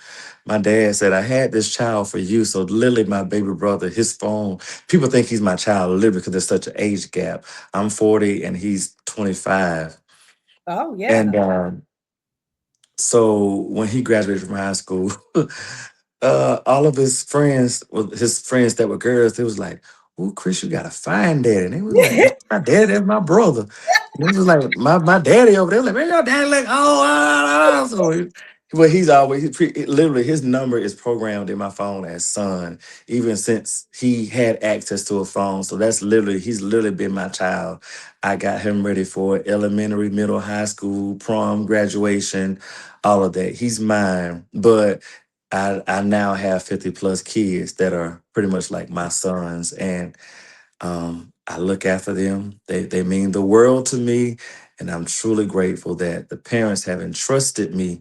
Speaker 7: my dad said, I had this child for you. So literally my baby brother, his phone, people think he's my child literally because there's such an age gap. I'm 40 and he's 25.
Speaker 2: oh
Speaker 7: And
Speaker 2: yeah.
Speaker 7: so when he graduated from high school, all of his friends, well, his friends that were girls, they was like, "Oh, Chris, you got a fine daddy." And they was like, "That's my daddy, that's my brother." And he was like, "My daddy over there." Like, man, your daddy like, oh, so well, he's always literally his number is programmed in my phone as son, even since he had access to a phone. So that's literally he's literally been my child. I got him ready for elementary, middle, high school, prom, graduation, all of that. He's mine, but I now have 50 plus kids that are pretty much like my sons, and I look after them. They mean the world to me, and I'm truly grateful that the parents have entrusted me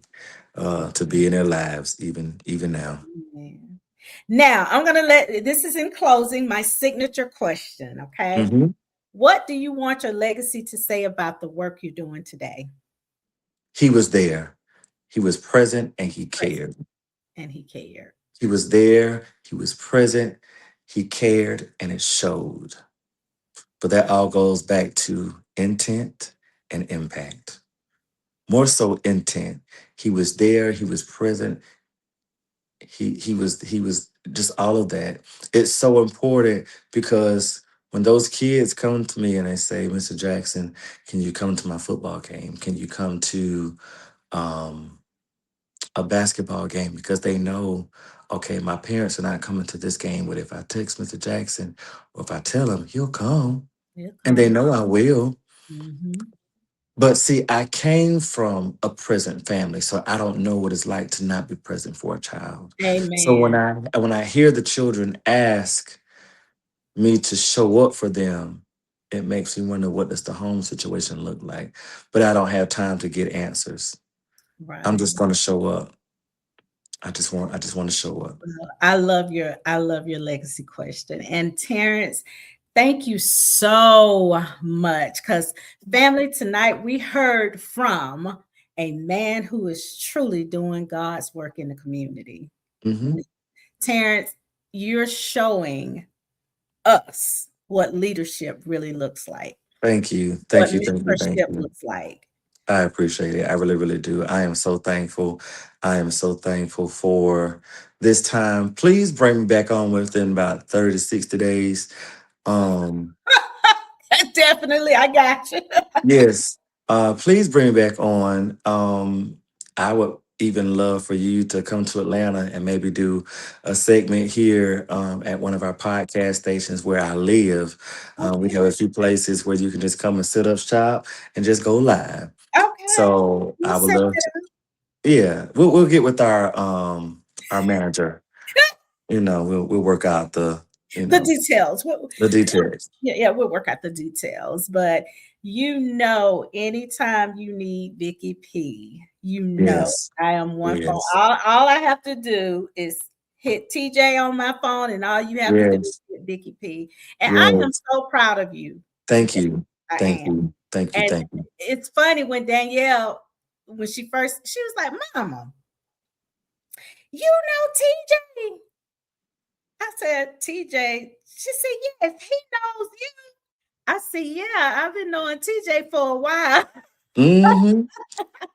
Speaker 7: to be in their lives, even now.
Speaker 2: Amen. Now, I'm going to this is in closing, my signature question. Okay.
Speaker 7: Hmm.
Speaker 2: What do you want your legacy to say about the work you're doing today?
Speaker 7: He was there. He was present, and he
Speaker 2: Present.
Speaker 7: cared.
Speaker 2: And he cared.
Speaker 7: He was there. He was present. He cared, and it showed. But that all goes back to intent and impact. More so intent. He was there, he was present, he was just all of that. It's so important because when those kids come to me and they say, Mr. Jackson, can you come to my football game? Can you come to um a basketball game? Because they know, okay, my parents are not coming to this game, but if I text Mr. Jackson or if I tell him, he'll come.
Speaker 2: He'll
Speaker 7: And they
Speaker 2: come.
Speaker 7: know I will.
Speaker 2: Hmm.
Speaker 7: But see, I came from a present family, so I don't know what it's like to not be present for a child. So when
Speaker 2: Amen.
Speaker 7: I hear the children ask me to show up for them, it makes me wonder what does the home situation look like. But I don't have time to get answers. I'm
Speaker 2: Right.
Speaker 7: just gonna show up. I just want to show up.
Speaker 2: I love your legacy question. And Terrence, thank you so much cuz family, tonight we heard from a man who is truly doing God's work in the community.
Speaker 7: Hmm.
Speaker 2: Terrence, you're showing us what leadership really looks like,
Speaker 7: Thank you.
Speaker 2: what
Speaker 7: Thank you. Thank you. Thank
Speaker 2: mentorship
Speaker 7: you.
Speaker 2: looks like.
Speaker 7: I appreciate it. I really, really do. I am so thankful. I am so thankful for this time. Please bring me back on within about 30 to 60 days. Um,
Speaker 2: Definitely, I got you.
Speaker 7: yes. Please bring me back on. I would even love for you to come to Atlanta and maybe do a segment here at one of our podcast stations where I live. We have a
Speaker 2: Okay.
Speaker 7: few places where you can just come and sit up shop and just go live.
Speaker 2: Okay.
Speaker 7: So
Speaker 2: We'll
Speaker 7: I would
Speaker 2: set
Speaker 7: love
Speaker 2: it
Speaker 7: to. Yeah, we'll get with our our manager. We'll work out the you
Speaker 2: The
Speaker 7: know
Speaker 2: details.
Speaker 7: the details.
Speaker 2: Yeah, we'll work out the details. But anytime you need Vickey P,
Speaker 7: Yes,
Speaker 2: I am one phone.
Speaker 7: yes,
Speaker 2: All I have to do is hit TJ on my phone, and all you have to do is
Speaker 7: yes,
Speaker 2: hit Vickey P. And I am
Speaker 7: yes.
Speaker 2: so proud of you
Speaker 7: Thank
Speaker 2: today.
Speaker 7: you,
Speaker 2: I
Speaker 7: thank
Speaker 2: am.
Speaker 7: you, thank you,
Speaker 2: And
Speaker 7: thank you.
Speaker 2: it's funny when Danielle, when she was like, Mama, you know TJ. I said, TJ. She said, yes, he knows you. I said, yeah, I've been knowing TJ for a while.
Speaker 7: Hmm.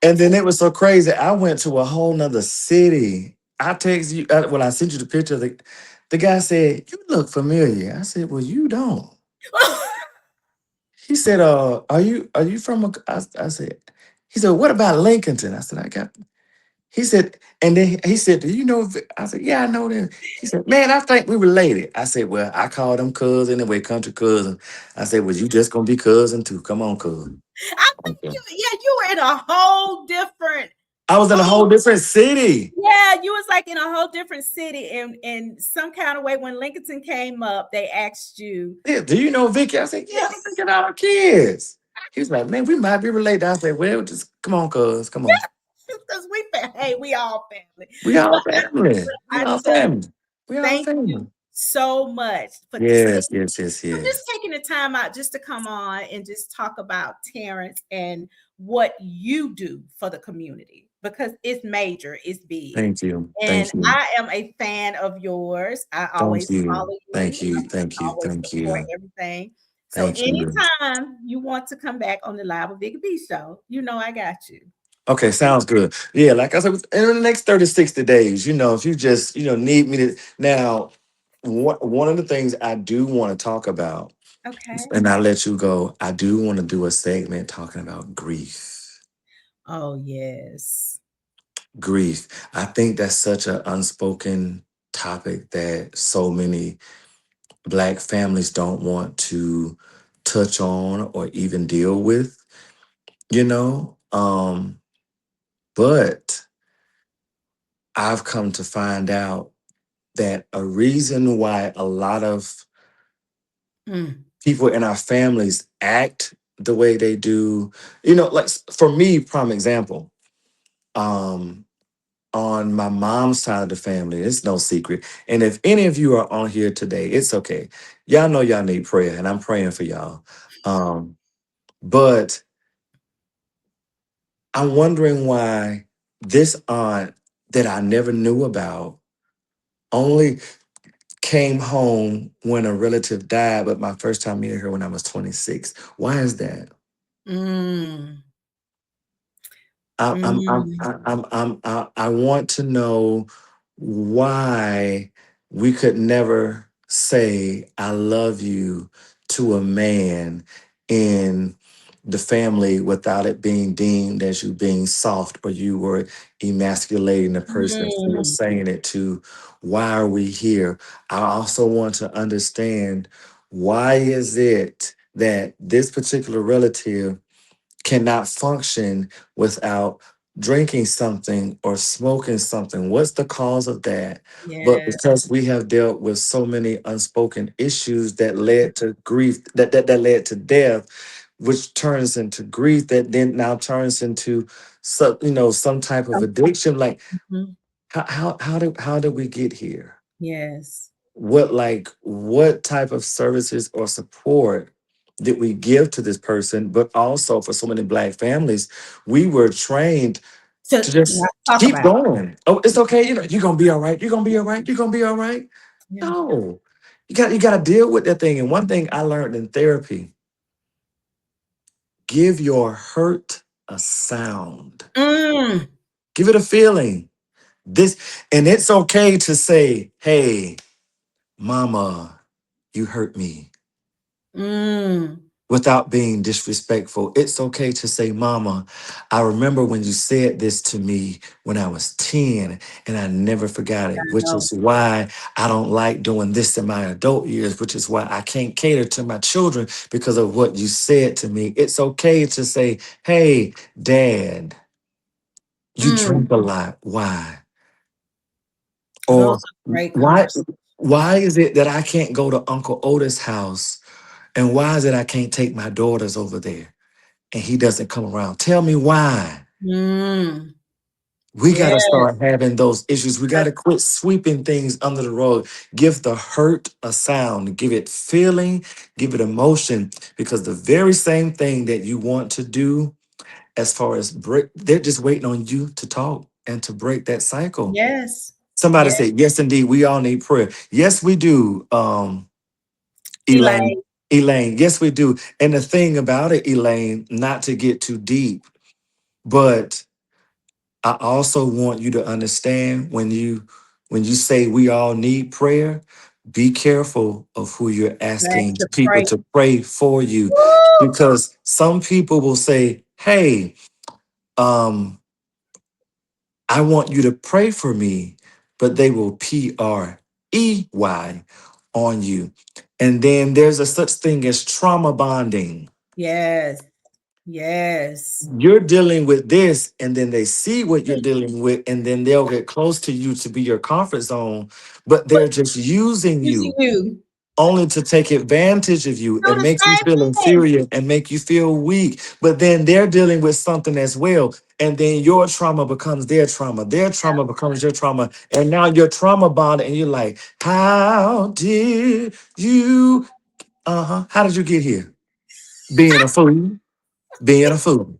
Speaker 7: And then it was so crazy. I went to a whole nother city. I text you when I sent you the picture. The guy said, "You look familiar." I said, "Well, you don't." He said, are you from I said, he said, "What about Lincolnton?" I said, "I got." He said, and then he said, "Do you know?" I said, "Yeah, I know them." He said, "Man, I think we related." I said, "Well, I call them cousin anyway, country cousin." I said, "Well, you just gonna be cousin too. Come on, cousin."
Speaker 2: I think
Speaker 7: Okay.
Speaker 2: you were in a whole different.
Speaker 7: I was in a whole different city.
Speaker 2: Yeah, you was like in a whole different city, and some kind of way when Lincoln came up, they asked you.
Speaker 7: Yeah, do you know Vicky? I said, "Yeah, I'm thinking our kids." He was like, "Man, we might be related." I said, "Well, just come on, cuz, come on.
Speaker 2: Because we all family.
Speaker 7: We
Speaker 2: But
Speaker 7: all family. We
Speaker 2: I
Speaker 7: all
Speaker 2: tell you,
Speaker 7: family. We all
Speaker 2: thank you
Speaker 7: family."
Speaker 2: so much for
Speaker 7: Yes, yes, yes,
Speaker 2: for just
Speaker 7: yes.
Speaker 2: taking the time out just to come on and just talk about Terrence and what you do for the community, because it's major, it's big.
Speaker 7: Thank you.
Speaker 2: And
Speaker 7: Thank you.
Speaker 2: I am a fan of yours. I
Speaker 7: Thank
Speaker 2: always
Speaker 7: you.
Speaker 2: follow
Speaker 7: Thank
Speaker 2: you.
Speaker 7: you.
Speaker 2: I
Speaker 7: Thank you.
Speaker 2: always
Speaker 7: Thank
Speaker 2: support
Speaker 7: you.
Speaker 2: everything. So
Speaker 7: Thank you.
Speaker 2: anytime you want to come back on the Live with Vickey B show, I got you.
Speaker 7: Okay, sounds good. Yeah, like I said, in the next 30, 60 days, if you just, need me to now, one of the things I do want to talk about,
Speaker 2: Okay.
Speaker 7: and I'll let you go, I do want to do a segment talking about grief.
Speaker 2: Oh yes.
Speaker 7: Grief. I think that's such an unspoken topic that so many Black families don't want to touch on or even deal with, you know? But I've come to find out that a reason why a lot of
Speaker 2: Mm.
Speaker 7: people in our families act the way they do, like for me, prime example, um, on my mom's side of the family, it's no secret. And if any of you are on here today, it's okay. Y'all know y'all need prayer, and I'm praying for y'all. But I'm wondering why this aunt that I never knew about only came home when a relative died, but my first time meeting her when I was 26. Why is that?
Speaker 2: Mm. Mm.
Speaker 7: I want to know why we could never say I love you to a man in the family without it being deemed as you being soft or you were emasculating the person you were
Speaker 2: Mm.
Speaker 7: saying it to. Why are we here? I also want to understand, why is it that this particular relative cannot function without drinking something or smoking something? What's the cause of that? But
Speaker 2: Yeah.
Speaker 7: because we have dealt with so many unspoken issues that led to grief, that led to death, which turns into grief, that then now turns into some type of addiction. Like,
Speaker 2: Mhm.
Speaker 7: how did we get here?
Speaker 2: Yes.
Speaker 7: What type of services or support did we give to this person? But also, for so many Black families, we were trained
Speaker 2: To
Speaker 7: to
Speaker 2: not
Speaker 7: just
Speaker 2: talk
Speaker 7: keep
Speaker 2: about.
Speaker 7: going. Oh, it's okay. You're gonna be all right. You're gonna be all right. You're gonna be all right.
Speaker 2: Yeah.
Speaker 7: No, you got to deal with that thing. And one thing I learned in therapy: give your hurt a sound.
Speaker 2: Mm.
Speaker 7: Give it a feeling. And it's okay to say, "Hey, mama, you hurt me,"
Speaker 2: Mm.
Speaker 7: without being disrespectful. It's okay to say, "Mama, I remember when you said this to me when I was 10, and I never forgot it,
Speaker 2: I
Speaker 7: which
Speaker 2: know.
Speaker 7: is why I don't like doing this in my adult years, which is why I can't cater to my children because of what you said to me." It's okay to say, "Hey, Dad, you
Speaker 2: Mm.
Speaker 7: drink a lot. Why?"
Speaker 2: Those
Speaker 7: Or
Speaker 2: are great
Speaker 7: why
Speaker 2: conversations.
Speaker 7: why is it that I can't go to Uncle Otis' house? And why is it I can't take my daughters over there and he doesn't come around? Tell me why.
Speaker 2: Mm,
Speaker 7: We got to
Speaker 2: yes,
Speaker 7: start having those issues. We got to quit sweeping things under the rug. Give the hurt a sound, give it feeling, give it emotion, because the very same thing that you want to do as far as break, they're just waiting on you to talk and to break that cycle.
Speaker 2: yes,
Speaker 7: Somebody
Speaker 2: yes.
Speaker 7: said, yes, indeed, we all need prayer. Yes, we do. Elaine,
Speaker 2: Elaine,
Speaker 7: Elaine, yes, we do. And the thing about it, Elaine, not to get too deep, but I also want you to understand when you say we all need prayer, be careful of who you're
Speaker 2: back
Speaker 7: asking
Speaker 2: to
Speaker 7: people
Speaker 2: pray.
Speaker 7: to pray for you,
Speaker 2: Woo!
Speaker 7: because some people will say, "Hey, um, I want you to pray for me," but they will PREY on you. And then there's a such thing as trauma bonding.
Speaker 2: Yes, yes.
Speaker 7: You're dealing with this, and then they see what you're dealing with, and then they'll get close to you to be your comfort zone, but
Speaker 2: But
Speaker 7: they're just using
Speaker 2: using
Speaker 7: you
Speaker 2: you
Speaker 7: only to take advantage of you
Speaker 2: do
Speaker 7: and
Speaker 2: the
Speaker 7: makes you feel
Speaker 2: same thing.
Speaker 7: inferior and make you feel weak. But then they're dealing with something as well. And then your trauma becomes their trauma becomes your trauma. And now you're trauma bonded, and you're like, how did you? How did you get here? Being a fool, being a fool,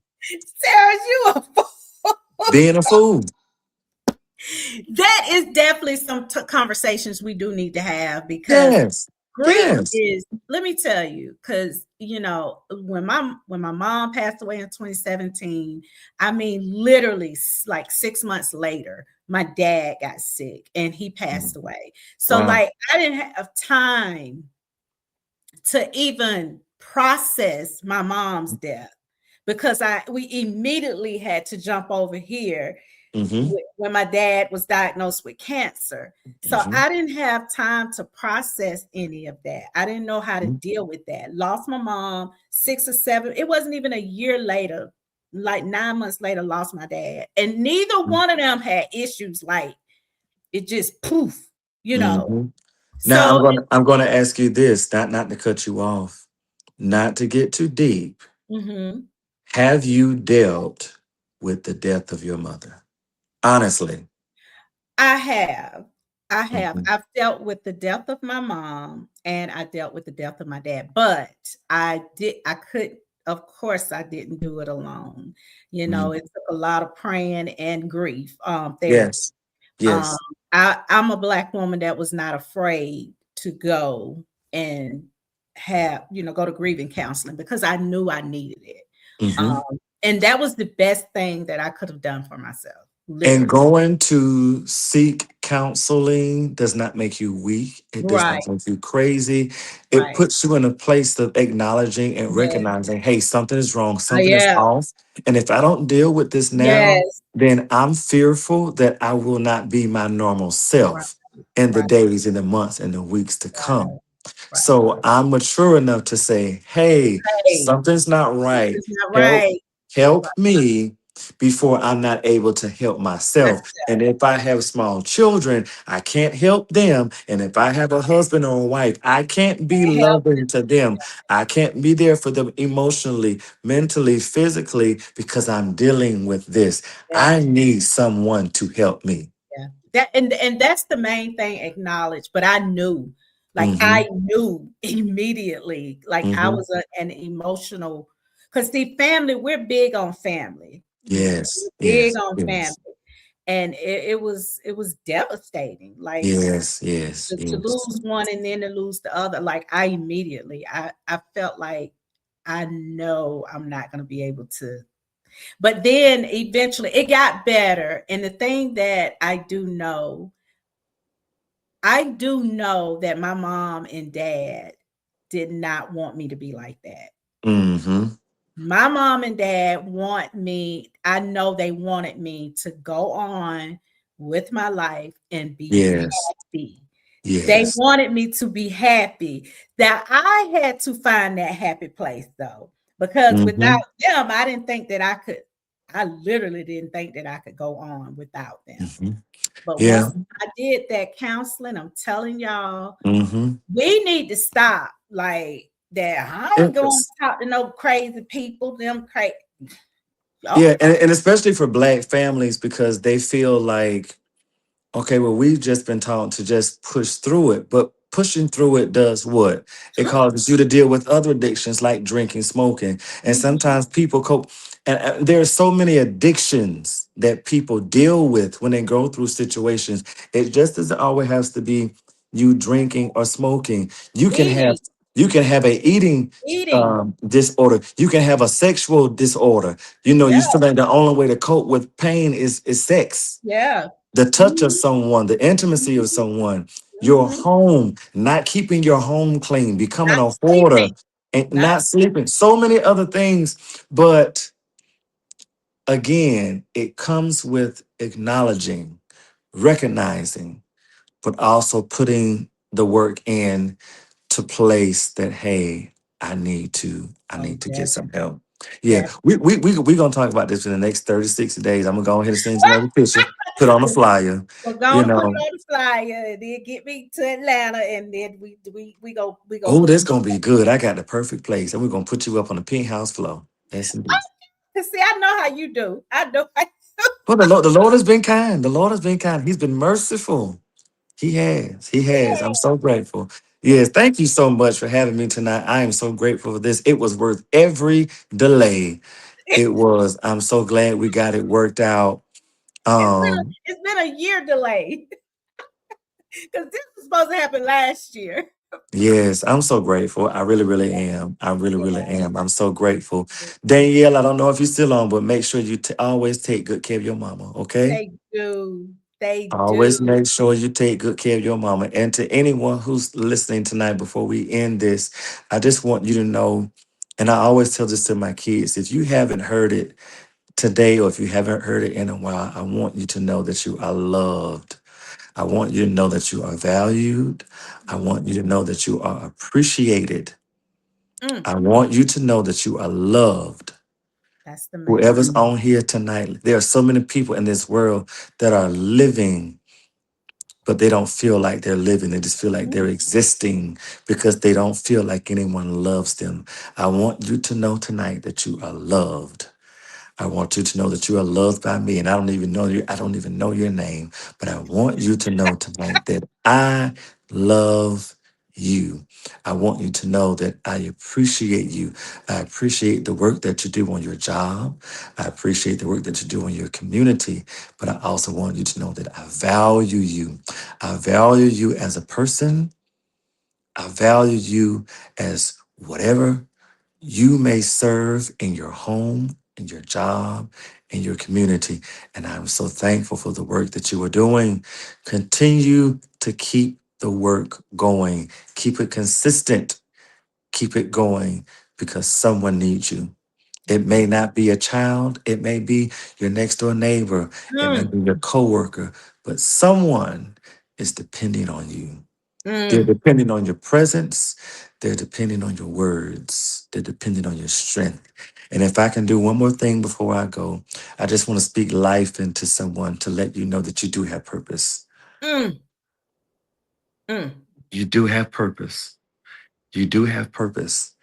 Speaker 2: Sarah, you a fool.
Speaker 7: being a fool.
Speaker 2: That is definitely some conversations we do need to have because
Speaker 7: Yes.
Speaker 2: grief
Speaker 7: Yes.
Speaker 2: is, let me tell you, because when my mom passed away in 2017, I mean literally like 6 months later, my dad got sick and he passed away. So
Speaker 7: Wow.
Speaker 2: like I didn't have time to even process my mom's death because we immediately had to jump over here
Speaker 7: Mm-hmm.
Speaker 2: when my dad was diagnosed with cancer. So
Speaker 7: Mm-hmm.
Speaker 2: I didn't have time to process any of that. I didn't know how to deal with that. Lost my mom 6 or 7. It wasn't even a year later, like 9 months later, lost my dad. And neither one of them had issues like it just poof, you know.
Speaker 7: Mm-hmm. Now
Speaker 2: So
Speaker 7: I'm gonna ask you this, not to cut you off, not to get too deep.
Speaker 2: mhm.
Speaker 7: Have you dealt with the death of your mother? Honestly.
Speaker 2: I have. I have.
Speaker 7: Mhm.
Speaker 2: I've dealt with the death of my mom and I dealt with the death of my dad, but of course, I didn't do it alone.
Speaker 7: Mhm.
Speaker 2: It took a lot of praying and grief, therapy.
Speaker 7: Yes.
Speaker 2: Um,
Speaker 7: Yes.
Speaker 2: I'm a Black woman that was not afraid to go and go to grieving counseling because I knew I needed it.
Speaker 7: Mm-hmm.
Speaker 2: And that was the best thing that I could have done for myself,
Speaker 7: And
Speaker 2: literally.
Speaker 7: going to seek counseling does not make you weak. It does
Speaker 2: Right,
Speaker 7: not make you crazy. It
Speaker 2: right.
Speaker 7: puts you in a place of acknowledging and
Speaker 2: Yeah.
Speaker 7: recognizing, hey, something is wrong, something is
Speaker 2: Yeah.
Speaker 7: off. And if I don't deal with this now,
Speaker 2: Yes.
Speaker 7: then I'm fearful that I will not be my normal
Speaker 2: Right,
Speaker 7: self in the
Speaker 2: right,
Speaker 7: days and the months and the weeks to
Speaker 2: right,
Speaker 7: come.
Speaker 2: right.
Speaker 7: So I'm mature enough to say, hey,
Speaker 2: Hey,
Speaker 7: something's not right.
Speaker 2: it's not
Speaker 7: Help,
Speaker 2: right.
Speaker 7: help
Speaker 2: Right.
Speaker 7: me before I'm not able to help myself.
Speaker 2: Myself.
Speaker 7: And if I have small children, I can't help them. And if I have a husband or a wife, I can't be
Speaker 2: Help.
Speaker 7: loving to them. I can't be there for them emotionally, mentally, physically, because I'm dealing with this.
Speaker 2: Yeah,
Speaker 7: I need someone to help me.
Speaker 2: yeah. And that's the main thing, acknowledge. But
Speaker 7: Hmm.
Speaker 2: I knew immediately, like I
Speaker 7: Hmm.
Speaker 2: was an emotional, because see, family, we're big on family.
Speaker 7: Yes,
Speaker 2: We're big
Speaker 7: yes,
Speaker 2: on family.
Speaker 7: yes.
Speaker 2: And it was devastating. Like
Speaker 7: Yes, yes,
Speaker 2: to
Speaker 7: yes.
Speaker 2: lose one and then to lose the other, like I felt like I know I'm not going to be able to. But then eventually it got better. And the thing that I do know that my mom and dad did not want me to be like that.
Speaker 7: Hmm.
Speaker 2: My mom and dad want me, I know they wanted me to go on with my life and be
Speaker 7: Yes,
Speaker 2: happy. They
Speaker 7: yes.
Speaker 2: wanted me to be happy. That I had to find that happy place though, because without
Speaker 7: Hmm.
Speaker 2: them, I I literally didn't think that I could go on without them.
Speaker 7: Mhm.
Speaker 2: But once
Speaker 7: Yeah.
Speaker 2: I did that counseling, I'm telling y'all,
Speaker 7: Hmm.
Speaker 2: we need to stop like that. I ain't going to talk to no crazy people. Them crazy.
Speaker 7: Yeah,
Speaker 2: Okay.
Speaker 7: and especially for Black families because they feel like, okay, well, we've just been taught to just push through it, but pushing through it does what? It causes you to deal with other addictions like drinking, smoking, and
Speaker 2: Mhm.
Speaker 7: sometimes people cope. And there are so many addictions that people deal with when they go through situations. It just doesn't always has to be you drinking or smoking. You can have
Speaker 2: Eating,
Speaker 7: you can have a eating
Speaker 2: eating.
Speaker 7: disorder. You can have a sexual disorder. You know,
Speaker 2: Yeah,
Speaker 7: you feel like the only way to cope with pain is sex,
Speaker 2: yeah.
Speaker 7: the touch of
Speaker 2: Mhm,
Speaker 7: someone, the intimacy of someone, your
Speaker 2: mhm.
Speaker 7: home, not keeping your home clean, becoming
Speaker 2: Not
Speaker 7: a hoarder,
Speaker 2: sleeping.
Speaker 7: and
Speaker 2: Not
Speaker 7: not sleeping. So many other things. But again, it comes with acknowledging, recognizing, but also putting the work in to place that, hey, I
Speaker 2: oh,
Speaker 7: need to get some
Speaker 2: definitely,
Speaker 7: help. Yeah,
Speaker 2: definitely.
Speaker 7: we gonna talk about this in the next 30, 60 days. I'm gonna go ahead and send you another picture, put on a flyer,
Speaker 2: We're
Speaker 7: you
Speaker 2: gonna put it
Speaker 7: know.
Speaker 2: on the flyer and then get me to Atlanta and then we go
Speaker 7: Oh,
Speaker 2: put
Speaker 7: that's gonna be good. I got the perfect place, and we're gonna put you up on the pink house floor. Yes, indeed.
Speaker 2: cause see, I know how you do. I know how
Speaker 7: Well, the Lord has been kind. The Lord has been kind. He's been merciful. He has. He has. I'm so grateful. Yes, thank you so much for having me tonight. I am so grateful for this. It was worth every delay. It was. I'm so glad we got it worked out. Um,
Speaker 2: it's been a year delay. Because this was supposed to happen last year.
Speaker 7: yes, I'm so grateful. I really, really am. I really,
Speaker 2: Yeah,
Speaker 7: really am. I'm so grateful. Danielle, I don't know if you're still on, but make sure you always take good care of your mama, okay?
Speaker 2: they do. They
Speaker 7: Always
Speaker 2: do.
Speaker 7: make sure you take good care of your mama. And to anyone who's listening tonight, before we end this, I just want you to know, and I always tell this to my kids, if you haven't heard it today or if you haven't heard it in a while, I want you to know that you are loved. I want you to know that you are valued. I want you to know that you are appreciated.
Speaker 2: Mm,
Speaker 7: I want you to know that you are loved.
Speaker 2: that's the main.
Speaker 7: Whoever's on here tonight, there are so many people in this world that are living, but they don't feel like they're living. They just feel like they're existing because they don't feel like anyone loves them. I want you to know tonight that you are loved. I want you to know that you are loved by me, and I don't even know you. I don't even know your name, but I want you to know tonight that I love you. I want you to know that I appreciate you. I appreciate the work that you do on your job. I appreciate the work that you do in your community, but I also want you to know that I value you. I value you as a person. I value you as whatever you may serve in your home, in your job, in your community. And I'm so thankful for the work that you are doing. Continue to keep the work going, keep it consistent, keep it going because someone needs you. It may not be a child, it may be your next door neighbor, it may
Speaker 2: Mm,
Speaker 7: be your coworker, but someone is depending on you. They're
Speaker 2: mm,
Speaker 7: depending on your presence. They're depending on your words. They're depending on your strength. And if I can do one more thing before I go, I just want to speak life into someone to let you know that you do have purpose.
Speaker 2: mm, mm.
Speaker 7: You do have purpose. You do have purpose.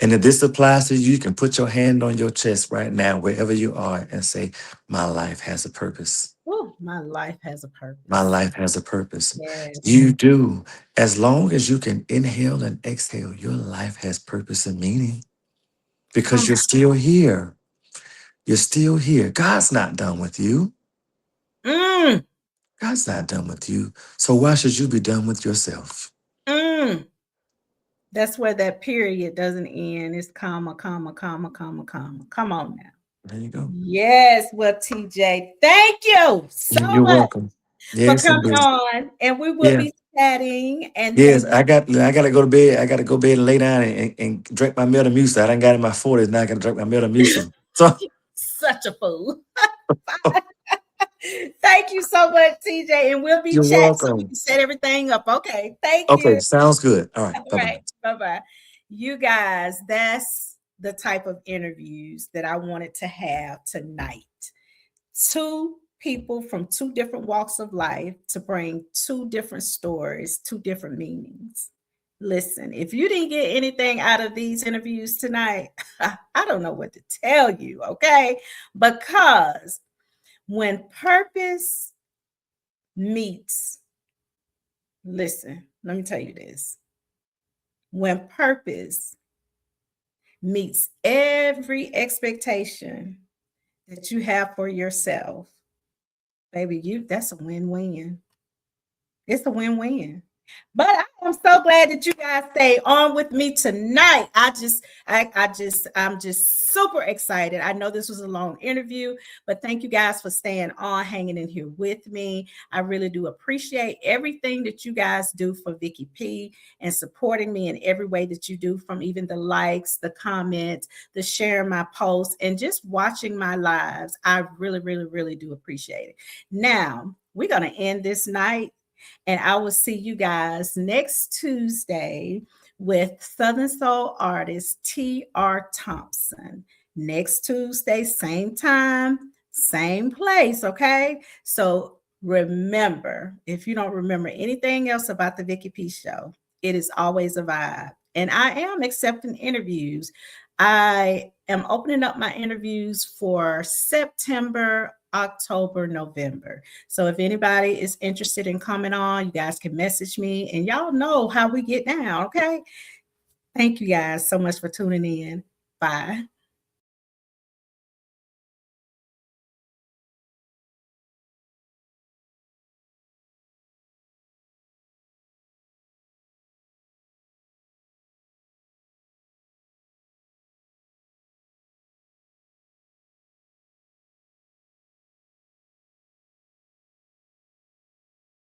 Speaker 7: And if this applies to you, you can put your hand on your chest right now, wherever you are, and say, my life has a purpose.
Speaker 2: Ooh, my life has a
Speaker 7: My
Speaker 2: purpose.
Speaker 7: life has a purpose.
Speaker 2: Yes.
Speaker 7: You do. As long as you can inhale and exhale, your life has purpose and meaning because
Speaker 2: Come
Speaker 7: you're still here. You're still here. God's not done with you.
Speaker 2: on.
Speaker 7: God's not done with you. So why should you be done with yourself?
Speaker 2: Mm. That's where that period doesn't end. It's comma, comma, comma, comma, comma. Come on now.
Speaker 7: There you go.
Speaker 2: Yes, well, TJ, thank you so
Speaker 7: You're
Speaker 2: much
Speaker 7: welcome.
Speaker 2: for
Speaker 7: Yes,
Speaker 2: coming
Speaker 7: indeed.
Speaker 2: on, and we will
Speaker 7: Yeah.
Speaker 2: be chatting. And
Speaker 7: Yes,
Speaker 2: thank
Speaker 7: I gotta go to bed. I gotta go to bed and lay down and drink my Metamucil. I done got in my 40s. Now I gotta drink my Metamucil. So
Speaker 2: you. Such a fool. Thank you so much, TJ, and we'll be
Speaker 7: you're
Speaker 2: chatting so we
Speaker 7: welcome.
Speaker 2: can set everything up. Okay, thank
Speaker 7: Okay,
Speaker 2: you.
Speaker 7: sounds good. All right.
Speaker 2: All
Speaker 7: Bye-bye.
Speaker 2: right, bye bye. You guys, that's the type of interviews that I wanted to have tonight. Two people from two different walks of life to bring two different stories, two different meanings. Listen, if you didn't get anything out of these interviews tonight, I don't know what to tell you, okay? Because when purpose meets, listen, let me tell you this. When purpose meets every expectation that you have for yourself, baby, that's a win-win. It's a win-win. But I'm so glad that you guys stay on with me tonight. I'm just super excited. I know this was a long interview, but thank you guys for staying on, hanging in here with me. I really do appreciate everything that you guys do for Vickey P and supporting me in every way that you do, from even the likes, the comments, the sharing my posts, and just watching my lives. I really, really, really do appreciate it. Now, we're going to end this night. And I will see you guys next Tuesday with Southern Soul artist T.R. Thompson. Next Tuesday, same time, same place, okay? So remember, if you don't remember anything else about the Vickey P Show, it is always a vibe. And I am accepting interviews. I am opening up my interviews for September, October, November. So if anybody is interested in coming on, you guys can message me, and y'all know how we get down, okay? Thank you guys so much for tuning in. Bye.